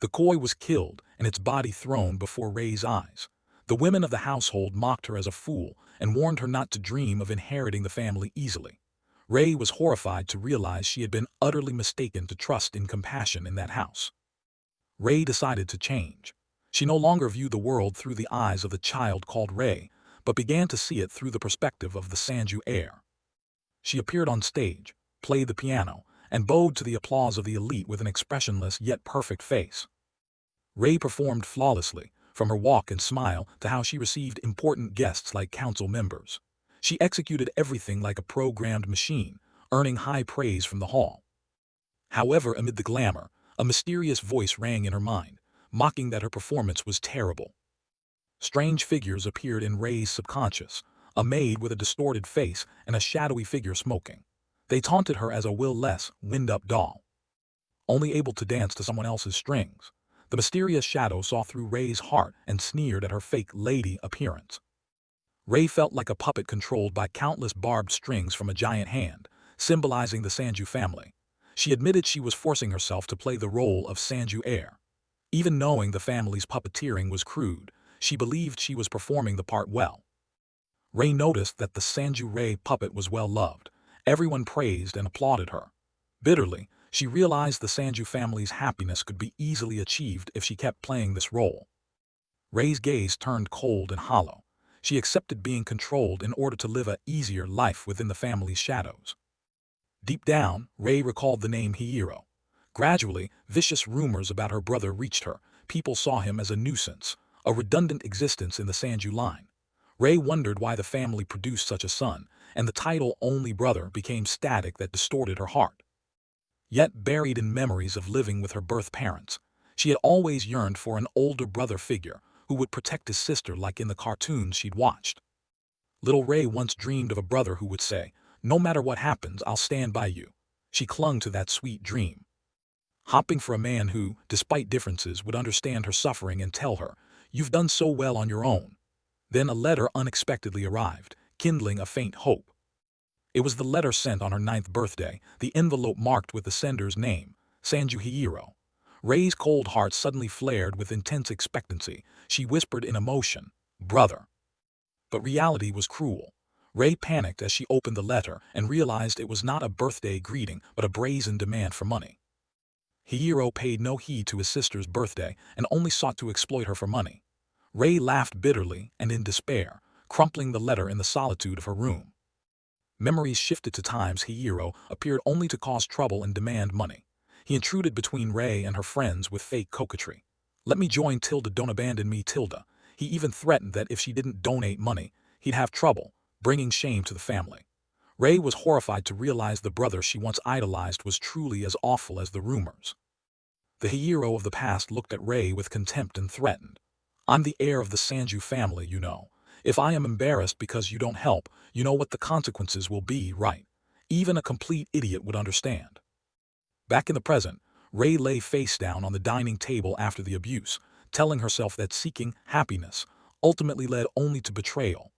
The koi was killed and its body thrown before Rei's eyes. The women of the household mocked her as a fool and warned her not to dream of inheriting the family easily. Rei was horrified to realize she had been utterly mistaken to trust in compassion in that house. Rei decided to change. She no longer viewed the world through the eyes of the child called Rei, but began to see it through the perspective of the Sanju heir. She appeared on stage, played the piano, and bowed to the applause of the elite with an expressionless yet perfect face. Rei performed flawlessly, from her walk and smile to how she received important guests like council members. She executed everything like a programmed machine, earning high praise from the hall. However, amid the glamour, a mysterious voice rang in her mind, mocking that her performance was terrible. Strange figures appeared in Rei's subconscious, a maid with a distorted face and a shadowy figure smoking. They taunted her as a will-less, wind-up doll, only able to dance to someone else's strings. The mysterious shadow saw through Rei's heart and sneered at her fake lady appearance. Rei felt like a puppet controlled by countless barbed strings from a giant hand, symbolizing the Sanju family. She admitted she was forcing herself to play the role of Sanju heir. Even knowing the family's puppeteering was crude, she believed she was performing the part well. Rei noticed that the Sanju Rei puppet was well loved. Everyone praised and applauded her. Bitterly, she realized the Sanju family's happiness could be easily achieved if she kept playing this role. Rei's gaze turned cold and hollow. She accepted being controlled in order to live an easier life within the family's shadows. Deep down, Rei recalled the name Hiro. Gradually, vicious rumors about her brother reached her. People saw him as a nuisance, a redundant existence in the Sanju line. Rei wondered why the family produced such a son, and the title only brother became static that distorted her heart. Yet buried in memories of living with her birth parents, she had always yearned for an older brother figure who would protect his sister like in the cartoons she'd watched. Little Rei once dreamed of a brother who would say, "No matter what happens, I'll stand by you." She clung to that sweet dream, hoping for a man who, despite differences, would understand her suffering and tell her, "You've done so well on your own." Then a letter unexpectedly arrived, kindling a faint hope. It was the letter sent on her 9th birthday, the envelope marked with the sender's name, Sanju Hiro. Rei's cold heart suddenly flared with intense expectancy. She whispered in emotion, "Brother." But reality was cruel. Rei panicked as she opened the letter and realized it was not a birthday greeting but a brazen demand for money. Hiro paid no heed to his sister's birthday and only sought to exploit her for money. Rei laughed bitterly and in despair, crumpling the letter in the solitude of her room. Memories shifted to times Hiro appeared only to cause trouble and demand money. He intruded between Rei and her friends with fake coquetry. "Let me join Tilda, don't abandon me, Tilda." He even threatened that if she didn't donate money, he'd have trouble, bringing shame to the family. Rei was horrified to realize the brother she once idolized was truly as awful as the rumors. The Hiro of the past looked at Rei with contempt and threatened. "I'm the heir of the Sanju family, you know. If I am embarrassed because you don't help, you know what the consequences will be, right? Even a complete idiot would understand." Back in the present, Rei lay face down on the dining table after the abuse, telling herself that seeking happiness ultimately led only to betrayal.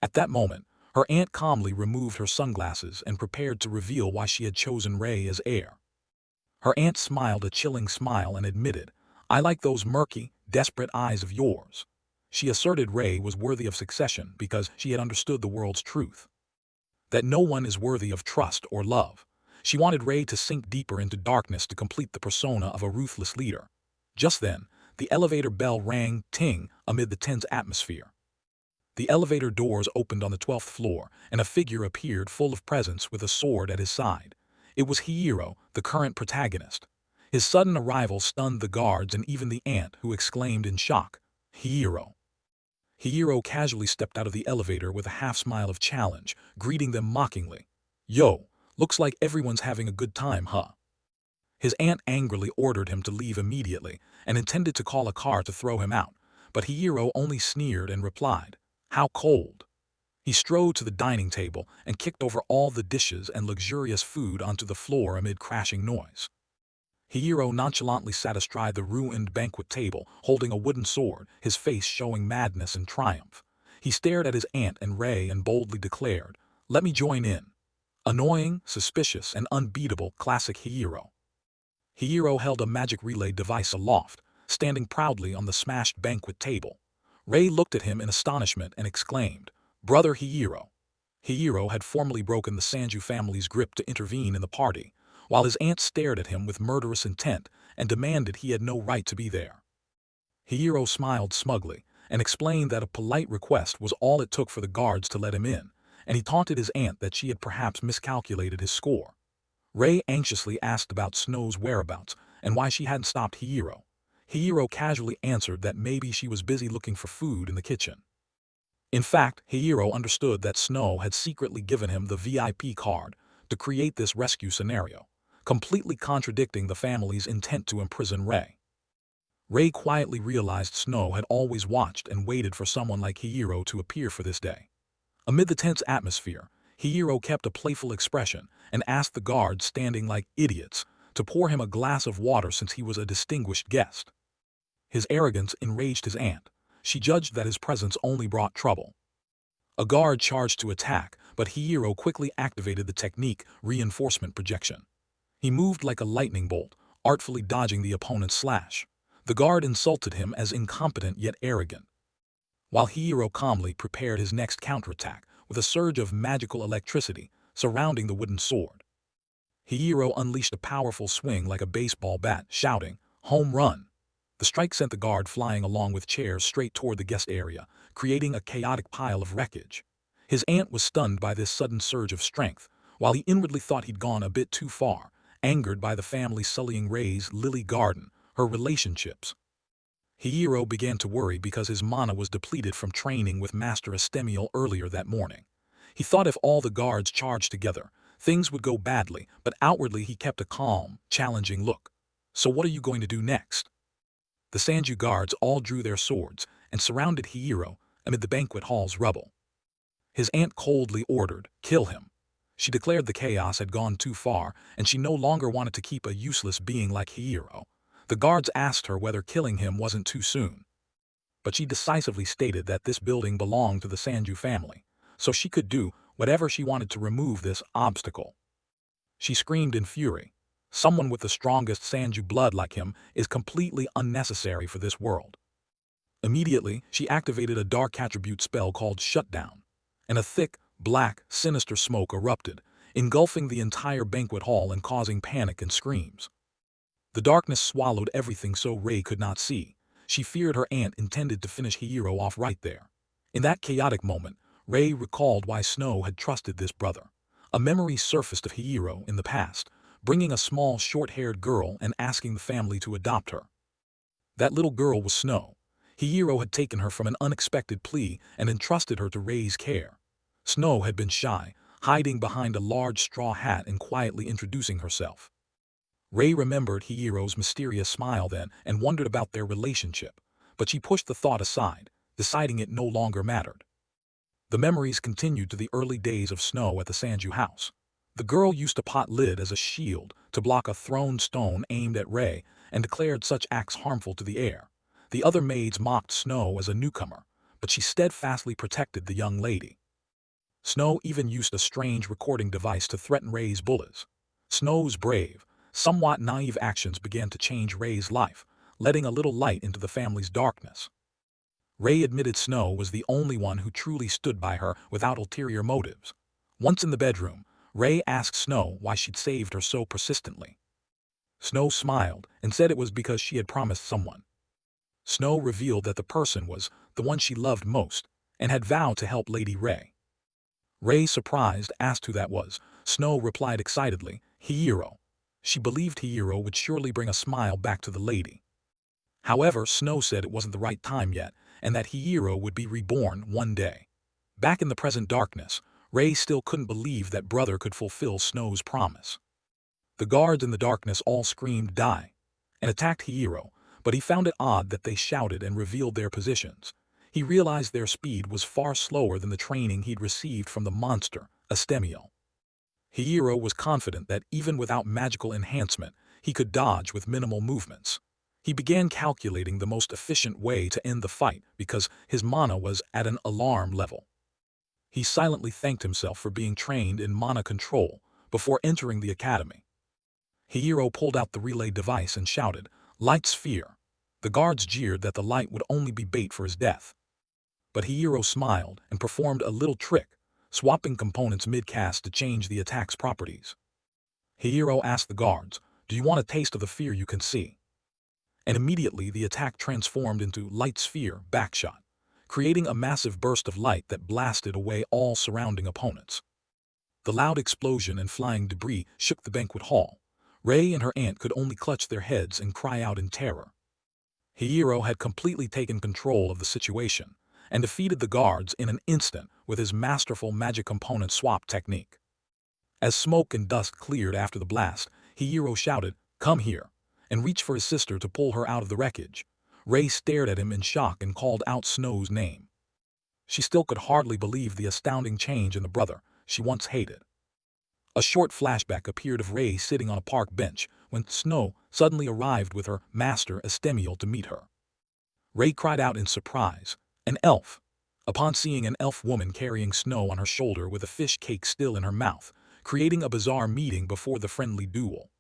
At that moment, her aunt calmly removed her sunglasses and prepared to reveal why she had chosen Rei as heir. Her aunt smiled a chilling smile and admitted, "I like those murky, desperate eyes of yours." She asserted Rei was worthy of succession because she had understood the world's truth. that no one is worthy of trust or love. She wanted Rei to sink deeper into darkness to complete the persona of a ruthless leader. Just then, the elevator bell rang ting amid the tense atmosphere. The elevator doors opened on the 12th floor, and a figure appeared full of presence with a sword at his side. It was Hiro, the current protagonist. His sudden arrival stunned the guards and even the ant, who exclaimed in shock, "Hiro!" Hiro casually stepped out of the elevator with a half-smile of challenge, greeting them mockingly. "Yo, looks like everyone's having a good time, huh?" His aunt angrily ordered him to leave immediately and intended to call a car to throw him out, but Hiro only sneered and replied, "How cold?" He strode to the dining table and kicked over all the dishes and luxurious food onto the floor amid crashing noise. Hiro nonchalantly sat astride the ruined banquet table, holding a wooden sword, his face showing madness and triumph. He stared at his aunt and Rei and boldly declared, "Let me join in." Annoying, suspicious, and unbeatable, classic Hiro. Hiro held a magic relay device aloft, standing proudly on the smashed banquet table. Rei looked at him in astonishment and exclaimed, "Brother Hiro." Hiro had formally broken the Sanju family's grip to intervene in the party, while his aunt stared at him with murderous intent and demanded he had no right to be there. Hiro smiled smugly and explained that a polite request was all it took for the guards to let him in, and he taunted his aunt that she had perhaps miscalculated his score. Rei anxiously asked about Snow's whereabouts and why she hadn't stopped Hiro. Hiro casually answered that maybe she was busy looking for food in the kitchen. In fact, Hiro understood that Snow had secretly given him the VIP card to create this rescue scenario, completely contradicting the family's intent to imprison Rei. Rei quietly realized Snow had always watched and waited for someone like Hiro to appear for this day. Amid the tense atmosphere, Hiro kept a playful expression and asked the guards standing like idiots to pour him a glass of water since he was a distinguished guest. His arrogance enraged his aunt. She judged that his presence only brought trouble. A guard charged to attack, but Hiro quickly activated the technique reinforcement projection. He moved like a lightning bolt, artfully dodging the opponent's slash. The guard insulted him as incompetent yet arrogant, while Hiro calmly prepared his next counterattack with a surge of magical electricity surrounding the wooden sword. Hiro unleashed a powerful swing like a baseball bat, shouting, "Home run!" The strike sent the guard flying along with chairs straight toward the guest area, creating a chaotic pile of wreckage. His aunt was stunned by this sudden surge of strength, while he inwardly thought he'd gone a bit too far, angered by the family sullying Rei's lily garden, her relationships. Hiro began to worry because his mana was depleted from training with Master Estiel earlier that morning. He thought if all the guards charged together, things would go badly, but outwardly he kept a calm, challenging look. "So what are you going to do next?" The Sanju guards all drew their swords and surrounded Hiro amid the banquet hall's rubble. His aunt coldly ordered, "Kill him." She declared the chaos had gone too far and she no longer wanted to keep a useless being like Hiro. The guards asked her whether killing him wasn't too soon, but she decisively stated that this building belonged to the Sanju family, so she could do whatever she wanted to remove this obstacle. She screamed in fury, "Someone with the strongest Sanju blood like him is completely unnecessary for this world." Immediately, she activated a dark attribute spell called Shutdown, and a thick, black, sinister smoke erupted, engulfing the entire banquet hall and causing panic and screams. The darkness swallowed everything so Rei could not see. She feared her aunt intended to finish Hiro off right there. In that chaotic moment, Rei recalled why Snow had trusted this brother. A memory surfaced of Hiro in the past, bringing a small short-haired girl and asking the family to adopt her. That little girl was Snow. Hiro had taken her from an unexpected plea and entrusted her to Rei's care. Snow had been shy, hiding behind a large straw hat and quietly introducing herself. Rei remembered Hiro's mysterious smile then and wondered about their relationship, but she pushed the thought aside, deciding it no longer mattered. The memories continued to the early days of Snow at the Sanju house. The girl used a pot lid as a shield to block a thrown stone aimed at Rei and declared such acts harmful to the air. The other maids mocked Snow as a newcomer, but she steadfastly protected the young lady. Snow even used a strange recording device to threaten Rei's bullies. Snow's brave, somewhat naive actions began to change Rei's life, letting a little light into the family's darkness. Rei admitted Snow was the only one who truly stood by her without ulterior motives. Once in the bedroom, Rei asked Snow why she'd saved her so persistently. Snow smiled and said it was because she had promised someone. Snow revealed that the person was the one she loved most and had vowed to help Lady Rei. Rei, surprised, asked who that was. Snow replied excitedly, Hiro. She believed Hiro would surely bring a smile back to the lady. However, Snow said it wasn't the right time yet and that Hiro would be reborn one day. Back in the present darkness, Rei still couldn't believe that brother could fulfill Snow's promise. The guards in the darkness all screamed die and attacked Hiro, but he found it odd that they shouted and revealed their positions. He realized their speed was far slower than the training he'd received from the monster, Estiel. Hiro was confident that even without magical enhancement, he could dodge with minimal movements. He began calculating the most efficient way to end the fight because his mana was at an alarm level. He silently thanked himself for being trained in mana control before entering the academy. Hiro pulled out the relay device and shouted, Light Sphere. The guards jeered that the light would only be bait for his death. But Hiro smiled and performed a little trick, swapping components mid-cast to change the attack's properties. Hiro asked the guards, Do you want a taste of the fear you can see? And immediately the attack transformed into Light Sphere Backshot, creating a massive burst of light that blasted away all surrounding opponents. The loud explosion and flying debris shook the banquet hall. Rei and her aunt could only clutch their heads and cry out in terror. Hiro had completely taken control of the situation and defeated the guards in an instant with his masterful magic component swap technique. As smoke and dust cleared after the blast, Hiro shouted, Come here, and reached for his sister to pull her out of the wreckage. Rei stared at him in shock and called out Snow's name. She still could hardly believe the astounding change in the brother she once hated. A short flashback appeared of Rei sitting on a park bench when Snow suddenly arrived with her master Estiel to meet her. Rei cried out in surprise, An elf! Upon seeing an elf woman carrying Snow on her shoulder with a fish cake still in her mouth, creating a bizarre meeting before the friendly duel.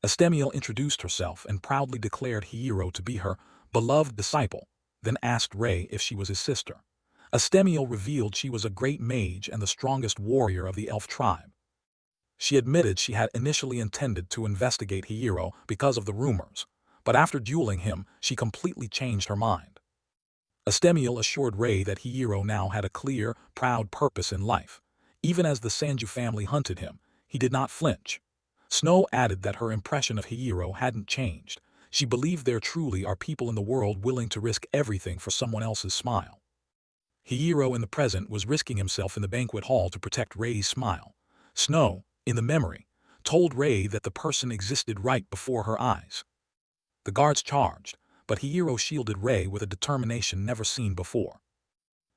Estiel introduced herself and proudly declared Hiro to be her beloved disciple, then asked Rei if she was his sister. Estiel revealed she was a great mage and the strongest warrior of the elf tribe. She admitted she had initially intended to investigate Hiro because of the rumors, but after dueling him, she completely changed her mind. Estiel assured Rei that Hiro now had a clear, proud purpose in life. Even as the Sanju family hunted him, he did not flinch. Snow added that her impression of Hiro hadn't changed. She believed there truly are people in the world willing to risk everything for someone else's smile. Hiro in the present was risking himself in the banquet hall to protect Rei's smile. Snow, in the memory, told Rei that the person existed right before her eyes. The guards charged, but Hiro shielded Rei with a determination never seen before.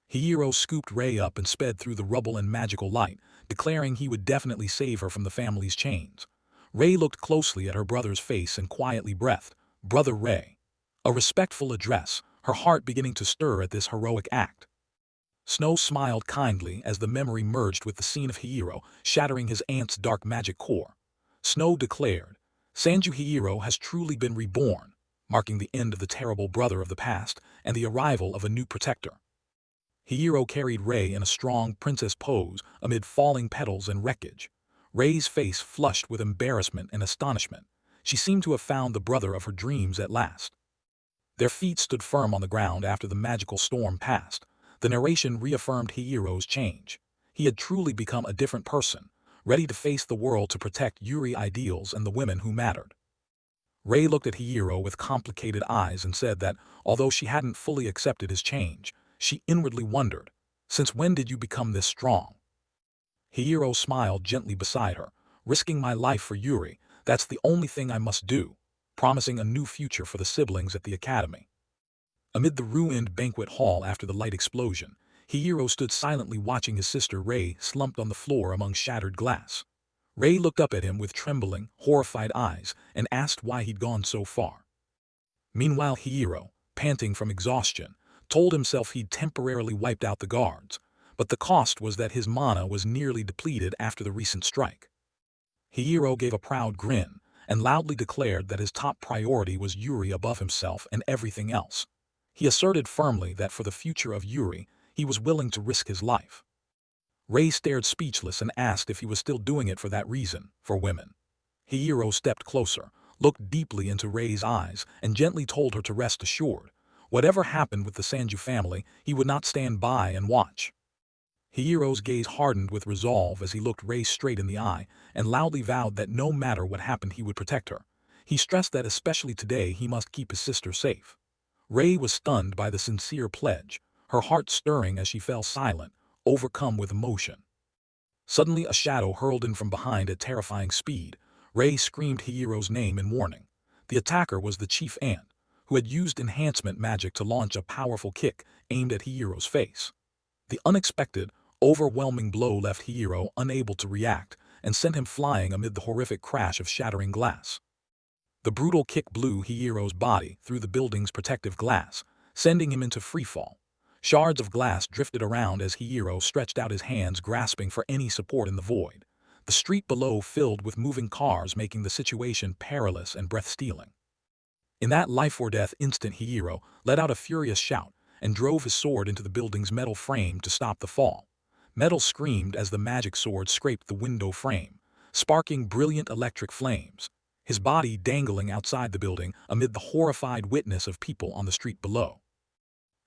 Hiro scooped Rei up and sped through the rubble and magical light, declaring he would definitely save her from the family's chains. Rei looked closely at her brother's face and quietly breathed, Brother Rei. A respectful address, her heart beginning to stir at this heroic act. Snow smiled kindly as the memory merged with the scene of Hiro shattering his aunt's dark magic core. Snow declared, Sanju Hiro has truly been reborn, marking the end of the terrible brother of the past and the arrival of a new protector. Hiro carried Rei in a strong princess pose amid falling petals and wreckage. Rei's face flushed with embarrassment and astonishment. She seemed to have found the brother of her dreams at last. Their feet stood firm on the ground after the magical storm passed. The narration reaffirmed Hiro's change. He had truly become a different person, ready to face the world to protect Yuri ideals and the women who mattered. Rei looked at Hiro with complicated eyes and said that, although she hadn't fully accepted his change, she inwardly wondered, Since when did you become this strong? Hiro smiled gently beside her, Risking my life for Yuri, that's the only thing I must do, promising a new future for the siblings at the academy. Amid the ruined banquet hall after the light explosion, Hiro stood silently watching his sister Rei slumped on the floor among shattered glass. Rei looked up at him with trembling, horrified eyes and asked why he'd gone so far. Meanwhile Hiro, panting from exhaustion, told himself he'd temporarily wiped out the guards, but the cost was that his mana was nearly depleted after the recent strike. Hiro gave a proud grin and loudly declared that his top priority was Yuri above himself and everything else. He asserted firmly that for the future of Yuri, he was willing to risk his life. Rei stared speechless and asked if he was still doing it for that reason, for women. Hiro stepped closer, looked deeply into Rei's eyes, and gently told her to rest assured. Whatever happened with the Sanju family, he would not stand by and watch. Hiro's gaze hardened with resolve as he looked Rei straight in the eye and loudly vowed that no matter what happened he would protect her. He stressed that especially today he must keep his sister safe. Rei was stunned by the sincere pledge, her heart stirring as she fell silent, overcome with emotion. Suddenly a shadow hurled in from behind at terrifying speed. Rei screamed Hiro's name in warning. The attacker was the chief ant, who had used enhancement magic to launch a powerful kick aimed at Hiro's face. The unexpected, overwhelming blow left Hiro unable to react and sent him flying amid the horrific crash of shattering glass. The brutal kick blew Hiro's body through the building's protective glass, sending him into freefall. Shards of glass drifted around as Hiro stretched out his hands grasping for any support in the void. The street below filled with moving cars making the situation perilous and breath-stealing. In that life-or-death instant Hiro let out a furious shout and drove his sword into the building's metal frame to stop the fall. Metal screamed as the magic sword scraped the window frame, sparking brilliant electric flames, his body dangling outside the building amid the horrified witness of people on the street below.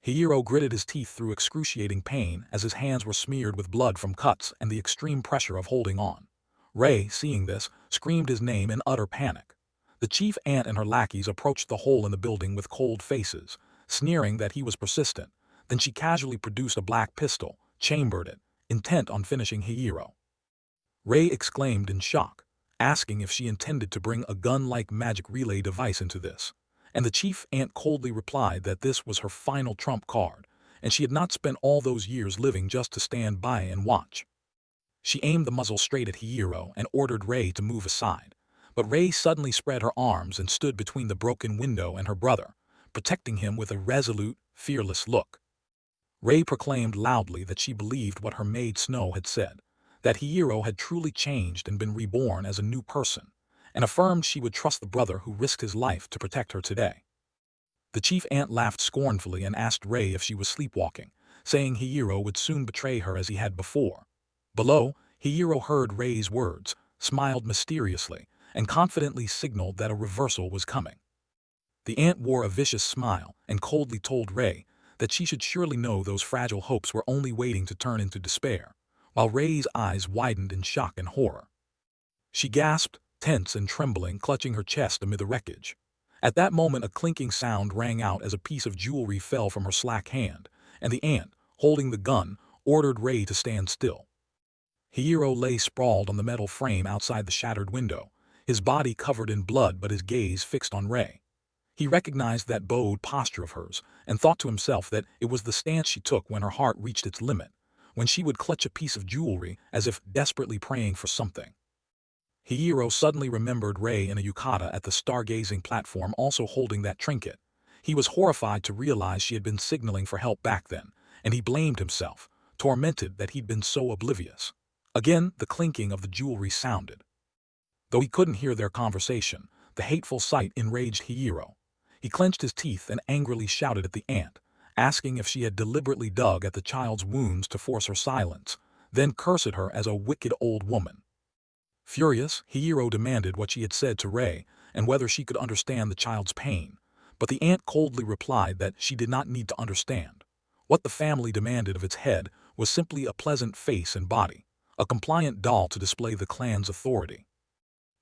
Hiro gritted his teeth through excruciating pain as his hands were smeared with blood from cuts and the extreme pressure of holding on. Rei, seeing this, screamed his name in utter panic. The chief ant and her lackeys approached the hole in the building with cold faces, sneering that he was persistent. Then she casually produced a black pistol, chambered it, intent on finishing Hiro. Rei exclaimed in shock, asking if she intended to bring a gun-like magic relay device into this, and the chief ant coldly replied that this was her final trump card, and she had not spent all those years living just to stand by and watch. She aimed the muzzle straight at Hiro and ordered Rei to move aside, but Rei suddenly spread her arms and stood between the broken window and her brother, protecting him with a resolute, fearless look. Rei proclaimed loudly that she believed what her maid Snow had said, that Hiro had truly changed and been reborn as a new person, and affirmed she would trust the brother who risked his life to protect her today. The chief ant laughed scornfully and asked Rei if she was sleepwalking, saying Hiro would soon betray her as he had before. Below, Hiro heard Rei's words, smiled mysteriously, and confidently signaled that a reversal was coming. The ant wore a vicious smile and coldly told Rei that she should surely know those fragile hopes were only waiting to turn into despair, while Rei's eyes widened in shock and horror. She gasped, tense and trembling, clutching her chest amid the wreckage. At that moment a clinking sound rang out as a piece of jewelry fell from her slack hand, and the ant, holding the gun, ordered Rei to stand still. Hiro lay sprawled on the metal frame outside the shattered window, his body covered in blood but his gaze fixed on Rei. He recognized that bowed posture of hers and thought to himself that it was the stance she took when her heart reached its limit, when she would clutch a piece of jewelry as if desperately praying for something. Hiro suddenly remembered Rei in a yukata at the stargazing platform also holding that trinket. He was horrified to realize she had been signaling for help back then, and he blamed himself, tormented that he'd been so oblivious. Again, the clinking of the jewelry sounded. Though he couldn't hear their conversation, the hateful sight enraged Hiro. He clenched his teeth and angrily shouted at the ant, asking if she had deliberately dug at the child's wounds to force her silence, then cursed her as a wicked old woman. Furious, Hiro demanded what she had said to Rei and whether she could understand the child's pain, but the ant coldly replied that she did not need to understand. What the family demanded of its head was simply a pleasant face and body, a compliant doll to display the clan's authority.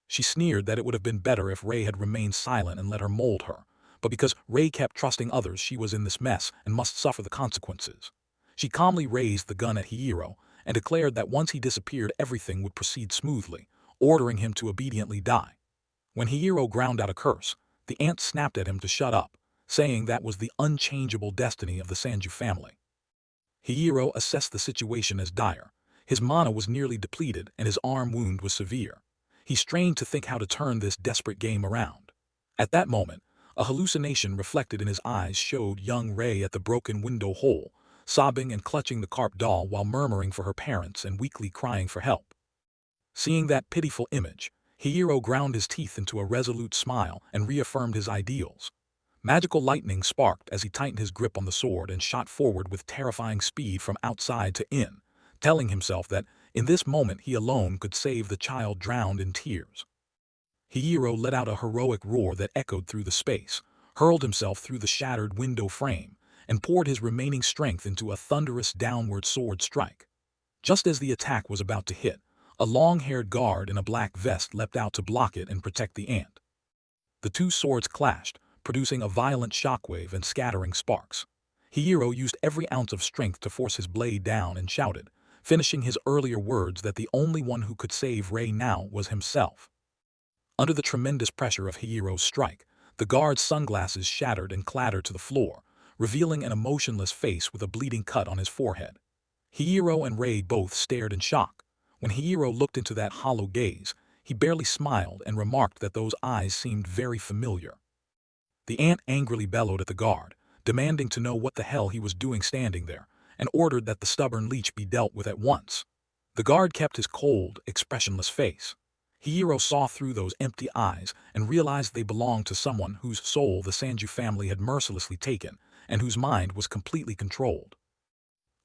She sneered that it would have been better if Rei had remained silent and let her mold her, but because Rei kept trusting others she was in this mess and must suffer the consequences. She calmly raised the gun at Hiro and declared that once he disappeared everything would proceed smoothly, ordering him to obediently die. When Hiro ground out a curse, the ant snapped at him to shut up, saying that was the unchangeable destiny of the Sanju family. Hiro assessed the situation as dire. His mana was nearly depleted and his arm wound was severe. He strained to think how to turn this desperate game around. At that moment, a hallucination reflected in his eyes showed young Rei at the broken window hole, sobbing and clutching the carp doll while murmuring for her parents and weakly crying for help. Seeing that pitiful image, Hiro ground his teeth into a resolute smile and reaffirmed his ideals. Magical lightning sparked as he tightened his grip on the sword and shot forward with terrifying speed from outside to in, telling himself that in this moment he alone could save the child drowned in tears. Hihiro let out a heroic roar that echoed through the space, hurled himself through the shattered window frame, and poured his remaining strength into a thunderous downward sword strike. Just as the attack was about to hit, a long-haired guard in a black vest leapt out to block it and protect the ant. The two swords clashed, producing a violent shockwave and scattering sparks. Hihiro used every ounce of strength to force his blade down and shouted, finishing his earlier words that the only one who could save Rei now was himself. Under the tremendous pressure of Hihiro's strike, the guard's sunglasses shattered and clattered to the floor, revealing an emotionless face with a bleeding cut on his forehead. Hihiro and Rei both stared in shock. When Hihiro looked into that hollow gaze, he barely smiled and remarked that those eyes seemed very familiar. The ant angrily bellowed at the guard, demanding to know what the hell he was doing standing there, and ordered that the stubborn leech be dealt with at once. The guard kept his cold, expressionless face. Hihiro saw through those empty eyes and realized they belonged to someone whose soul the Sanju family had mercilessly taken, and whose mind was completely controlled.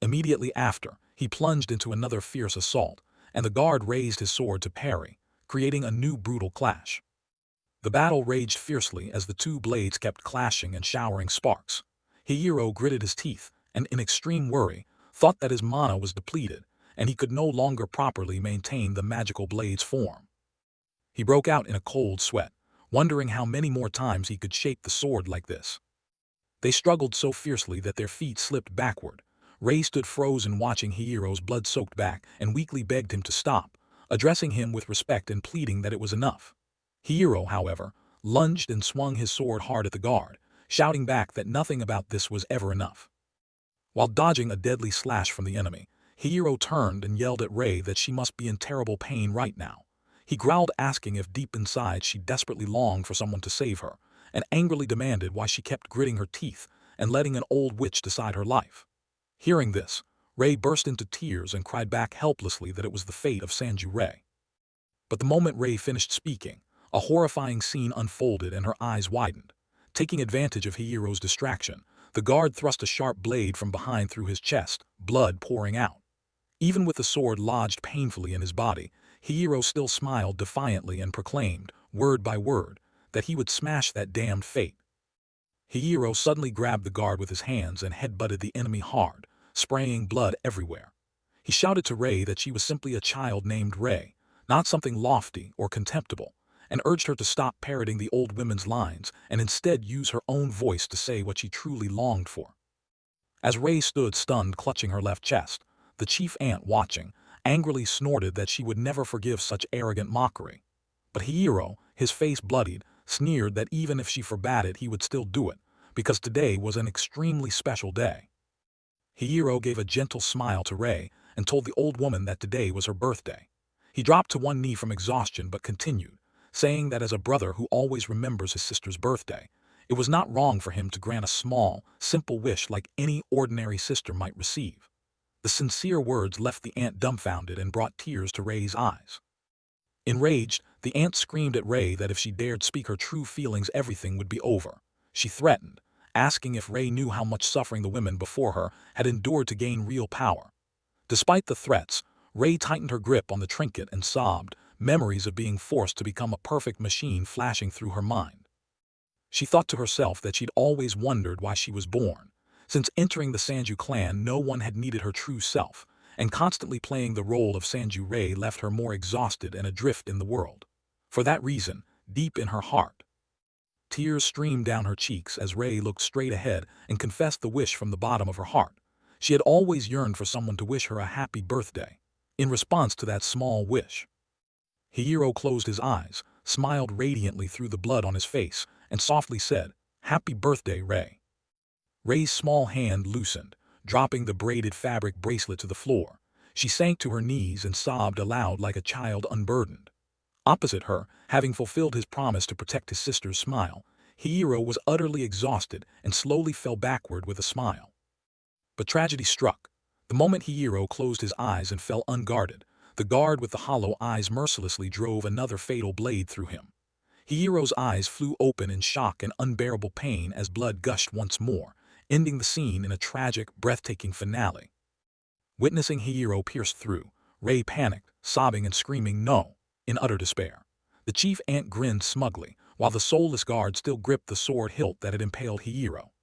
Immediately after, he plunged into another fierce assault, and the guard raised his sword to parry, creating a new brutal clash. The battle raged fiercely as the two blades kept clashing and showering sparks. Hihiro gritted his teeth, and in extreme worry, thought that his mana was depleted, and he could no longer properly maintain the magical blade's form. He broke out in a cold sweat, wondering how many more times he could shape the sword like this. They struggled so fiercely that their feet slipped backward. Rei stood frozen watching Hihiro's blood-soaked back and weakly begged him to stop, addressing him with respect and pleading that it was enough. Hihiro, however, lunged and swung his sword hard at the guard, shouting back that nothing about this was ever enough. While dodging a deadly slash from the enemy, Hihiro turned and yelled at Rei that she must be in terrible pain right now. He growled, asking if deep inside she desperately longed for someone to save her, and angrily demanded why she kept gritting her teeth and letting an old witch decide her life. Hearing this, Rei burst into tears and cried back helplessly that it was the fate of Sanju Rei. But the moment Rei finished speaking, a horrifying scene unfolded and her eyes widened. Taking advantage of Hihiro's distraction, the guard thrust a sharp blade from behind through his chest, blood pouring out. Even with the sword lodged painfully in his body, Hihiro still smiled defiantly and proclaimed, word by word, that he would smash that damned fate. Hihiro suddenly grabbed the guard with his hands and headbutted the enemy hard, spraying blood everywhere. He shouted to Rei that she was simply a child named Rei, not something lofty or contemptible, and urged her to stop parroting the old women's lines and instead use her own voice to say what she truly longed for. As Rei stood stunned clutching her left chest, the chief ant watching, angrily snorted that she would never forgive such arrogant mockery. But Hihiro, his face bloodied, sneered that even if she forbade it he would still do it, because today was an extremely special day. Hihiro gave a gentle smile to Rei and told the old woman that today was her birthday. He dropped to one knee from exhaustion but continued, saying that as a brother who always remembers his sister's birthday, it was not wrong for him to grant a small, simple wish like any ordinary sister might receive. The sincere words left the ant dumbfounded and brought tears to Rei's eyes. Enraged, the ant screamed at Rei that if she dared speak her true feelings everything would be over. She threatened, asking if Rei knew how much suffering the women before her had endured to gain real power. Despite the threats, Rei tightened her grip on the trinket and sobbed, memories of being forced to become a perfect machine flashing through her mind. She thought to herself that she'd always wondered why she was born. Since entering the Sanju clan no one had needed her true self, and constantly playing the role of Sanju Rei left her more exhausted and adrift in the world. For that reason, deep in her heart, tears streamed down her cheeks as Rei looked straight ahead and confessed the wish from the bottom of her heart. She had always yearned for someone to wish her a happy birthday. In response to that small wish, Hihiro closed his eyes, smiled radiantly through the blood on his face, and softly said, "Happy birthday, Rei." Rei's small hand loosened, dropping the braided fabric bracelet to the floor. She sank to her knees and sobbed aloud like a child unburdened. Opposite her, having fulfilled his promise to protect his sister's smile, Hihiro was utterly exhausted and slowly fell backward with a smile. But tragedy struck. The moment Hihiro closed his eyes and fell unguarded, the guard with the hollow eyes mercilessly drove another fatal blade through him. Hihiro's eyes flew open in shock and unbearable pain as blood gushed once more, ending the scene in a tragic, breathtaking finale. Witnessing Hiro pierced through, Rei panicked, sobbing and screaming no, in utter despair. The chief ant grinned smugly, while the soulless guard still gripped the sword hilt that had impaled Hiro.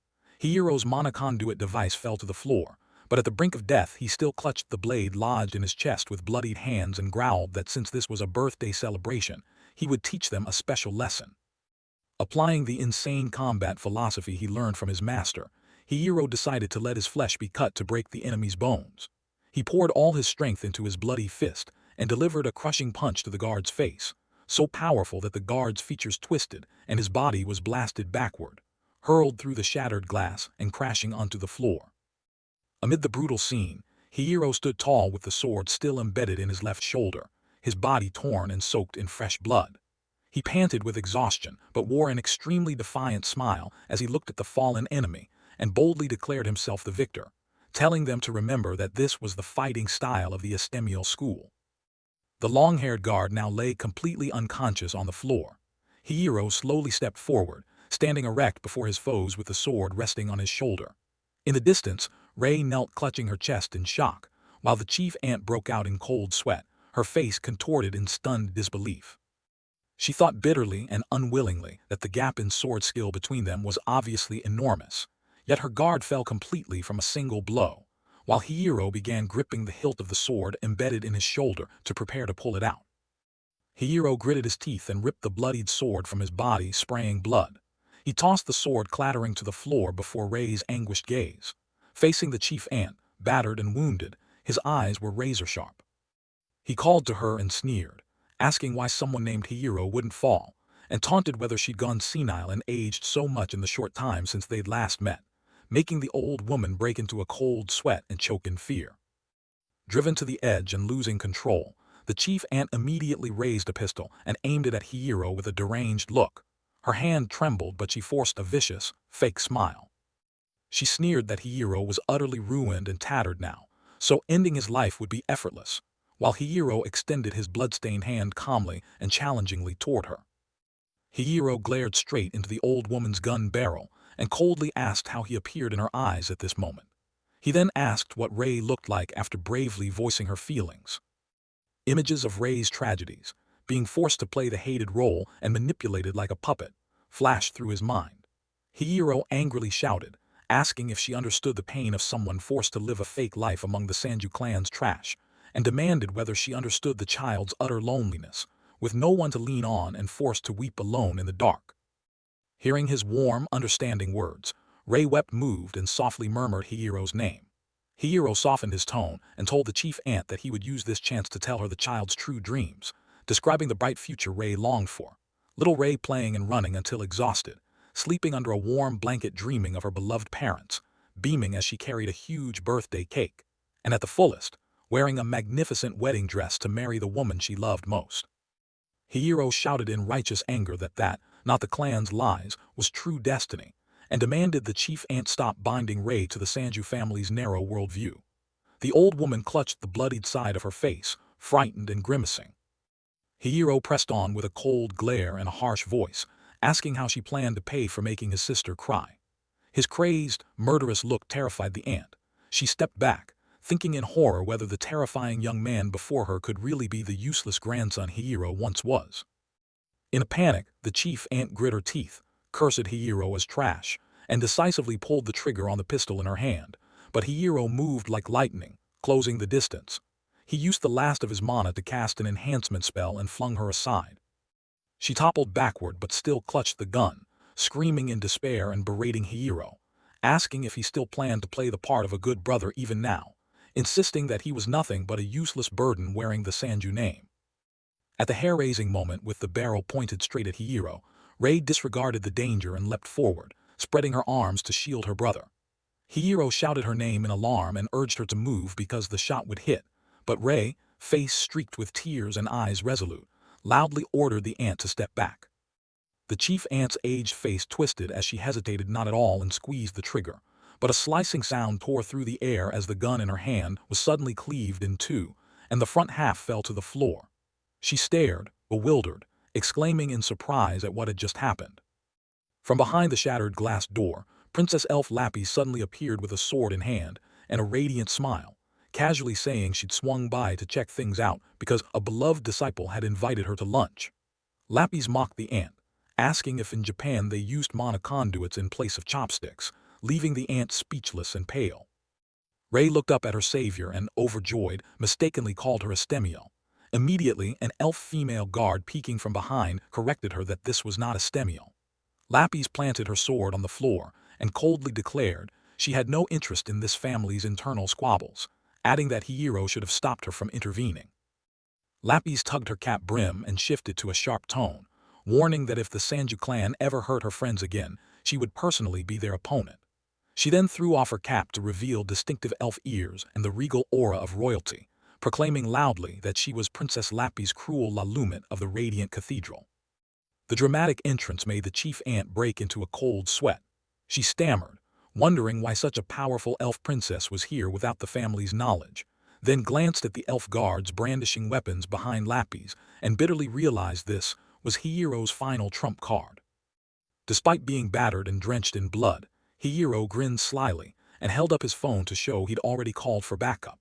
Hiro's monoconduit device fell to the floor, but at the brink of death he still clutched the blade lodged in his chest with bloodied hands and growled that since this was a birthday celebration, he would teach them a special lesson. Applying the insane combat philosophy he learned from his master, Hiro decided to let his flesh be cut to break the enemy's bones. He poured all his strength into his bloody fist and delivered a crushing punch to the guard's face, so powerful that the guard's features twisted and his body was blasted backward, hurled through the shattered glass and crashing onto the floor. Amid the brutal scene, Hiro stood tall with the sword still embedded in his left shoulder, his body torn and soaked in fresh blood. He panted with exhaustion, but wore an extremely defiant smile as he looked at the fallen enemy and boldly declared himself the victor, telling them to remember that this was the fighting style of the Estiel school. The long-haired guard now lay completely unconscious on the floor. Hiro slowly stepped forward, standing erect before his foes with the sword resting on his shoulder. In the distance, Rei knelt clutching her chest in shock, while the chief ant broke out in cold sweat, her face contorted in stunned disbelief. She thought bitterly and unwillingly that the gap in sword skill between them was obviously enormous, yet her guard fell completely from a single blow, while Hiro began gripping the hilt of the sword embedded in his shoulder to prepare to pull it out. Hiro gritted his teeth and ripped the bloodied sword from his body, spraying blood. He tossed the sword clattering to the floor before Rei's anguished gaze. Facing the chief ant, battered and wounded, his eyes were razor-sharp. He called to her and sneered, asking why someone named Hiro wouldn't fall, and taunted whether she'd gone senile and aged so much in the short time since they'd last met, making the old woman break into a cold sweat and choke in fear. Driven to the edge and losing control, the chief ant immediately raised a pistol and aimed it at Hiro with a deranged look. Her hand trembled, but she forced a vicious, fake smile. She sneered that Hiro was utterly ruined and tattered now, so ending his life would be effortless, while Hiro extended his blood-stained hand calmly and challengingly toward her. Hiro glared straight into the old woman's gun barrel and coldly asked how he appeared in her eyes at this moment. He then asked what Rei looked like after bravely voicing her feelings. Images of Rei's tragedies, being forced to play the hated role and manipulated like a puppet, flashed through his mind. Hiro angrily shouted, asking if she understood the pain of someone forced to live a fake life among the Sanju clan's trash, and demanded whether she understood the child's utter loneliness, with no one to lean on and forced to weep alone in the dark. Hearing his warm, understanding words, Rei wept moved and softly murmured Hiro's name. Hiro softened his tone and told the chief ant that he would use this chance to tell her the child's true dreams, describing the bright future Rei longed for. Little Rei playing and running until exhausted, sleeping under a warm blanket dreaming of her beloved parents, beaming as she carried a huge birthday cake, and at the fullest, wearing a magnificent wedding dress to marry the woman she loved most. Hiro shouted in righteous anger that, not the clan's lies, was true destiny, and demanded the chief ant stop binding Rei to the Sanju family's narrow worldview. The old woman clutched the bloodied side of her face, frightened and grimacing. Hiro pressed on with a cold glare and a harsh voice, asking how she planned to pay for making his sister cry. His crazed, murderous look terrified the ant. She stepped back, thinking in horror whether the terrifying young man before her could really be the useless grandson Hiro once was. In a panic, the chief ant grit her teeth, cursed Hiro as trash, and decisively pulled the trigger on the pistol in her hand, but Hiro moved like lightning, closing the distance. He used the last of his mana to cast an enhancement spell and flung her aside. She toppled backward but still clutched the gun, screaming in despair and berating Hiro, asking if he still planned to play the part of a good brother even now, insisting that he was nothing but a useless burden wearing the Sanju name. At the hair-raising moment with the barrel pointed straight at Hiro, Rei disregarded the danger and leapt forward, spreading her arms to shield her brother. Hiro shouted her name in alarm and urged her to move because the shot would hit, but Rei, face streaked with tears and eyes resolute, loudly ordered the ant to step back. The chief ant's aged face twisted as she hesitated not at all and squeezed the trigger, but a slicing sound tore through the air as the gun in her hand was suddenly cleaved in two, and the front half fell to the floor. She stared, bewildered, exclaiming in surprise at what had just happened. From behind the shattered glass door, Princess Elf Lapis suddenly appeared with a sword in hand and a radiant smile, casually saying she'd swung by to check things out because a beloved disciple had invited her to lunch. Lapis mocked the ant, asking if in Japan they used mana conduits in place of chopsticks, leaving the ant speechless and pale. Rei looked up at her savior and, overjoyed, mistakenly called her Estiel. Immediately, an elf female guard peeking from behind corrected her that this was not Estiel. Lapis planted her sword on the floor and coldly declared she had no interest in this family's internal squabbles, adding that Hiro should have stopped her from intervening. Lapis tugged her cap brim and shifted to a sharp tone, warning that if the Sanju clan ever hurt her friends again, she would personally be their opponent. She then threw off her cap to reveal distinctive elf ears and the regal aura of royalty, proclaiming loudly that she was Princess Lapis Cruel La Lumit of the Radiant Cathedral. The dramatic entrance made the chief ant break into a cold sweat. She stammered, wondering why such a powerful elf princess was here without the family's knowledge, then glanced at the elf guards brandishing weapons behind Lapis and bitterly realized this was Hiro's final trump card. Despite being battered and drenched in blood, Hiro grinned slyly and held up his phone to show he'd already called for backup.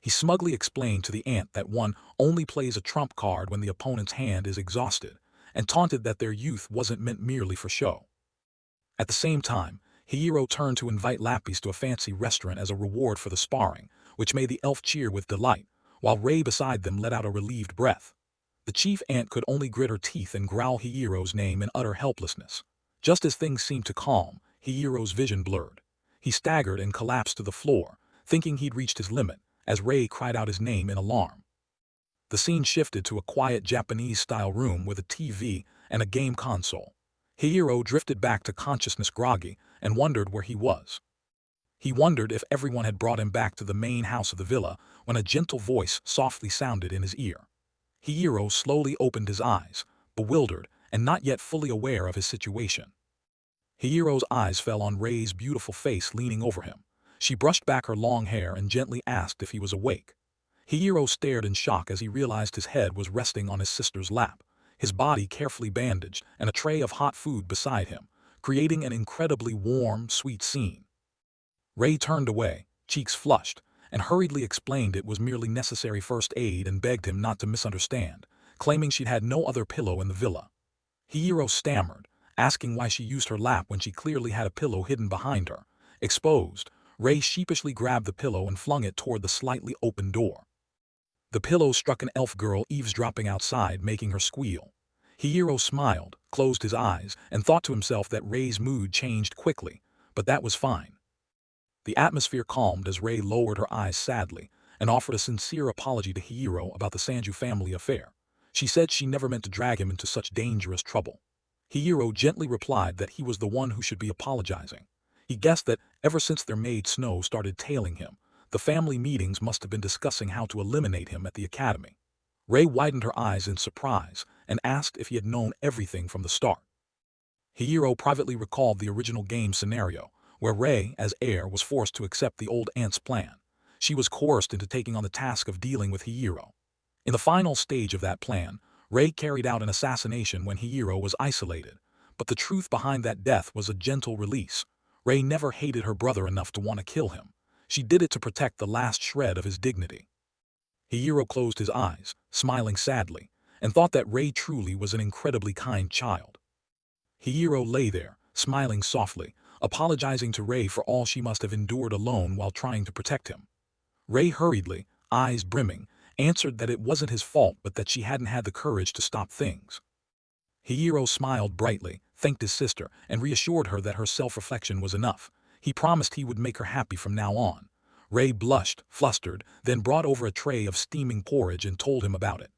He smugly explained to the ant that one only plays a trump card when the opponent's hand is exhausted, and taunted that their youth wasn't meant merely for show. At the same time, Hiro turned to invite Lapis to a fancy restaurant as a reward for the sparring, which made the elf cheer with delight, while Rei beside them let out a relieved breath. The chief ant could only grit her teeth and growl Hiro's name in utter helplessness. Just as things seemed to calm, Hiro's vision blurred. He staggered and collapsed to the floor, thinking he'd reached his limit, as Rei cried out his name in alarm. The scene shifted to a quiet Japanese-style room with a TV and a game console. Hiro drifted back to consciousness groggy and wondered where he was. He wondered if everyone had brought him back to the main house of the villa when a gentle voice softly sounded in his ear. Hiro slowly opened his eyes, bewildered and not yet fully aware of his situation. Hiro's eyes fell on Rei's beautiful face leaning over him. She brushed back her long hair and gently asked if he was awake. Hiro stared in shock as he realized his head was resting on his sister's lap, his body carefully bandaged and a tray of hot food beside him, creating an incredibly warm, sweet scene. Rei turned away, cheeks flushed, and hurriedly explained it was merely necessary first aid and begged him not to misunderstand, claiming she'd had no other pillow in the villa. Hiro stammered, asking why she used her lap when she clearly had a pillow hidden behind her. Exposed, Rei sheepishly grabbed the pillow and flung it toward the slightly open door. The pillow struck an elf girl eavesdropping outside, making her squeal. Hiro smiled, closed his eyes, and thought to himself that Rei's mood changed quickly, but that was fine. The atmosphere calmed as Rei lowered her eyes sadly and offered a sincere apology to Hiro about the Sanju family affair. She said she never meant to drag him into such dangerous trouble. Hiro gently replied that he was the one who should be apologizing. He guessed that ever since their maid Snow started tailing him, the family meetings must have been discussing how to eliminate him at the academy. Rei widened her eyes in surprise and asked if he had known everything from the start. Hiro privately recalled the original game scenario, where Rei, as heir, was forced to accept the old aunt's plan. She was coerced into taking on the task of dealing with Hiro. In the final stage of that plan, Rei carried out an assassination when Hiro was isolated, but the truth behind that death was a gentle release. Rei never hated her brother enough to want to kill him. She did it to protect the last shred of his dignity. Hiro closed his eyes, smiling sadly, and thought that Rei truly was an incredibly kind child. Hiro lay there, smiling softly, apologizing to Rei for all she must have endured alone while trying to protect him. Rei hurriedly, eyes brimming, answered that it wasn't his fault but that she hadn't had the courage to stop things. Hiro smiled brightly, thanked his sister, and reassured her that her self-reflection was enough. He promised he would make her happy from now on. Rei blushed, flustered, then brought over a tray of steaming porridge and told him about it.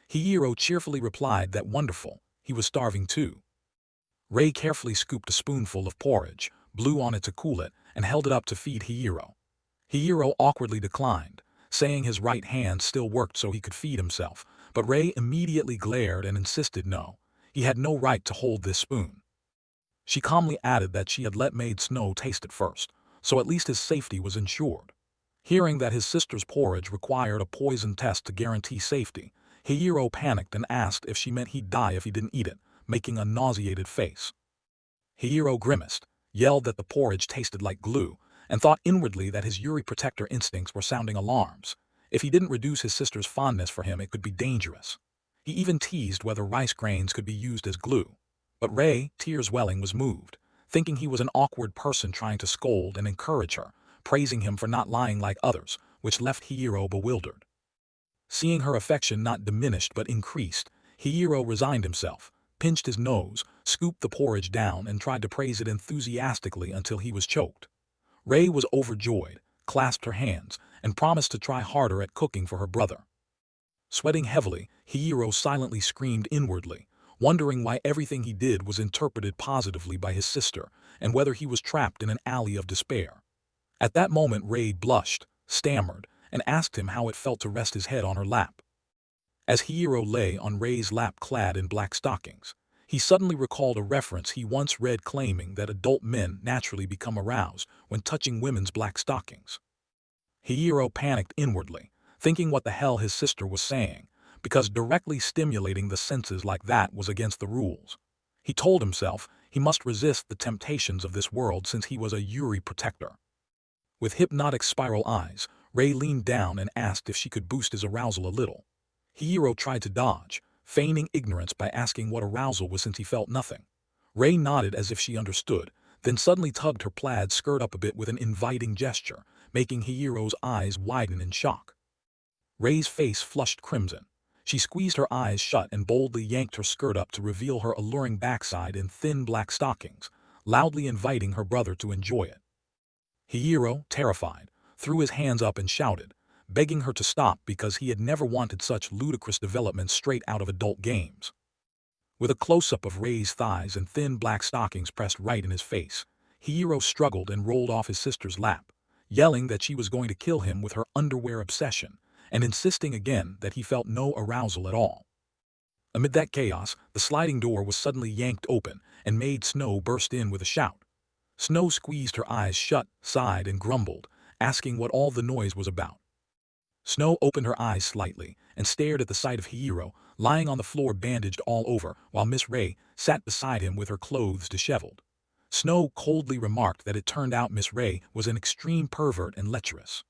Hiro cheerfully replied that wonderful, he was starving too. Rei carefully scooped a spoonful of porridge, blew on it to cool it, and held it up to feed Hiro. Hiro awkwardly declined, saying his right hand still worked so he could feed himself, but Rei immediately glared and insisted no, he had no right to hold this spoon. She calmly added that she had let Maid Snow taste it first, so at least his safety was ensured. Hearing that his sister's porridge required a poison test to guarantee safety, Hiro panicked and asked if she meant he'd die if he didn't eat it, making a nauseated face. Hiro grimaced, yelled that the porridge tasted like glue, and thought inwardly that his Yuri protector instincts were sounding alarms. If he didn't reduce his sister's fondness for him, it could be dangerous. He even teased whether rice grains could be used as glue. But Rei, tears welling, was moved, thinking he was an awkward person trying to scold and encourage her, praising him for not lying like others, which left Hiro bewildered. Seeing her affection not diminished but increased, Hiro resigned himself, pinched his nose, scooped the porridge down, and tried to praise it enthusiastically until he was choked. Rei was overjoyed, clasped her hands, and promised to try harder at cooking for her brother. Sweating heavily, Hiro silently screamed inwardly, wondering why everything he did was interpreted positively by his sister, and whether he was trapped in an alley of despair. At that moment Rei blushed, stammered, and asked him how it felt to rest his head on her lap. As Hiro lay on Rei's lap clad in black stockings, he suddenly recalled a reference he once read claiming that adult men naturally become aroused when touching women's black stockings. Hiro panicked inwardly, thinking what the hell his sister was saying, because directly stimulating the senses like that was against the rules. He told himself he must resist the temptations of this world since he was a Yuri protector. With hypnotic spiral eyes, Rei leaned down and asked if she could boost his arousal a little. Hiro tried to dodge, feigning ignorance by asking what arousal was since he felt nothing. Rei nodded as if she understood, then suddenly tugged her plaid skirt up a bit with an inviting gesture, making Hiro's eyes widen in shock. Rei's face flushed crimson. She squeezed her eyes shut and boldly yanked her skirt up to reveal her alluring backside in thin black stockings, loudly inviting her brother to enjoy it. Hiro, terrified, threw his hands up and shouted, begging her to stop because he had never wanted such ludicrous developments straight out of adult games. With a close-up of Rei's thighs and thin black stockings pressed right in his face, Hiro struggled and rolled off his sister's lap, yelling that she was going to kill him with her underwear obsession, and insisting again that he felt no arousal at all. Amid that chaos, the sliding door was suddenly yanked open, and Maid Snow burst in with a shout. Snow squeezed her eyes shut, sighed, and grumbled, asking what all the noise was about. Snow opened her eyes slightly and stared at the sight of Hiro, lying on the floor bandaged all over, while Miss Rei sat beside him with her clothes disheveled. Snow coldly remarked that it turned out Miss Rei was an extreme pervert and lecherous.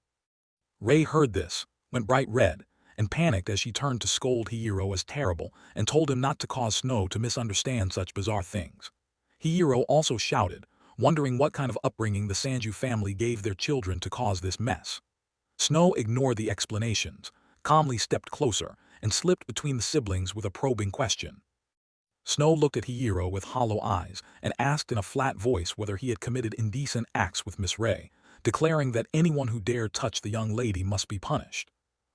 Rei heard this, went bright red, and panicked as she turned to scold Hiro as terrible and told him not to cause Snow to misunderstand such bizarre things. Hiro also shouted, wondering what kind of upbringing the Sanju family gave their children to cause this mess. Snow ignored the explanations, calmly stepped closer, and slipped between the siblings with a probing question. Snow looked at Hiro with hollow eyes and asked in a flat voice whether he had committed indecent acts with Miss Rei, declaring that anyone who dared touch the young lady must be punished.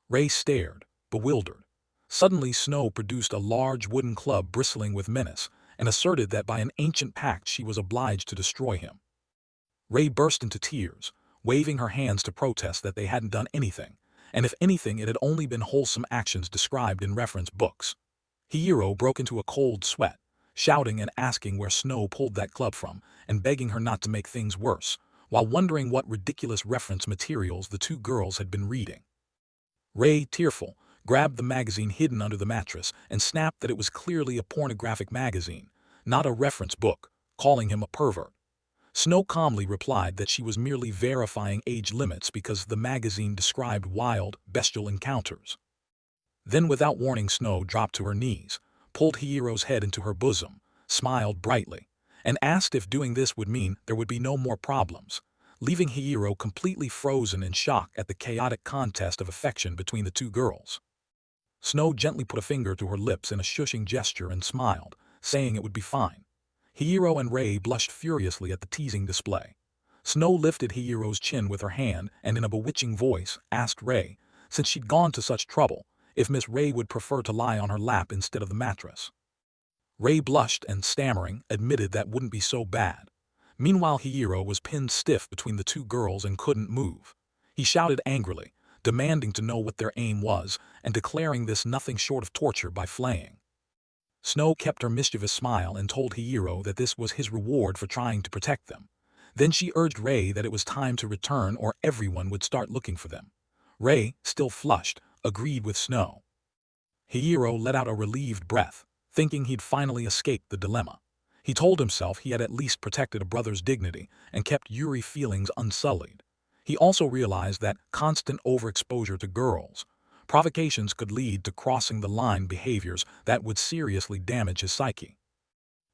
Rei stared, bewildered. Suddenly Snow produced a large wooden club bristling with menace and asserted that by an ancient pact she was obliged to destroy him. Rei burst into tears, waving her hands to protest that they hadn't done anything, and if anything it had only been wholesome actions described in reference books. Hiro broke into a cold sweat, shouting and asking where Snow pulled that club from and begging her not to make things worse, while wondering what ridiculous reference materials the two girls had been reading. Rei, tearful, grabbed the magazine hidden under the mattress and snapped that it was clearly a pornographic magazine, not a reference book, calling him a pervert. Snow calmly replied that she was merely verifying age limits because the magazine described wild, bestial encounters. Then without warning Snow dropped to her knees, pulled Hiro's head into her bosom, smiled brightly, and asked if doing this would mean there would be no more problems, leaving Hiro completely frozen in shock at the chaotic contest of affection between the two girls. Snow gently put a finger to her lips in a shushing gesture and smiled, saying it would be fine. Hiro and Rei blushed furiously at the teasing display. Snow lifted Hiro's chin with her hand and in a bewitching voice asked Rei, since she'd gone to such trouble, if Miss Rei would prefer to lie on her lap instead of the mattress. Rei blushed and, stammering, admitted that wouldn't be so bad. Meanwhile Hiro was pinned stiff between the two girls and couldn't move. He shouted angrily, demanding to know what their aim was and declaring this nothing short of torture by flaying. Snow kept her mischievous smile and told Hiro that this was his reward for trying to protect them. Then she urged Rei that it was time to return or everyone would start looking for them. Rei, still flushed, agreed with Snow. Hiro let out a relieved breath, thinking he'd finally escaped the dilemma. He told himself he had at least protected a brother's dignity and kept Yuri's feelings unsullied. He also realized that constant overexposure to girls' provocations could lead to crossing the line behaviors that would seriously damage his psyche.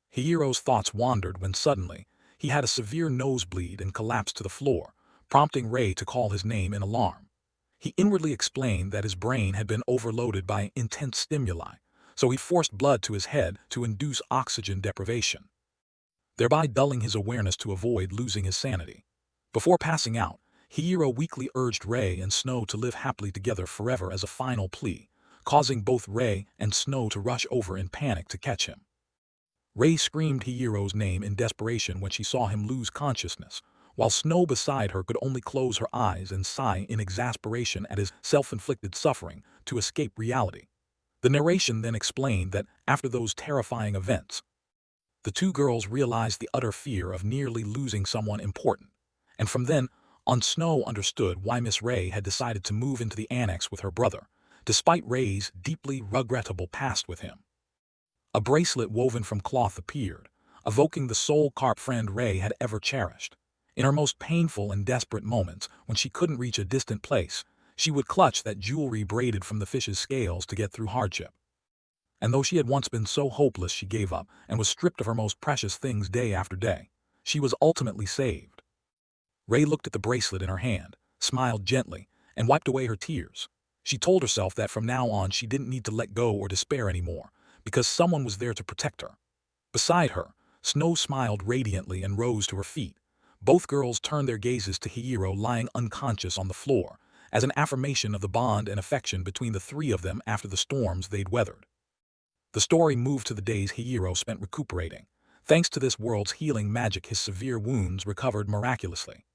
Hiro's thoughts wandered when suddenly, he had a severe nosebleed and collapsed to the floor, prompting Rei to call his name in alarm. He inwardly explained that his brain had been overloaded by intense stimuli, so he forced blood to his head to induce oxygen deprivation, thereby dulling his awareness to avoid losing his sanity. Before passing out, Hiro weakly urged Rei and Snow to live happily together forever as a final plea, causing both Rei and Snow to rush over in panic to catch him. Rei screamed Hiro's name in desperation when she saw him lose consciousness, while Snow beside her could only close her eyes and sigh in exasperation at his self-inflicted suffering to escape reality. The narration then explained that after those terrifying events, the two girls realized the utter fear of nearly losing someone important, and from then on Snow understood why Miss Rei had decided to move into the annex with her brother, despite Rei's deeply regrettable past with him. A bracelet woven from cloth appeared, evoking the soul carp friend Rei had ever cherished. In her most painful and desperate moments, when she couldn't reach a distant place, she would clutch that jewelry braided from the fish's scales to get through hardship. And though she had once been so hopeless she gave up and was stripped of her most precious things day after day, she was ultimately saved. Rei looked at the bracelet in her hand, smiled gently, and wiped away her tears. She told herself that from now on she didn't need to let go or despair anymore, because someone was there to protect her. Beside her, Snow smiled radiantly and rose to her feet. Both girls turned their gazes to Hiro lying unconscious on the floor, as an affirmation of the bond and affection between the three of them after the storms they'd weathered. The story moved to the days Hiro spent recuperating. Thanks to this world's healing magic, his severe wounds recovered miraculously.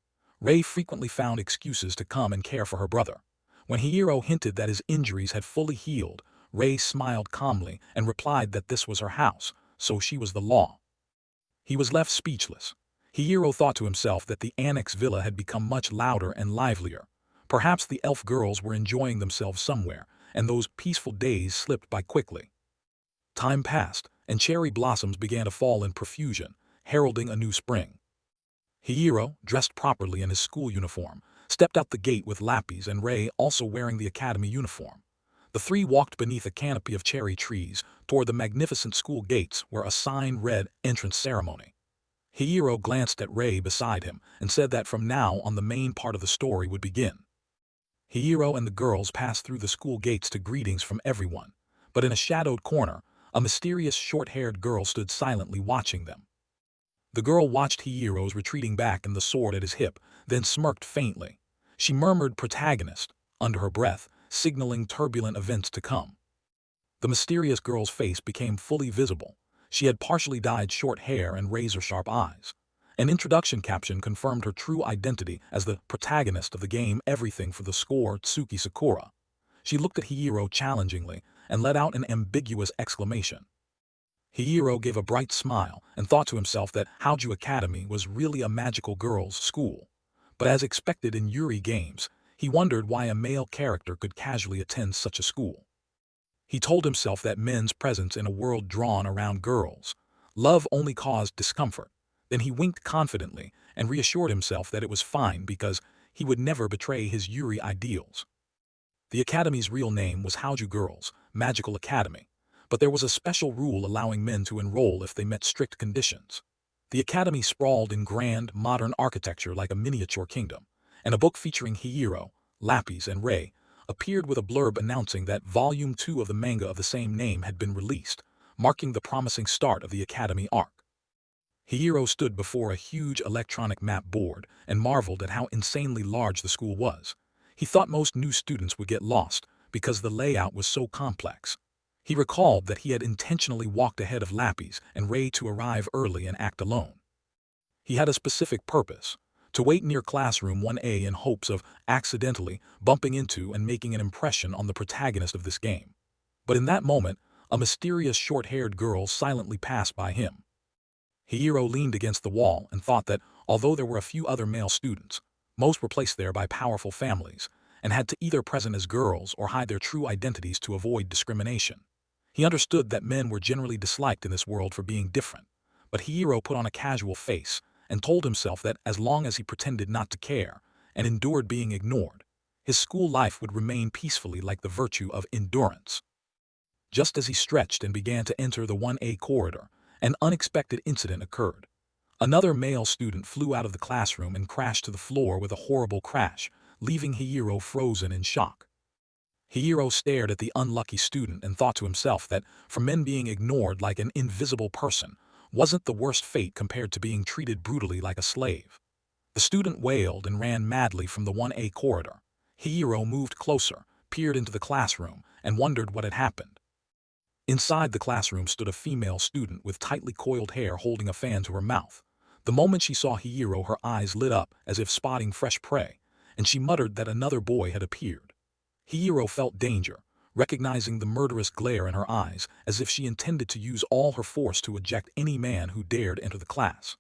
Rei frequently found excuses to come and care for her brother. When Hiro hinted that his injuries had fully healed, Rei smiled calmly and replied that this was her house, so she was the law. He was left speechless. Hiro thought to himself that the annex villa had become much louder and livelier. Perhaps the elf girls were enjoying themselves somewhere, and those peaceful days slipped by quickly. Time passed, and cherry blossoms began to fall in profusion, heralding a new spring. Hiro, dressed properly in his school uniform, stepped out the gate with Lapis and Rei also wearing the academy uniform. The three walked beneath a canopy of cherry trees toward the magnificent school gates where a sign read "Entrance Ceremony." Hiro glanced at Rei beside him and said that from now on the main part of the story would begin. Hiro and the girls passed through the school gates to greetings from everyone, but in a shadowed corner, a mysterious short-haired girl stood silently watching them. The girl watched Hiro's retreating back and the sword at his hip, then smirked faintly. She murmured "protagonist" under her breath, signaling turbulent events to come. The mysterious girl's face became fully visible. She had partially dyed short hair and razor-sharp eyes. An introduction caption confirmed her true identity as the protagonist of the game Everything for the Score, Tsuki Sakura. She looked at Hiro challengingly and let out an ambiguous exclamation. Hiro gave a bright smile and thought to himself that Hauju Academy was really a magical girls' school. But as expected in Yuri games, he wondered why a male character could casually attend such a school. He told himself that men's presence in a world drawn around girls' love only caused discomfort. Then he winked confidently and reassured himself that it was fine because he would never betray his Yuri ideals. The academy's real name was Hauju Girls' Magical Academy, but there was a special rule allowing men to enroll if they met strict conditions. The academy sprawled in grand, modern architecture like a miniature kingdom, and a book featuring Hiro, Lapis, and Rei appeared with a blurb announcing that Volume 2 of the manga of the same name had been released, marking the promising start of the academy arc. Hiro stood before a huge electronic map board and marveled at how insanely large the school was. He thought most new students would get lost because the layout was so complex. He recalled that he had intentionally walked ahead of Lapis and Rei to arrive early and act alone. He had a specific purpose: to wait near classroom 1A in hopes of accidentally bumping into and making an impression on the protagonist of this game. But in that moment, a mysterious short-haired girl silently passed by him. Hiro leaned against the wall and thought that, although there were a few other male students, most were placed there by powerful families and had to either present as girls or hide their true identities to avoid discrimination. He understood that men were generally disliked in this world for being different, but Hiro put on a casual face and told himself that as long as he pretended not to care and endured being ignored, his school life would remain peacefully like the virtue of endurance. Just as he stretched and began to enter the 1A corridor, an unexpected incident occurred. Another male student flew out of the classroom and crashed to the floor with a horrible crash, leaving Hiro frozen in shock. Hiro stared at the unlucky student and thought to himself that, for men being ignored like an invisible person, wasn't the worst fate compared to being treated brutally like a slave. The student wailed and ran madly from the 1A corridor. Hiro moved closer, peered into the classroom, and wondered what had happened. Inside the classroom stood a female student with tightly coiled hair holding a fan to her mouth. The moment she saw Hiro, her eyes lit up as if spotting fresh prey, and she muttered that another boy had appeared. Hiro felt danger, recognizing the murderous glare in her eyes as if she intended to use all her force to eject any man who dared enter the class.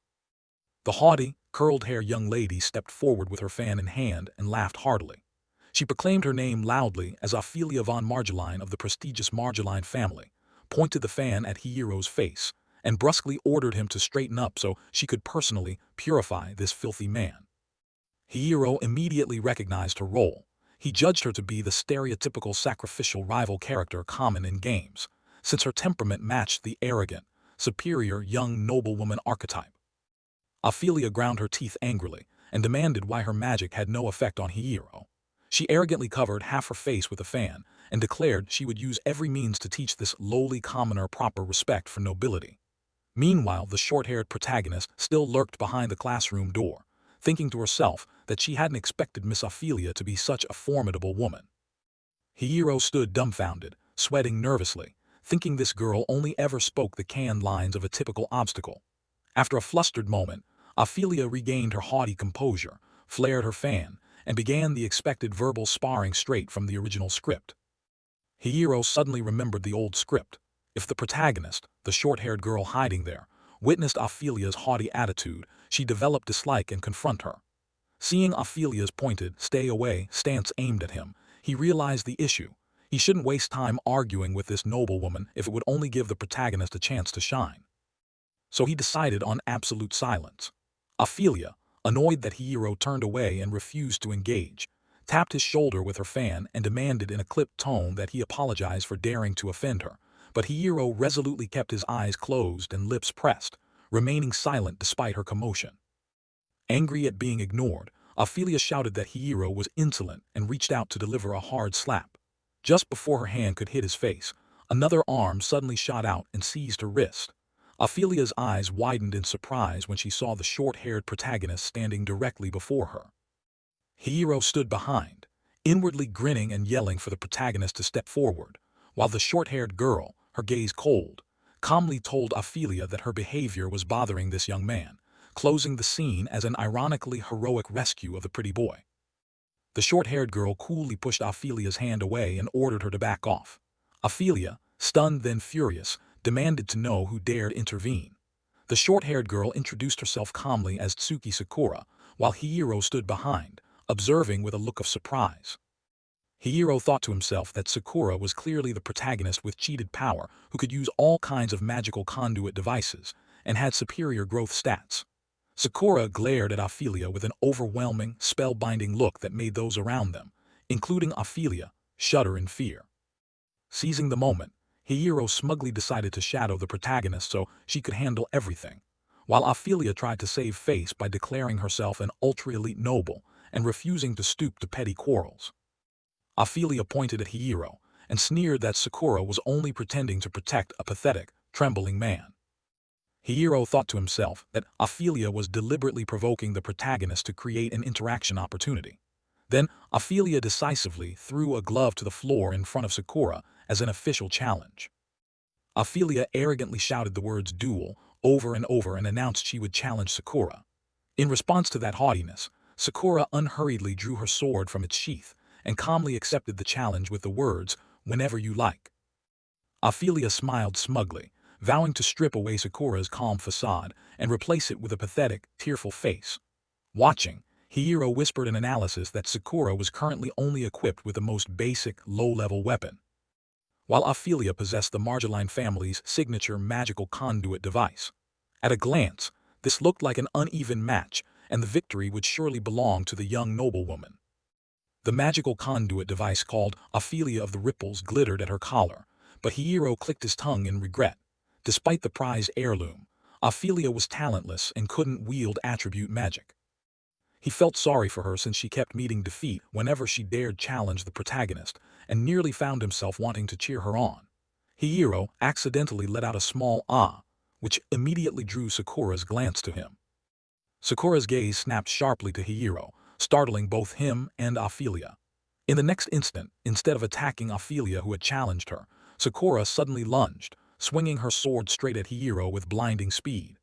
The haughty, curled-haired young lady stepped forward with her fan in hand and laughed heartily. She proclaimed her name loudly as Ophelia von Marjolaine of the prestigious Marjolaine family, pointed the fan at Hiro's face, and brusquely ordered him to straighten up so she could personally purify this filthy man. Hiro immediately recognized her role. He judged her to be the stereotypical sacrificial rival character common in games, since her temperament matched the arrogant, superior young noblewoman archetype. Ophelia ground her teeth angrily and demanded why her magic had no effect on Hiro. She arrogantly covered half her face with a fan and declared she would use every means to teach this lowly commoner proper respect for nobility. Meanwhile, the short-haired protagonist still lurked behind the classroom door, thinking to herself that she hadn't expected Miss Ophelia to be such a formidable woman. Hiro stood dumbfounded, sweating nervously, thinking this girl only ever spoke the canned lines of a typical obstacle. After a flustered moment, Ophelia regained her haughty composure, flared her fan, and began the expected verbal sparring straight from the original script. Hiro suddenly remembered the old script. If the protagonist, the short-haired girl hiding there, witnessed Ophelia's haughty attitude, she developed dislike and confront her. Seeing Ophelia's pointed, stay away stance aimed at him, he realized the issue. He shouldn't waste time arguing with this noblewoman if it would only give the protagonist a chance to shine. So he decided on absolute silence. Ophelia, annoyed that Hiro turned away and refused to engage, tapped his shoulder with her fan and demanded in a clipped tone that he apologize for daring to offend her, but Hiro resolutely kept his eyes closed and lips pressed, remaining silent despite her commotion. Angry at being ignored, Ophelia shouted that Hiro was insolent and reached out to deliver a hard slap. Just before her hand could hit his face, another arm suddenly shot out and seized her wrist. Ophelia's eyes widened in surprise when she saw the short-haired protagonist standing directly before her. Hiro stood behind, inwardly grinning and yelling for the protagonist to step forward, while the short-haired girl, her gaze cold, calmly told Ophelia that her behavior was bothering this young man, closing the scene as an ironically heroic rescue of the pretty boy. The short-haired girl coolly pushed Ophelia's hand away and ordered her to back off. Ophelia, stunned then furious, demanded to know who dared intervene. The short-haired girl introduced herself calmly as Tsuki Sakura, while Hiro stood behind, observing with a look of surprise. Hiro thought to himself that Sakura was clearly the protagonist with cheated power who could use all kinds of magical conduit devices and had superior growth stats. Sakura glared at Ophelia with an overwhelming, spellbinding look that made those around them, including Ophelia, shudder in fear. Seizing the moment, Hiro smugly decided to shadow the protagonist so she could handle everything, while Ophelia tried to save face by declaring herself an ultra-elite noble and refusing to stoop to petty quarrels. Ophelia pointed at Hiro and sneered that Sakura was only pretending to protect a pathetic, trembling man. Hiro thought to himself that Ophelia was deliberately provoking the protagonist to create an interaction opportunity. Then, Ophelia decisively threw a glove to the floor in front of Sakura as an official challenge. Ophelia arrogantly shouted the words "Duel" over and over and announced she would challenge Sakura. In response to that haughtiness, Sakura unhurriedly drew her sword from its sheath and calmly accepted the challenge with the words, "Whenever you like." Ophelia smiled smugly, vowing to strip away Sakura's calm facade and replace it with a pathetic, tearful face. Watching, Hiro whispered an analysis that Sakura was currently only equipped with the most basic, low-level weapon, while Ophelia possessed the Marjolaine family's signature magical conduit device. At a glance, this looked like an uneven match, and the victory would surely belong to the young noblewoman. The magical conduit device called Ophelia of the Ripples glittered at her collar, but Hiro clicked his tongue in regret. Despite the prized heirloom, Ophelia was talentless and couldn't wield attribute magic. He felt sorry for her since she kept meeting defeat whenever she dared challenge the protagonist, and nearly found himself wanting to cheer her on. Hiro accidentally let out a small ah, which immediately drew Sakura's glance to him. Sakura's gaze snapped sharply to Hiro, startling both him and Ophelia. In the next instant, instead of attacking Ophelia who had challenged her, Sakura suddenly lunged, swinging her sword straight at Hiro with blinding speed.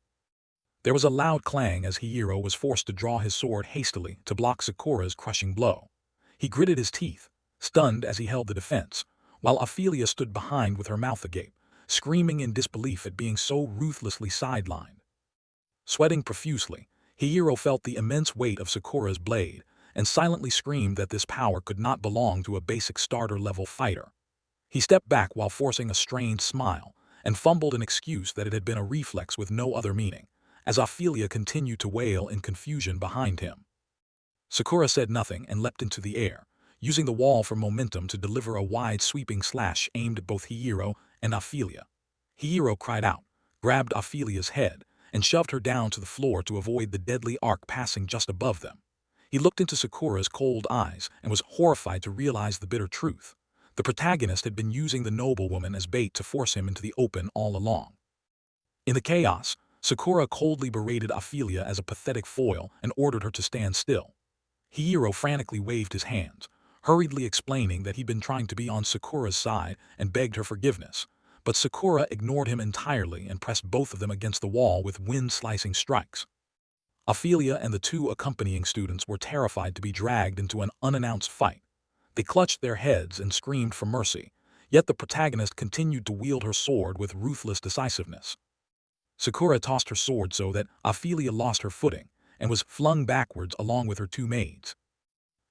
There was a loud clang as Hiro was forced to draw his sword hastily to block Sakura's crushing blow. He gritted his teeth, stunned as he held the defense, while Ophelia stood behind with her mouth agape, screaming in disbelief at being so ruthlessly sidelined. Sweating profusely, Hiro felt the immense weight of Sakura's blade, and silently screamed that this power could not belong to a basic starter-level fighter. He stepped back while forcing a strained smile, and fumbled an excuse that it had been a reflex with no other meaning, as Ophelia continued to wail in confusion behind him. Sakura said nothing and leapt into the air, using the wall for momentum to deliver a wide sweeping slash aimed at both Hiro and Ophelia. Hiro cried out, grabbed Ophelia's head, and shoved her down to the floor to avoid the deadly arc passing just above them. He looked into Sakura's cold eyes and was horrified to realize the bitter truth. The protagonist had been using the noblewoman as bait to force him into the open all along. In the chaos, Sakura coldly berated Ophelia as a pathetic foil and ordered her to stand still. Hiro frantically waved his hands, hurriedly explaining that he'd been trying to be on Sakura's side and begged her forgiveness, but Sakura ignored him entirely and pressed both of them against the wall with wind-slicing strikes. Ophelia and the two accompanying students were terrified to be dragged into an unannounced fight. They clutched their heads and screamed for mercy, yet the protagonist continued to wield her sword with ruthless decisiveness. Sakura tossed her sword so that Ophelia lost her footing and was flung backwards along with her two maids.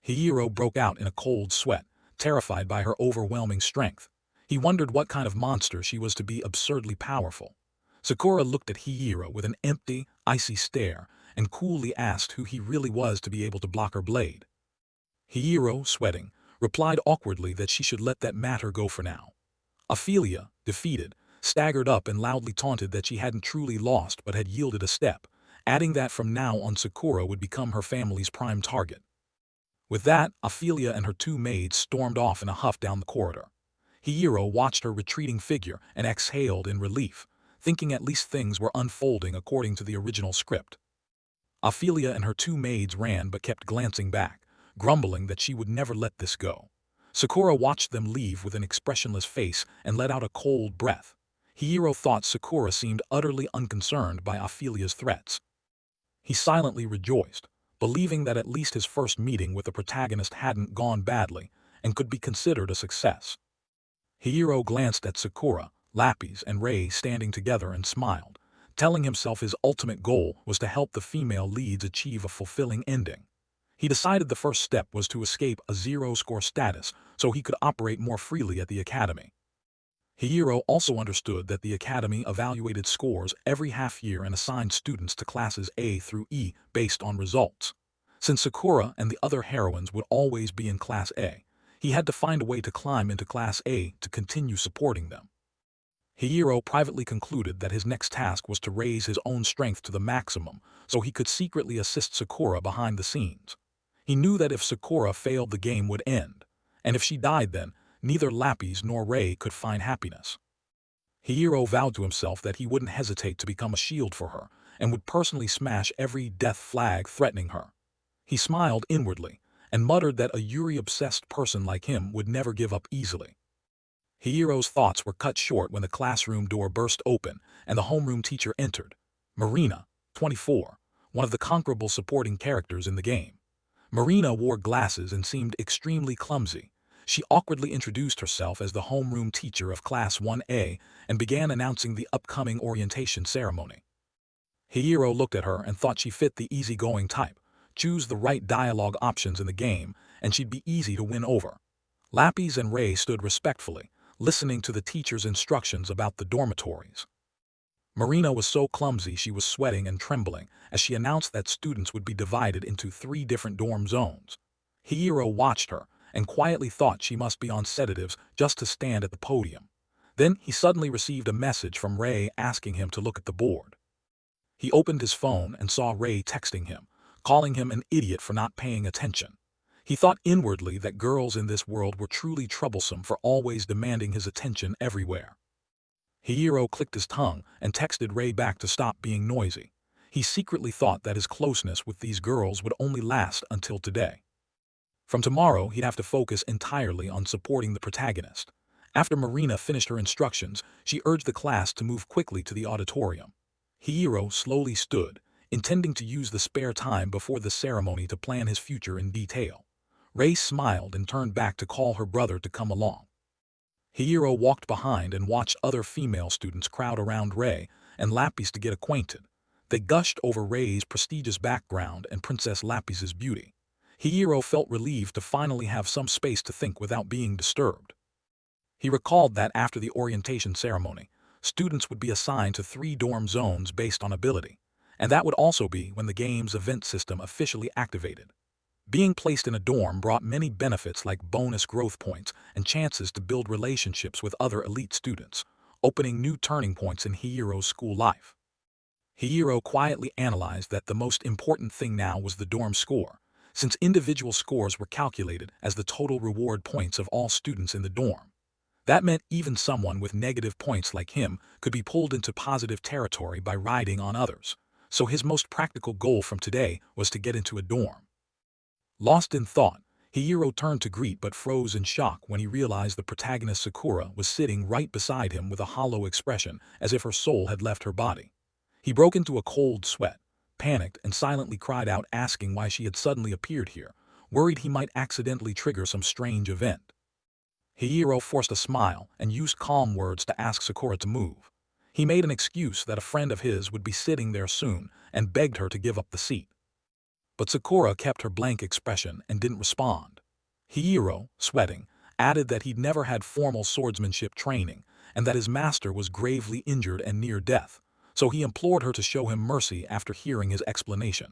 Hiro broke out in a cold sweat, terrified by her overwhelming strength. He wondered what kind of monster she was to be absurdly powerful. Sakura looked at Hiro with an empty, icy stare and coolly asked who he really was to be able to block her blade. Hiro, sweating, replied awkwardly that she should let that matter go for now. Ophelia, defeated, staggered up and loudly taunted that she hadn't truly lost but had yielded a step, adding that from now on Sakura would become her family's prime target. With that, Ophelia and her two maids stormed off in a huff down the corridor. Hiro watched her retreating figure and exhaled in relief, thinking at least things were unfolding according to the original script. Ophelia and her two maids ran but kept glancing back, grumbling that she would never let this go. Sakura watched them leave with an expressionless face and let out a cold breath. Hiro thought Sakura seemed utterly unconcerned by Ophelia's threats. He silently rejoiced, believing that at least his first meeting with the protagonist hadn't gone badly and could be considered a success. Hiro glanced at Sakura, Lapis, and Rei standing together and smiled, telling himself his ultimate goal was to help the female leads achieve a fulfilling ending. He decided the first step was to escape a zero-score status so he could operate more freely at the academy. Hiro also understood that the academy evaluated scores every half-year and assigned students to classes A through E based on results. Since Sakura and the other heroines would always be in Class A, he had to find a way to climb into Class A to continue supporting them. Hiro privately concluded that his next task was to raise his own strength to the maximum so he could secretly assist Sakura behind the scenes. He knew that if Sakura failed the game would end, and if she died then, neither Lapis nor Rei could find happiness. Hiro vowed to himself that he wouldn't hesitate to become a shield for her and would personally smash every death flag threatening her. He smiled inwardly and muttered that a Yuri-obsessed person like him would never give up easily. Hiro's thoughts were cut short when the classroom door burst open and the homeroom teacher entered. Marina, 24, one of the conquerable supporting characters in the game. Marina wore glasses and seemed extremely clumsy. She awkwardly introduced herself as the homeroom teacher of Class 1A and began announcing the upcoming orientation ceremony. Hiro looked at her and thought she fit the easygoing type. Choose the right dialogue options in the game, and she'd be easy to win over. Lapis and Rei stood respectfully, listening to the teacher's instructions about the dormitories. Marina was so clumsy she was sweating and trembling as she announced that students would be divided into 3 different dorm zones. Hiro watched her and quietly thought she must be on sedatives just to stand at the podium. Then he suddenly received a message from Ray asking him to look at the board. He opened his phone and saw Ray texting him, calling him an idiot for not paying attention. He thought inwardly that girls in this world were truly troublesome for always demanding his attention everywhere. Hiro clicked his tongue and texted Ray back to stop being noisy. He secretly thought that his closeness with these girls would only last until today. From tomorrow, he'd have to focus entirely on supporting the protagonist. After Marina finished her instructions, she urged the class to move quickly to the auditorium. Hiro slowly stood, intending to use the spare time before the ceremony to plan his future in detail. Ray smiled and turned back to call her brother to come along. Hiro walked behind and watched other female students crowd around Ray and Lapis to get acquainted. They gushed over Ray's prestigious background and Princess Lapis's beauty. Hiro felt relieved to finally have some space to think without being disturbed. He recalled that after the orientation ceremony, students would be assigned to 3 dorm zones based on ability, and that would also be when the game's event system officially activated. Being placed in a dorm brought many benefits like bonus growth points and chances to build relationships with other elite students, opening new turning points in Hiro's school life. Hiro quietly analyzed that the most important thing now was the dorm score, since individual scores were calculated as the total reward points of all students in the dorm. That meant even someone with negative points like him could be pulled into positive territory by riding on others, so his most practical goal from today was to get into a dorm. Lost in thought, Hiro turned to greet but froze in shock when he realized the protagonist Sakura was sitting right beside him with a hollow expression as if her soul had left her body. He broke into a cold sweat, panicked, and silently cried out asking why she had suddenly appeared here, worried he might accidentally trigger some strange event. Hiro forced a smile and used calm words to ask Sakura to move. He made an excuse that a friend of his would be sitting there soon and begged her to give up the seat. But Sakura kept her blank expression and didn't respond. Hiro, sweating, added that he'd never had formal swordsmanship training and that his master was gravely injured and near death, so he implored her to show him mercy after hearing his explanation.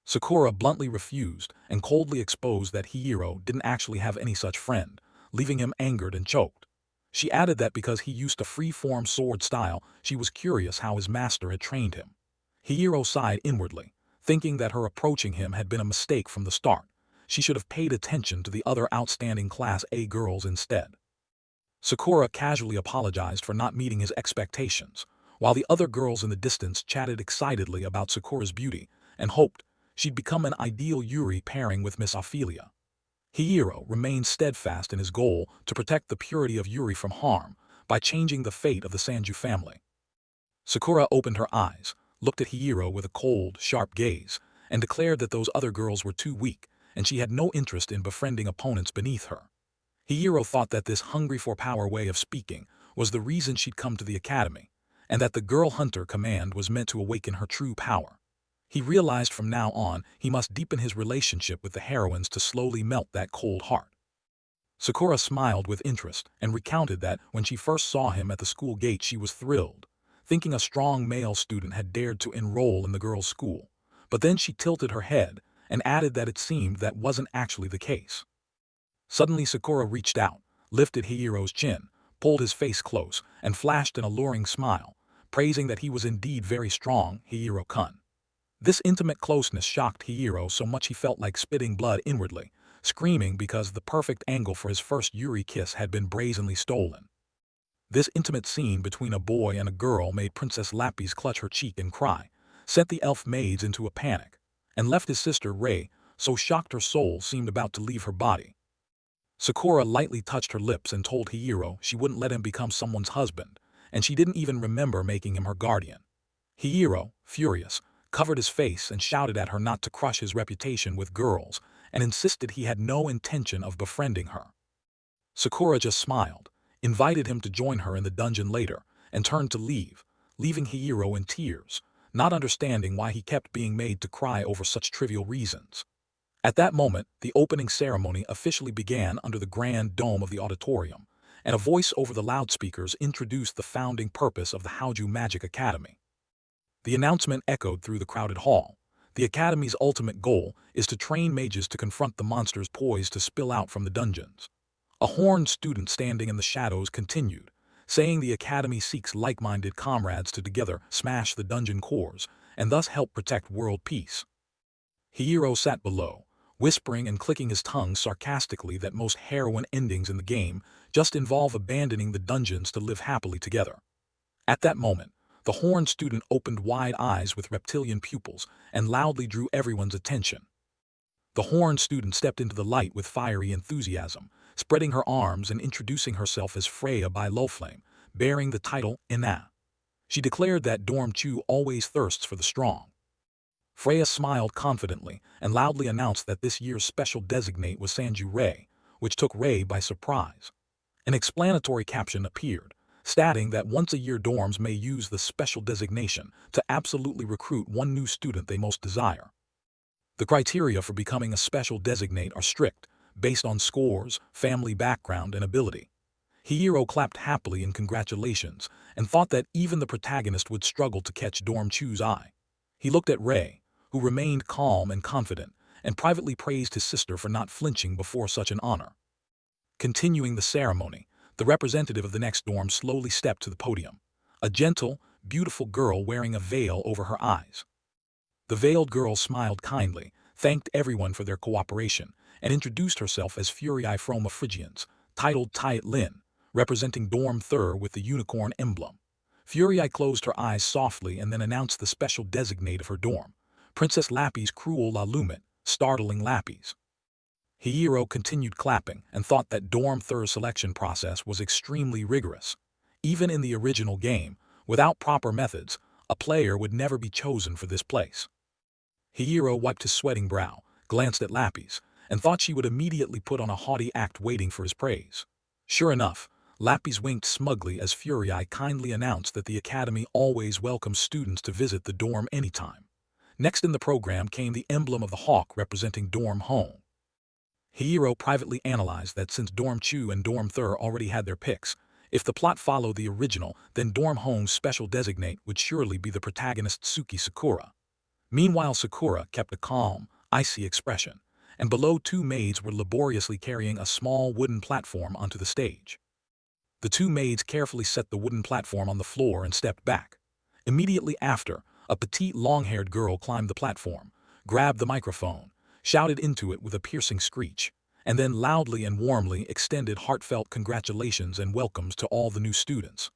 Sakura bluntly refused and coldly exposed that Hiro didn't actually have any such friend, leaving him angered and choked. She added that because he used a free-form sword style, she was curious how his master had trained him. Hiro sighed inwardly, thinking that her approaching him had been a mistake from the start. She should have paid attention to the other outstanding Class A girls instead. Sakura casually apologized for not meeting his expectations, while the other girls in the distance chatted excitedly about Sakura's beauty and hoped she'd become an ideal Yuri pairing with Miss Ophelia. Hiro remained steadfast in his goal to protect the purity of Yuri from harm by changing the fate of the Sanju family. Sakura opened her eyes, looked at Hiro with a cold, sharp gaze, and declared that those other girls were too weak, and she had no interest in befriending opponents beneath her. Hiro thought that this hungry-for-power way of speaking was the reason she'd come to the academy, and that the Girl Hunter command was meant to awaken her true power. He realized from now on he must deepen his relationship with the heroines to slowly melt that cold heart. Sakura smiled with interest and recounted that when she first saw him at the school gate she was thrilled, thinking a strong male student had dared to enroll in the girls' school, but then she tilted her head and added that it seemed that wasn't actually the case. Suddenly Sakura reached out, lifted Hiro's chin, pulled his face close, and flashed an alluring smile, praising that he was indeed very strong, Hiro-kun. This intimate closeness shocked Hiro so much he felt like spitting blood inwardly, screaming because the perfect angle for his first Yuri kiss had been brazenly stolen. This intimate scene between a boy and a girl made Princess Lapis clutch her cheek and cry, sent the elf maids into a panic, and left his sister Rei so shocked her soul seemed about to leave her body. Sakura lightly touched her lips and told Hiro she wouldn't let him become someone's husband, and she didn't even remember making him her guardian. Hiro, furious, covered his face and shouted at her not to crush his reputation with girls and insisted he had no intention of befriending her. Sakura just smiled, invited him to join her in the dungeon later, and turned to leave, leaving Hiro in tears, not understanding why he kept being made to cry over such trivial reasons. At that moment, the opening ceremony officially began under the grand dome of the auditorium, and a voice over the loudspeakers introduced the founding purpose of the Haoju Magic Academy. The announcement echoed through the crowded hall. The Academy's ultimate goal is to train mages to confront the monsters poised to spill out from the dungeons. A horned student standing in the shadows continued, saying the Academy seeks like-minded comrades to together smash the dungeon cores and thus help protect world peace. Hiro sat below, whispering and clicking his tongue sarcastically that most heroine endings in the game just involve abandoning the dungeons to live happily together. At that moment, the horned student opened wide eyes with reptilian pupils and loudly drew everyone's attention. The horned student stepped into the light with fiery enthusiasm, spreading her arms and introducing herself as Freya by Lowflame, bearing the title Ina. She declared that Dorm Chu always thirsts for the strong. Freya smiled confidently and loudly announced that this year's special designate was Sanju Rei, which took Rei by surprise. An explanatory caption appeared, stating that once-a-year dorms may use the special designation to absolutely recruit one new student they most desire. The criteria for becoming a special designate are strict, based on scores, family background, and ability. Hiro clapped happily in congratulations and thought that even the protagonist would struggle to catch Dorm Chu's eye. He looked at Rei, who remained calm and confident, and privately praised his sister for not flinching before such an honor. Continuing the ceremony, the representative of the next dorm slowly stepped to the podium, a gentle, beautiful girl wearing a veil over her eyes. The veiled girl smiled kindly, thanked everyone for their cooperation, and introduced herself as Furii Froma Phrygians, titled Tiat Lin, representing Dorm Thur with the unicorn emblem. Furii closed her eyes softly and then announced the special designate of her dorm, Princess Lapis Cruel La Lumit, startling Lapis. Hiro continued clapping and thought that Dorm Thur's selection process was extremely rigorous. Even in the original game, without proper methods, a player would never be chosen for this place. Hiro wiped his sweating brow, glanced at Lapis, and thought she would immediately put on a haughty act waiting for his praise. Sure enough, Lapis winked smugly as Furii kindly announced that the Academy always welcomes students to visit the dorm anytime. Next in the program came the emblem of the hawk representing Dorm Home. Hiro privately analyzed that since Dorm Chu and Dorm Thur already had their picks, if the plot followed the original, then Dorm Home's special designate would surely be the protagonist Tsuki Sakura. Meanwhile, Sakura kept a calm, icy expression, and below two maids were laboriously carrying a small wooden platform onto the stage. The two maids carefully set the wooden platform on the floor and stepped back. Immediately after, a petite long-haired girl climbed the platform, grabbed the microphone, shouted into it with a piercing screech, and then loudly and warmly extended heartfelt congratulations and welcomes to all the new students.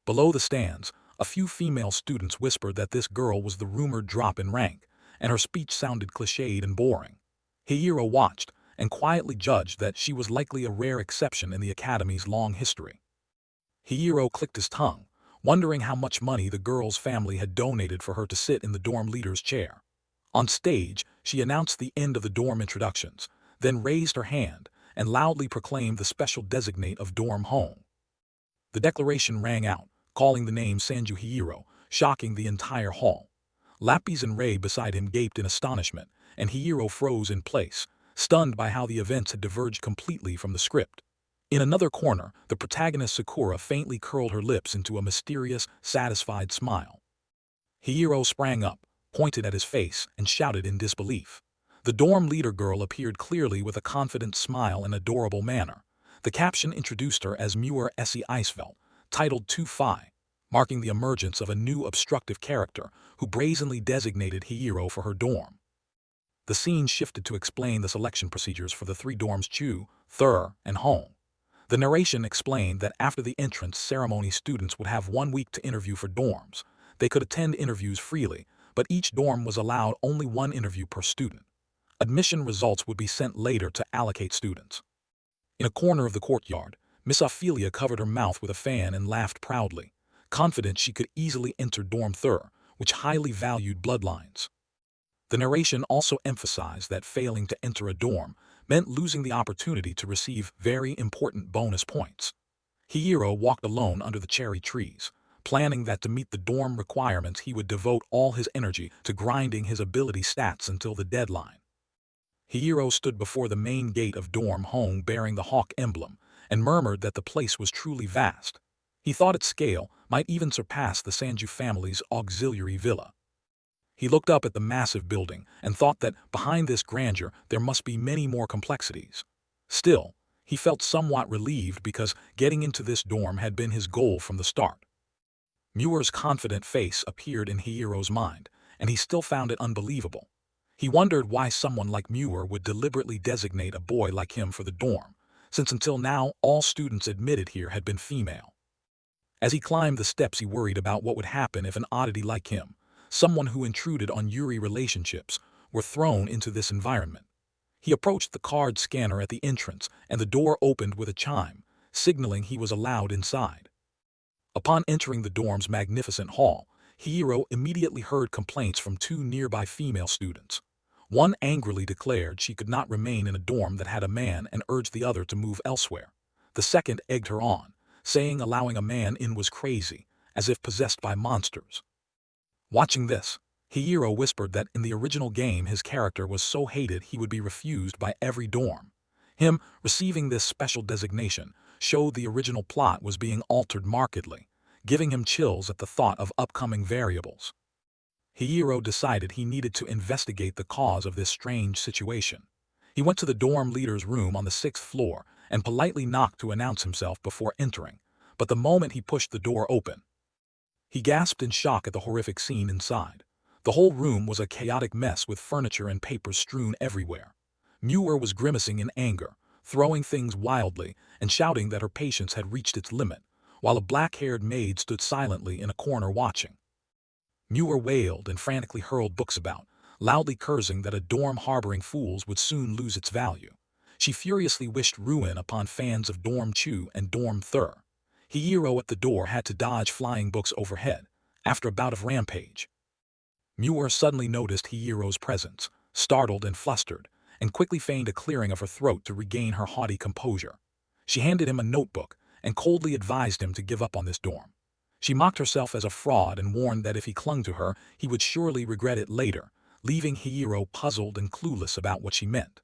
Below the stands, a few female students whispered that this girl was the rumored drop in rank, and her speech sounded cliched and boring. Hiro watched and quietly judged that she was likely a rare exception in the Academy's long history. Hiro clicked his tongue, wondering how much money the girl's family had donated for her to sit in the dorm leader's chair. On stage, she announced the end of the dorm introductions, then raised her hand and loudly proclaimed the special designate of Dorm Home. The declaration rang out, calling the name Sanju Hiro, shocking the entire hall. Lapis and Rei beside him gaped in astonishment, and Hiro froze in place, stunned by how the events had diverged completely from the script. In another corner, the protagonist Sakura faintly curled her lips into a mysterious, satisfied smile. Hiro sprang up, pointed at his face, and shouted in disbelief. The dorm leader girl appeared clearly with a confident smile and adorable manner. The caption introduced her as Muir Essie Eisfeld, titled 2-Phi, marking the emergence of a new obstructive character who brazenly designated Hiro for her dorm. The scene shifted to explain the selection procedures for the three dorms Chu, Thur, and Home. The narration explained that after the entrance ceremony, students would have 1 week to interview for dorms. They could attend interviews freely, but each dorm was allowed only one interview per student. Admission results would be sent later to allocate students. In a corner of the courtyard, Miss Ophelia covered her mouth with a fan and laughed proudly, confident she could easily enter Dorm Thur, which highly valued bloodlines. The narration also emphasized that failing to enter a dorm meant losing the opportunity to receive very important bonus points. Hiro walked alone under the cherry trees, planning that to meet the dorm requirements he would devote all his energy to grinding his ability stats until the deadline. Hiro stood before the main gate of Dorm Home bearing the hawk emblem and murmured that the place was truly vast. He thought its scale might even surpass the Sanju family's auxiliary villa. He looked up at the massive building and thought that behind this grandeur there must be many more complexities. Still, he felt somewhat relieved because getting into this dorm had been his goal from the start. Muir's confident face appeared in Hiro's mind, and he still found it unbelievable. He wondered why someone like Muir would deliberately designate a boy like him for the dorm, since until now all students admitted here had been female. As he climbed the steps, he worried about what would happen if an oddity like him, someone who intruded on Yuri relationships, were thrown into this environment. He approached the card scanner at the entrance, and the door opened with a chime, signaling he was allowed inside. Upon entering the dorm's magnificent hall, Hiro immediately heard complaints from two nearby female students. One angrily declared she could not remain in a dorm that had a man and urged the other to move elsewhere. The second egged her on, saying allowing a man in was crazy, as if possessed by monsters. Watching this, Hiro whispered that in the original game his character was so hated he would be refused by every dorm. Him receiving this special designation showed the original plot was being altered markedly, giving him chills at the thought of upcoming variables. Hiro decided he needed to investigate the cause of this strange situation. He went to the dorm leader's room on the 6th floor and politely knocked to announce himself before entering, but the moment he pushed the door open, he gasped in shock at the horrific scene inside. The whole room was a chaotic mess with furniture and papers strewn everywhere. Muir was grimacing in anger, throwing things wildly and shouting that her patience had reached its limit, while a black-haired maid stood silently in a corner watching. Muir wailed and frantically hurled books about, loudly cursing that a dorm harboring fools would soon lose its value. She furiously wished ruin upon fans of Dorm Chu and Dorm Thur. Hiro at the door had to dodge flying books overhead, after a bout of rampage. Muir suddenly noticed Hiro's presence, startled and flustered, and quickly feigned a clearing of her throat to regain her haughty composure. She handed him a notebook and coldly advised him to give up on this dorm. She mocked herself as a fraud and warned that if he clung to her, he would surely regret it later, leaving Hiro puzzled and clueless about what she meant.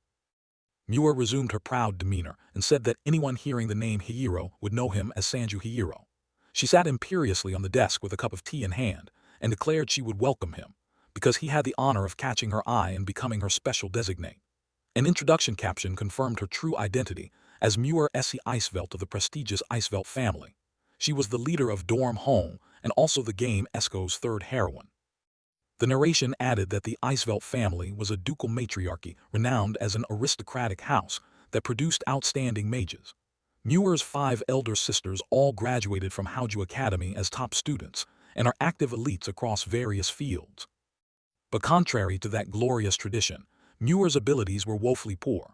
Muir resumed her proud demeanor and said that anyone hearing the name Hiro would know him as Sanju Hiro. She sat imperiously on the desk with a cup of tea in hand and declared she would welcome him, because he had the honor of catching her eye and becoming her special designate. An introduction caption confirmed her true identity as Muir Essie Eisvelt of the prestigious Eisvelt family. She was the leader of Dorm Home and also the game Esko's third heroine. The narration added that the Eisvelt family was a ducal matriarchy renowned as an aristocratic house that produced outstanding mages. Muir's 5 elder sisters all graduated from Haoju Academy as top students and are active elites across various fields. But contrary to that glorious tradition, Muir's abilities were woefully poor.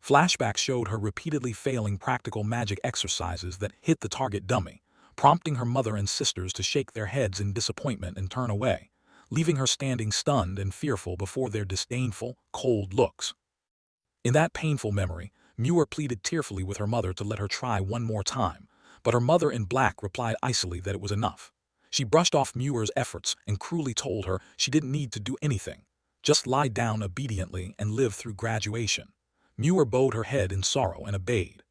Flashbacks showed her repeatedly failing practical magic exercises that hit the target dummy, prompting her mother and sisters to shake their heads in disappointment and turn away, leaving her standing stunned and fearful before their disdainful, cold looks. In that painful memory, Muir pleaded tearfully with her mother to let her try one more time, but her mother in black replied icily that it was enough. She brushed off Muir's efforts and cruelly told her she didn't need to do anything, just lie down obediently and live through graduation. Muir bowed her head in sorrow and obeyed.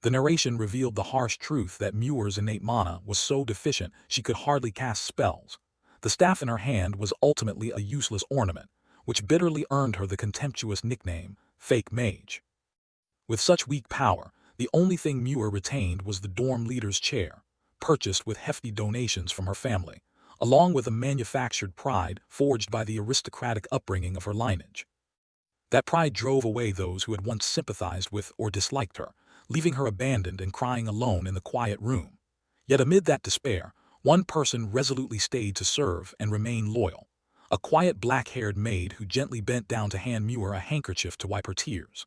The narration revealed the harsh truth that Muir's innate mana was so deficient she could hardly cast spells. The staff in her hand was ultimately a useless ornament, which bitterly earned her the contemptuous nickname, Fake Mage. With such weak power, the only thing Muir retained was the dorm leader's chair, purchased with hefty donations from her family, along with a manufactured pride forged by the aristocratic upbringing of her lineage. That pride drove away those who had once sympathized with or disliked her, leaving her abandoned and crying alone in the quiet room. Yet amid that despair, one person resolutely stayed to serve and remain loyal, a quiet black-haired maid who gently bent down to hand Muir a handkerchief to wipe her tears.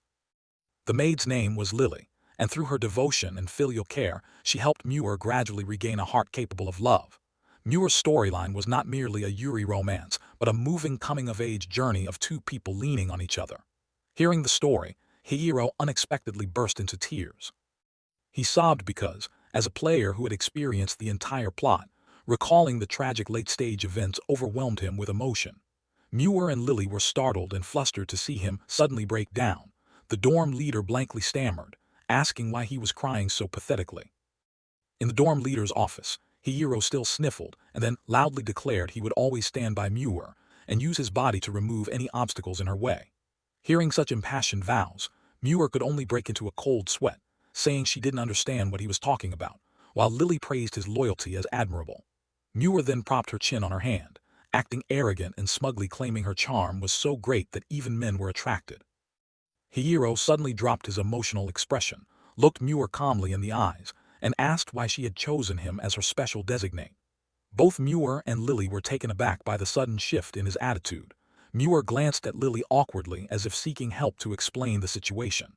The maid's name was Lily, and through her devotion and filial care, she helped Muir gradually regain a heart capable of love. Muir's storyline was not merely a Yuri romance, but a moving coming-of-age journey of two people leaning on each other. Hearing the story, Hiro unexpectedly burst into tears. He sobbed because, as a player who had experienced the entire plot, recalling the tragic late-stage events overwhelmed him with emotion. Muir and Lily were startled and flustered to see him suddenly break down. The dorm leader blankly stammered, asking why he was crying so pathetically. In the dorm leader's office, Hihiro still sniffled and then loudly declared he would always stand by Muir and use his body to remove any obstacles in her way. Hearing such impassioned vows, Muir could only break into a cold sweat, saying she didn't understand what he was talking about, while Lily praised his loyalty as admirable. Muir then propped her chin on her hand, acting arrogant and smugly claiming her charm was so great that even men were attracted. Hihiro suddenly dropped his emotional expression, looked Muir calmly in the eyes, and asked why she had chosen him as her special designate. Both Muir and Lily were taken aback by the sudden shift in his attitude. Muir glanced at Lily awkwardly as if seeking help to explain the situation.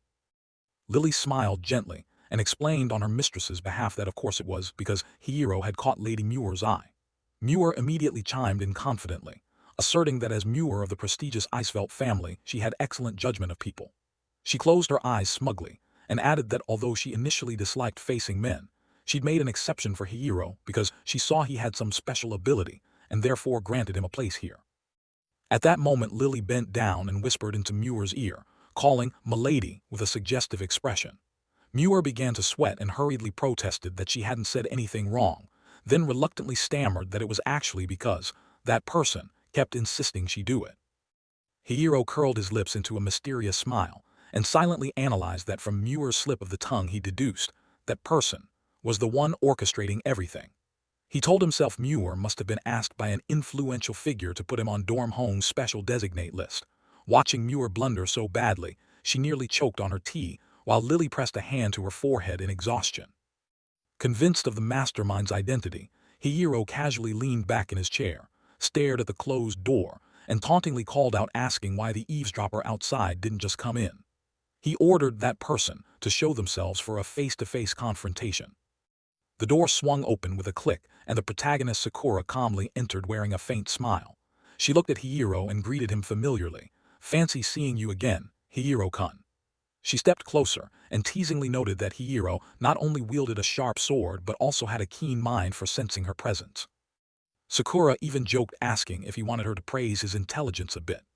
Lily smiled gently and explained on her mistress's behalf that of course it was because Hihiro had caught Lady Muir's eye. Muir immediately chimed in confidently, asserting that as Muir of the prestigious Eisfeld family she had excellent judgment of people. She closed her eyes smugly and added that although she initially disliked facing men, she'd made an exception for Hihiro because she saw he had some special ability and therefore granted him a place here. At that moment Lily bent down and whispered into Muir's ear, calling "Milady" with a suggestive expression. Muir began to sweat and hurriedly protested that she hadn't said anything wrong, then reluctantly stammered that it was actually because that person kept insisting she do it. Hihiro curled his lips into a mysterious smile and silently analyzed that from Muir's slip of the tongue he deduced that person was the one orchestrating everything. He told himself Muir must have been asked by an influential figure to put him on Dorm Home's special designate list. Watching Muir blunder so badly, she nearly choked on her tea, while Lily pressed a hand to her forehead in exhaustion. Convinced of the mastermind's identity, Hihiro casually leaned back in his chair, stared at the closed door, and tauntingly called out asking why the eavesdropper outside didn't just come in. He ordered that person to show themselves for a face-to-face confrontation. The door swung open with a click, and the protagonist Sakura calmly entered wearing a faint smile. She looked at Hihiro and greeted him familiarly. "Fancy seeing you again, Hihiro-kun." She stepped closer and teasingly noted that Hihiro not only wielded a sharp sword but also had a keen mind for sensing her presence. Sakura even joked asking if he wanted her to praise his intelligence a bit.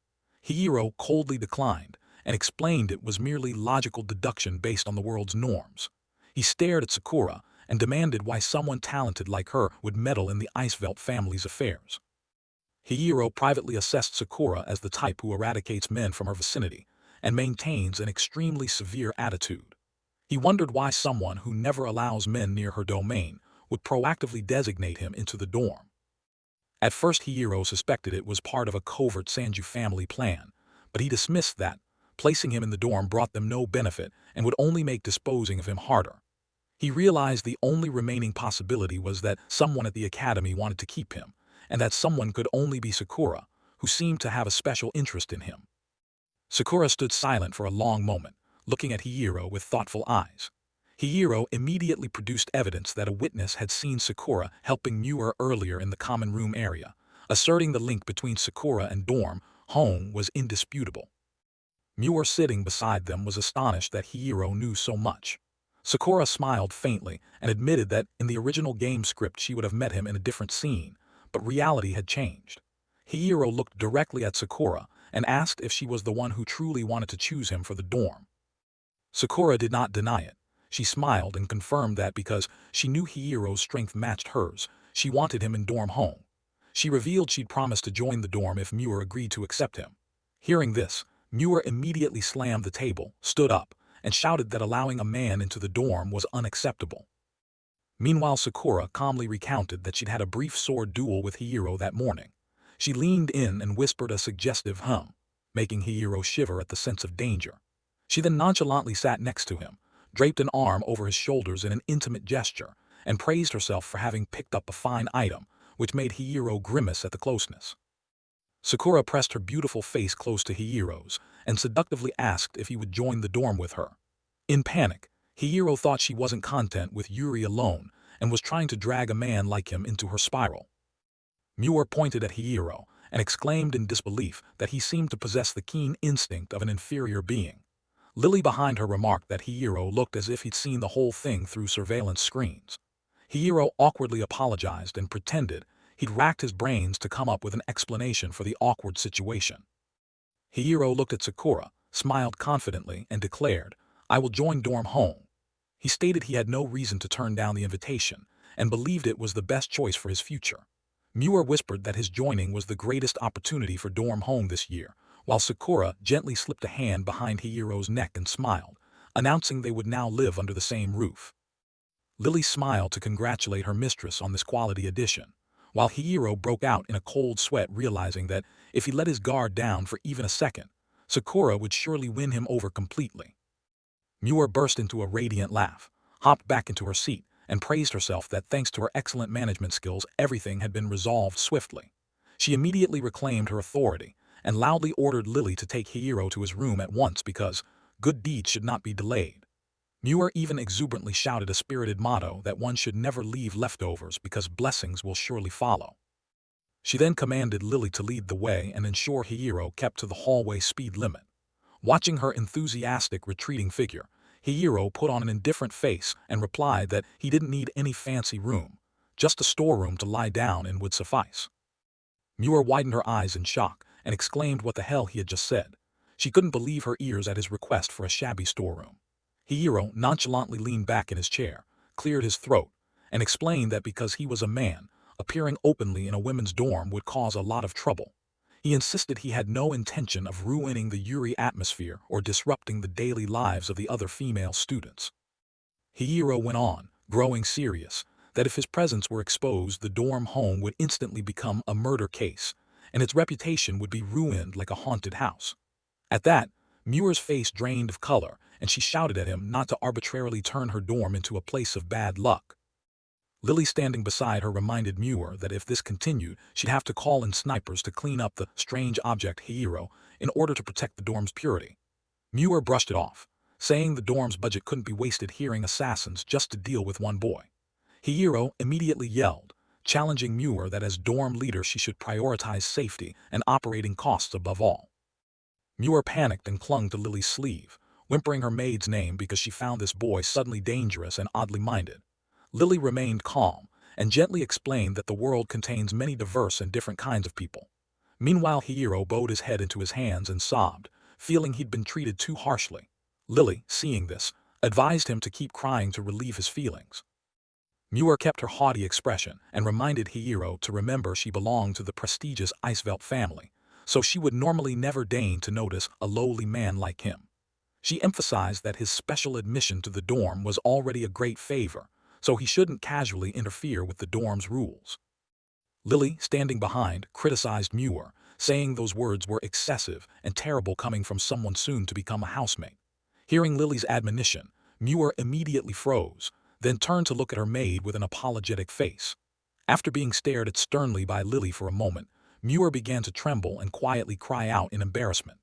Hihiro coldly declined and explained it was merely logical deduction based on the world's norms. He stared at Sakura and demanded why someone talented like her would meddle in the Eisfeld family's affairs. Hihiro privately assessed Sakura as the type who eradicates men from her vicinity and maintains an extremely severe attitude. He wondered why someone who never allows men near her domain would proactively designate him into the dorm. At first Hihiro suspected it was part of a covert Sanju family plan, but he dismissed that. Placing him in the dorm brought them no benefit and would only make disposing of him harder. He realized the only remaining possibility was that someone at the academy wanted to keep him, and that someone could only be Sakura, who seemed to have a special interest in him. Sakura stood silent for a long moment, looking at Hihiro with thoughtful eyes. Hihiro immediately produced evidence that a witness had seen Sakura helping Muir earlier in the common room area, asserting the link between Sakura and Dorm Home was indisputable. Muir sitting beside them was astonished that Hihiro knew so much. Sakura smiled faintly and admitted that in the original game script she would have met him in a different scene, but reality had changed. Hihiro looked directly at Sakura and asked if she was the one who truly wanted to choose him for the dorm. Sakura did not deny it. She smiled and confirmed that because she knew Hihiro's strength matched hers, she wanted him in Dorm Home. She revealed she'd promised to join the dorm if Muir agreed to accept him. Hearing this, Muir immediately slammed the table, stood up, and shouted that allowing a man into the dorm was unacceptable. Meanwhile Sakura calmly recounted that she'd had a brief sword duel with Hihiro that morning. She leaned in and whispered a suggestive hum, making Hihiro shiver at the sense of danger. She then nonchalantly sat next to him, draped an arm over his shoulders in an intimate gesture, and praised herself for having picked up a fine item, which made Hihiro grimace at the closeness. Sakura pressed her beautiful face close to Hihiro's and seductively asked if he would join the dorm with her. In panic, Hihiro thought she wasn't content with Yuri alone and was trying to drag a man like him into her spiral. Muir pointed at Hihiro and exclaimed in disbelief that he seemed to possess the keen instinct of an inferior being. Lily behind her remarked that Hihiro looked as if he'd seen the whole thing through surveillance screens. Hihiro awkwardly apologized and pretended he'd racked his brains to come up with an explanation for the awkward situation. Hihiro looked at Sakura, smiled confidently, and declared, I will join dorm home. He stated he had no reason to turn down the invitation, and believed it was the best choice for his future. Muir whispered that his joining was the greatest opportunity for dorm home this year, while Sakura gently slipped a hand behind Hiro's neck and smiled, announcing they would now live under the same roof. Lily smiled to congratulate her mistress on this quality addition, while Hiro broke out in a cold sweat, realizing that if he let his guard down for even a second, Sakura would surely win him over completely. Muir burst into a radiant laugh, hopped back into her seat, and praised herself that thanks to her excellent management skills, everything had been resolved swiftly. She immediately reclaimed her authority and loudly ordered Lily to take Hiro to his room at once because good deeds should not be delayed. Muir even exuberantly shouted a spirited motto that one should never leave leftovers because blessings will surely follow. She then commanded Lily to lead the way and ensure Hiro kept to the hallway speed limit. Watching her enthusiastic retreating figure, Hiro put on an indifferent face and replied that he didn't need any fancy room, just a storeroom to lie down in would suffice. Muir widened her eyes in shock and exclaimed what the hell he had just said. She couldn't believe her ears at his request for a shabby storeroom. Hiro nonchalantly leaned back in his chair, cleared his throat, and explained that because he was a man, appearing openly in a women's dorm would cause a lot of trouble. He insisted he had no intention of ruining the Yuri atmosphere or disrupting the daily lives of the other female students. Hiro went on, growing serious, that if his presence were exposed, the dorm home would instantly become a murder case, and its reputation would be ruined like a haunted house. At that, Muir's face drained of color, and she shouted at him not to arbitrarily turn her dorm into a place of bad luck. Lily, standing beside her, reminded Muir that if this continued, she'd have to call in snipers to clean up the strange object Hiro in order to protect the dorm's purity. Muir brushed it off, saying the dorm's budget couldn't be wasted hiring assassins just to deal with one boy. Hiro immediately yelled, challenging Muir that as dorm leader she should prioritize safety and operating costs above all. Muir panicked and clung to Lily's sleeve, whimpering her maid's name because she found this boy suddenly dangerous and oddly minded. Lily remained calm and gently explained that the world contains many diverse and different kinds of people. Meanwhile, Hiro bowed his head into his hands and sobbed, feeling he'd been treated too harshly. Lily, seeing this, advised him to keep crying to relieve his feelings. Muir kept her haughty expression and reminded Hiro to remember she belonged to the prestigious Eisvelt family, so she would normally never deign to notice a lowly man like him. She emphasized that his special admission to the dorm was already a great favor, so he shouldn't casually interfere with the dorm's rules. Lily, standing behind, criticized Muir, saying those words were excessive and terrible coming from someone soon to become a housemate. Hearing Lily's admonition, Muir immediately froze, then turned to look at her maid with an apologetic face. After being stared at sternly by Lily for a moment, Muir began to tremble and quietly cry out in embarrassment.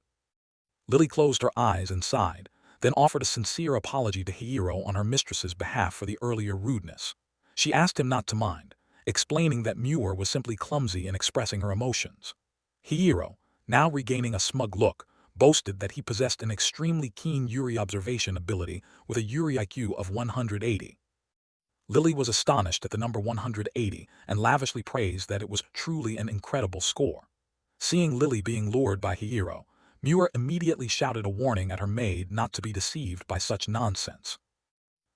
Lily closed her eyes and sighed, then offered a sincere apology to Hiro on her mistress's behalf for the earlier rudeness. She asked him not to mind, explaining that Muir was simply clumsy in expressing her emotions. Hiro, now regaining a smug look, boasted that he possessed an extremely keen Yuri observation ability with a Yuri IQ of 180. Lily was astonished at the number 180 and lavishly praised that it was truly an incredible score. Seeing Lily being lured by Hiro, Muir immediately shouted a warning at her maid not to be deceived by such nonsense.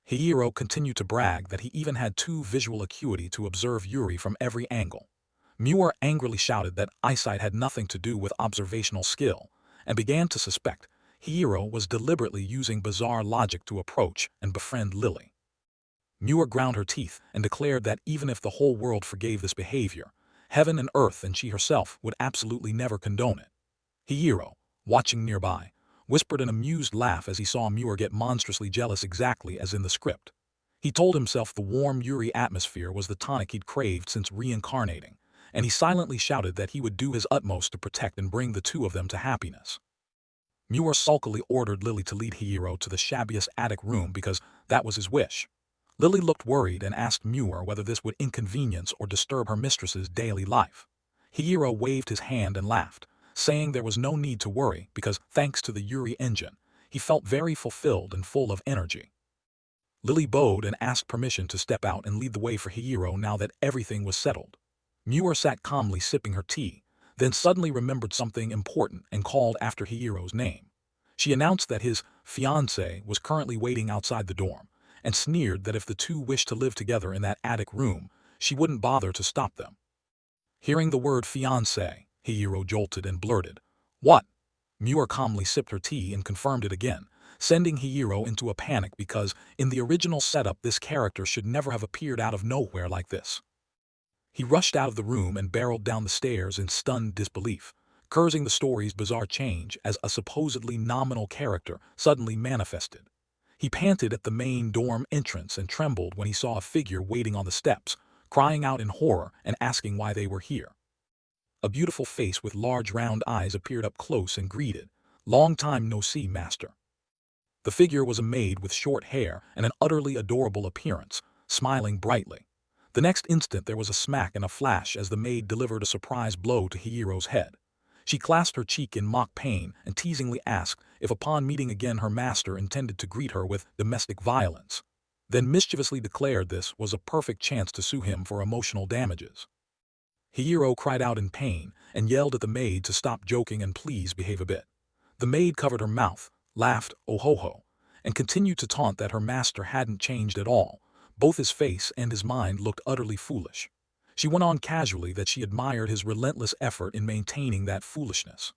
Hiro continued to brag that he even had 2 visual acuity to observe Yuri from every angle. Muir angrily shouted that eyesight had nothing to do with observational skill, and began to suspect Hiro was deliberately using bizarre logic to approach and befriend Lily. Muir ground her teeth and declared that even if the whole world forgave this behavior, heaven and earth and she herself would absolutely never condone it. Hiro, watching nearby, whispered an amused laugh as he saw Muir get monstrously jealous exactly as in the script. He told himself the warm Yuri atmosphere was the tonic he'd craved since reincarnating, and he silently shouted that he would do his utmost to protect and bring the 2 of them to happiness. Muir sulkily ordered Lily to lead Hiro to the shabbiest attic room because that was his wish. Lily looked worried and asked Muir whether this would inconvenience or disturb her mistress's daily life. Hiro waved his hand and laughed, saying there was no need to worry because, thanks to the Yuri engine, he felt very fulfilled and full of energy. Lily bowed and asked permission to step out and lead the way for Hiro now that everything was settled. Muir sat calmly sipping her tea, then suddenly remembered something important and called after Hiro's name. She announced that his fiancé, was currently waiting outside the dorm, and sneered that if the two wished to live together in that attic room, she wouldn't bother to stop them. Hearing the word fiancé, Hihiro jolted and blurted, "What?" Muir calmly sipped her tea and confirmed it again, sending Hihiro into a panic because, in the original setup, this character should never have appeared out of nowhere like this. He rushed out of the room and barreled down the stairs in stunned disbelief, cursing the story's bizarre change as a supposedly nominal character suddenly manifested. He panted at the main dorm entrance and trembled when he saw a figure waiting on the steps, crying out in horror and asking why they were here. A beautiful face with large round eyes appeared up close and greeted, "Long time no see, master." The figure was a maid with short hair and an utterly adorable appearance, smiling brightly. The next instant there was a smack and a flash as the maid delivered a surprise blow to Hihiro's head. She clasped her cheek in mock pain and teasingly asked if upon meeting again her master intended to greet her with domestic violence, then mischievously declared this was a perfect chance to sue him for emotional damages. Hihiro cried out in pain and yelled at the maid to stop joking and please behave a bit. The maid covered her mouth, laughed, "Oh ho ho," and continued to taunt that her master hadn't changed at all. Both his face and his mind looked utterly foolish. She went on casually that she admired his relentless effort in maintaining that foolishness.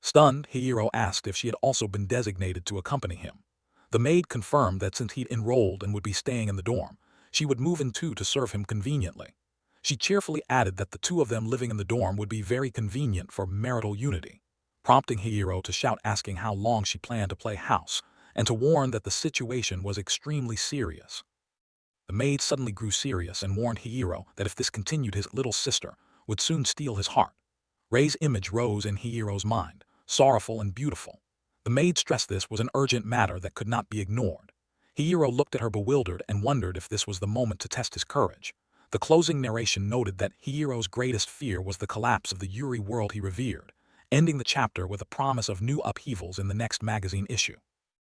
Stunned, Hihiro asked if she had also been designated to accompany him. The maid confirmed that since he'd enrolled and would be staying in the dorm, she would move in too to serve him conveniently. She cheerfully added that the two of them living in the dorm would be very convenient for marital unity, prompting Hihiro to shout asking how long she planned to play house, and to warn that the situation was extremely serious. The maid suddenly grew serious and warned Hihiro that if this continued his little sister would soon steal his heart. Rei's image rose in Hihiro's mind, sorrowful and beautiful. The maid stressed this was an urgent matter that could not be ignored. Hihiro looked at her bewildered and wondered if this was the moment to test his courage. The closing narration noted that Hihiro's greatest fear was the collapse of the Yuri world he revered, ending the chapter with a promise of new upheavals in the next magazine issue.